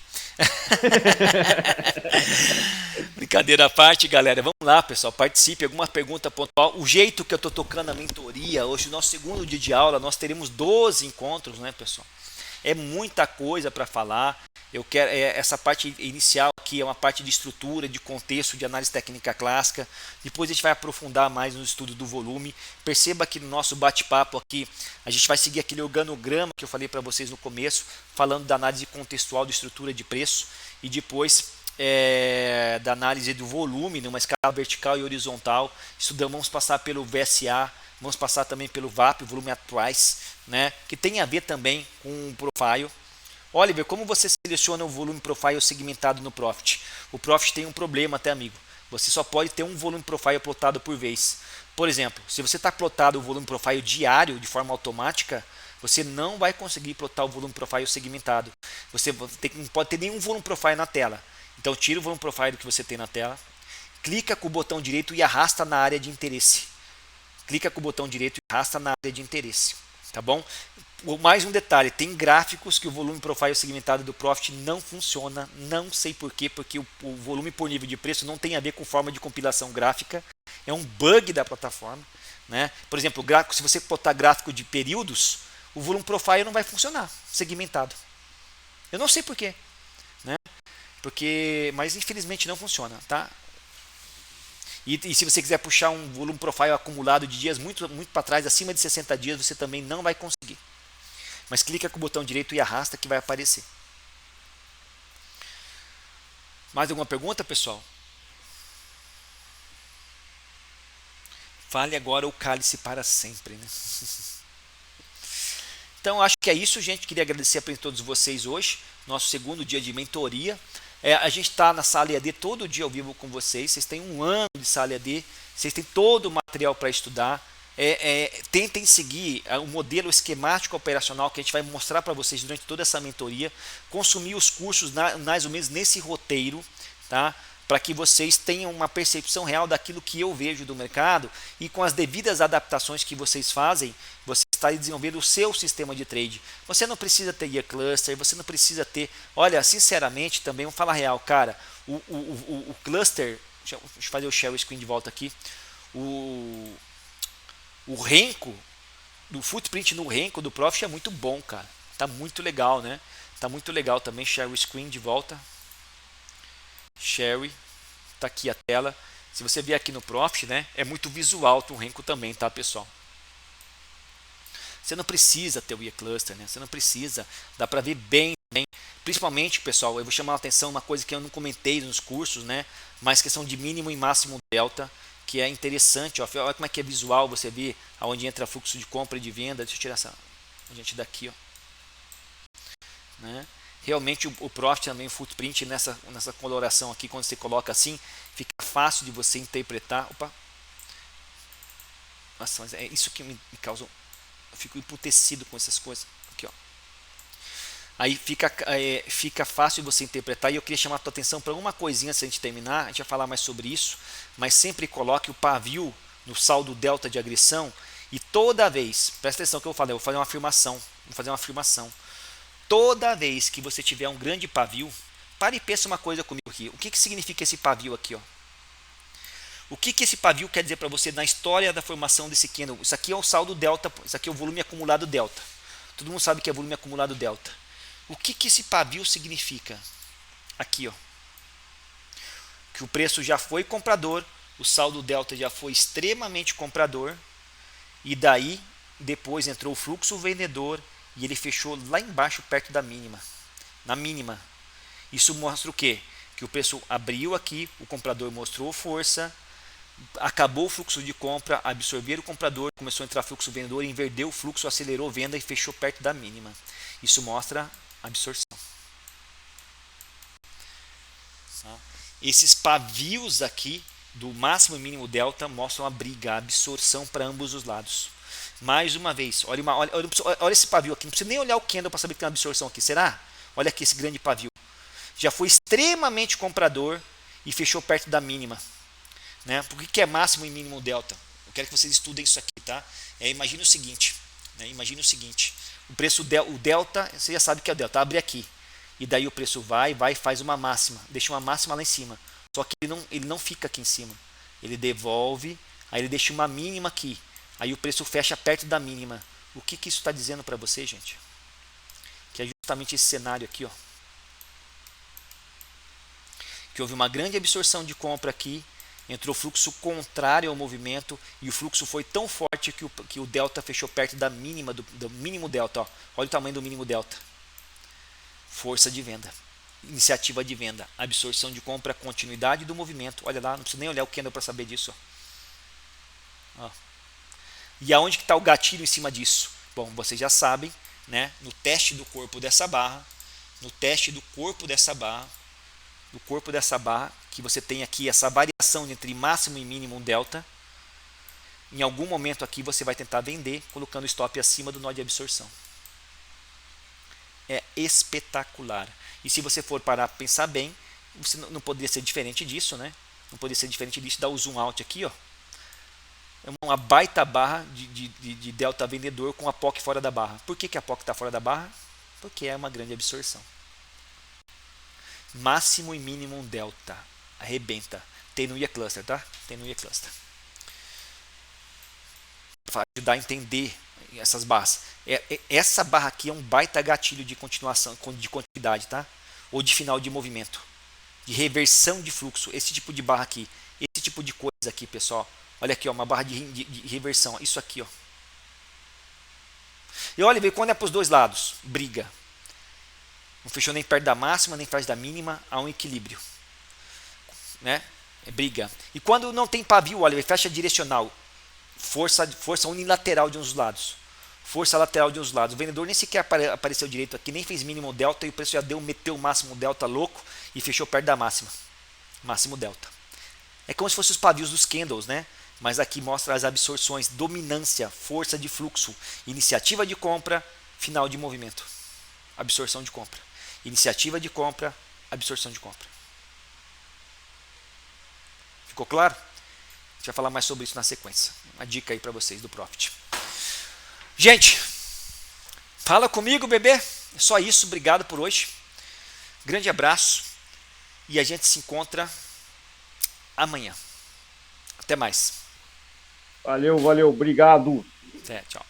Brincadeira à parte, galera. Vamos lá, pessoal, participe. Alguma pergunta pontual? O jeito que eu tô tocando a mentoria, hoje, nosso segundo dia de aula, nós teremos 12 encontros, né, pessoal? É muita coisa para falar. Eu quero essa parte inicial aqui é uma parte de estrutura, de contexto, de análise técnica clássica. Depois a gente vai aprofundar mais no estudo do volume. Perceba que no nosso bate-papo aqui a gente vai seguir aquele organograma que eu falei para vocês no começo, falando da análise contextual de estrutura de preço e depois da análise do volume numa escala vertical e horizontal. Vamos passar pelo VSA, vamos passar também pelo VAP, Volume at Price, né, que tem a ver também com o profile. Oliver, como você seleciona o volume profile segmentado no Profit? O Profit tem um problema, até amigo. Você só pode ter um volume profile plotado por vez. Por exemplo, se você está plotado o volume profile diário de forma automática, você não vai conseguir plotar o volume profile segmentado. Você não pode ter nenhum volume profile na tela. Então tira o volume profile que você tem na tela, clica com o botão direito e arrasta na área de interesse. Clica com o botão direito e arrasta na área de interesse. Tá bom? Mais um detalhe, tem gráficos que o volume profile segmentado do Profit não funciona, não sei porquê, porque o volume por nível de preço não tem a ver com forma de compilação gráfica, é um bug da plataforma, né? Por exemplo, se você botar gráfico de períodos, o volume profile não vai funcionar segmentado. Eu não sei porquê. né? Mas infelizmente não funciona, tá? E se você quiser puxar um volume profile acumulado de dias muito para trás, acima de 60 dias, você também não vai conseguir. Mas clica com o botão direito e arrasta que vai aparecer. Mais alguma pergunta, pessoal? Fale agora ou cale-se para sempre, né? Então, acho que é isso, gente. Queria agradecer a todos vocês hoje. Nosso segundo dia de mentoria. A gente está na sala EAD todo dia ao vivo com vocês. Vocês têm um ano de sala EAD. Vocês têm todo o material para estudar. Tentem seguir o modelo esquemático operacional que a gente vai mostrar para vocês durante toda essa mentoria. Consumir os cursos mais ou menos nesse roteiro, tá? Para que vocês tenham uma percepção real daquilo que eu vejo do mercado e com as devidas adaptações que vocês fazem, você está desenvolvendo o seu sistema de trade. Você não precisa ter Year Cluster, você não precisa ter... Olha, sinceramente também, vamos falar real, cara, o cluster... Deixa eu fazer o share screen de volta aqui. O Renko, do footprint no Renko do Profit é muito bom, cara. Tá muito legal, né? Tá muito legal também, share screen de volta. Share, tá aqui a tela. Se você vier aqui no Profit, né, é muito visual o Renko também, tá, pessoal? Você não precisa ter o Year Cluster, né? Você não precisa, dá para ver bem, principalmente, pessoal, eu vou chamar a atenção uma coisa que eu não comentei nos cursos, né, mas questão de mínimo e máximo delta, que é interessante, ó. Olha como é que é visual, você vê aonde entra fluxo de compra e de venda. Deixa eu tirar essa gente daqui, ó. Né? Realmente o Profit também, o footprint nessa coloração aqui, quando você coloca assim, fica fácil de você interpretar. Opa. Nossa, mas é isso que me causa... Eu fico emputecido com essas coisas. Aqui, ó. Aí fica fácil de você interpretar. E eu queria chamar a tua atenção para uma coisinha antes de a gente terminar. A gente vai falar mais sobre isso. Mas sempre coloque o pavio no saldo delta de agressão. E toda vez, presta atenção que eu vou fazer uma afirmação. Vou fazer uma afirmação. Toda vez que você tiver um grande pavio, pare e pensa uma coisa comigo aqui. O que significa esse pavio aqui, ó? O que esse pavio quer dizer para você na história da formação desse candle? Isso aqui é o saldo delta, isso aqui é o volume acumulado delta. Todo mundo sabe que é volume acumulado delta. O que esse pavio significa? Aqui, ó. Que o preço já foi comprador, o saldo delta já foi extremamente comprador, e daí depois entrou o fluxo vendedor e ele fechou lá embaixo perto da mínima. Na mínima. Isso mostra o quê? Que o preço abriu aqui, o comprador mostrou força, acabou o fluxo de compra, absorver o comprador, começou a entrar fluxo vendedor, inverteu o fluxo, acelerou a venda e fechou perto da mínima. Isso mostra absorção. Esses pavios aqui do máximo e mínimo delta mostram a briga, a absorção para ambos os lados. Mais uma vez, olha esse pavio aqui, não precisa nem olhar o candle para saber que tem uma absorção aqui, será? Olha aqui esse grande pavio. Já foi extremamente comprador e fechou perto da mínima. Né? Por que é máximo e mínimo delta? Eu quero que vocês estudem isso aqui, tá? Imagine o seguinte, né? Imagine o seguinte, o delta, você já sabe que é o delta, abre aqui, e daí o preço vai e faz uma máxima, deixa uma máxima lá em cima, só que ele não fica aqui em cima, ele devolve, aí ele deixa uma mínima aqui, aí o preço fecha perto da mínima. O que isso está dizendo para você, gente? Que é justamente esse cenário aqui, ó. Que houve uma grande absorção de compra aqui, entrou fluxo contrário ao movimento e o fluxo foi tão forte que o delta fechou perto da mínima, do mínimo delta. Ó. Olha o tamanho do mínimo delta. Força de venda, iniciativa de venda, absorção de compra, continuidade do movimento. Olha lá, não precisa nem olhar o candle para saber disso. Ó. E aonde que está o gatilho em cima disso? Bom, vocês já sabem, né? No teste do corpo dessa barra, que você tem aqui essa variação entre máximo e mínimo delta. Em algum momento aqui você vai tentar vender colocando o stop acima do nó de absorção. É espetacular. E se você for parar para pensar bem, você não poderia ser diferente disso, né? Não poderia ser diferente disso. Dá o zoom out aqui, ó. É uma baita barra de delta vendedor com a POC fora da barra. Por que a POC está fora da barra? Porque é uma grande absorção. Máximo e mínimo delta. Arrebenta. Tem no Year Cluster, tá? Tem no Year Cluster. Para ajudar a entender essas barras. Essa barra aqui é um baita gatilho de continuação, de continuidade, tá? ou de final de movimento, de reversão de fluxo, esse tipo de barra aqui, esse tipo de coisa aqui, pessoal. Olha aqui, ó, uma barra de reversão, isso aqui, ó. E olha, quando é para os dois lados, briga. Não fechou nem perto da máxima, nem perto da mínima, há um equilíbrio, né? É briga. E quando não tem pavio, olha, fecha direcional, força unilateral de um dos lados, força lateral de um dos lados. O vendedor nem sequer apareceu direito aqui, nem fez mínimo delta, e o preço já meteu o máximo delta louco e fechou perto da máxima, máximo delta. É como se fossem os pavios dos candles, né? Mas aqui mostra as absorções, dominância, força de fluxo, iniciativa de compra, final de movimento, absorção de compra, iniciativa de compra, absorção de compra. Ficou claro? A gente vai falar mais sobre isso na sequência. Uma dica aí para vocês do Profit. Gente, fala comigo, bebê. É só isso. Obrigado por hoje. Grande abraço. E a gente se encontra amanhã. Até mais. Valeu, valeu. Obrigado. Até, tchau.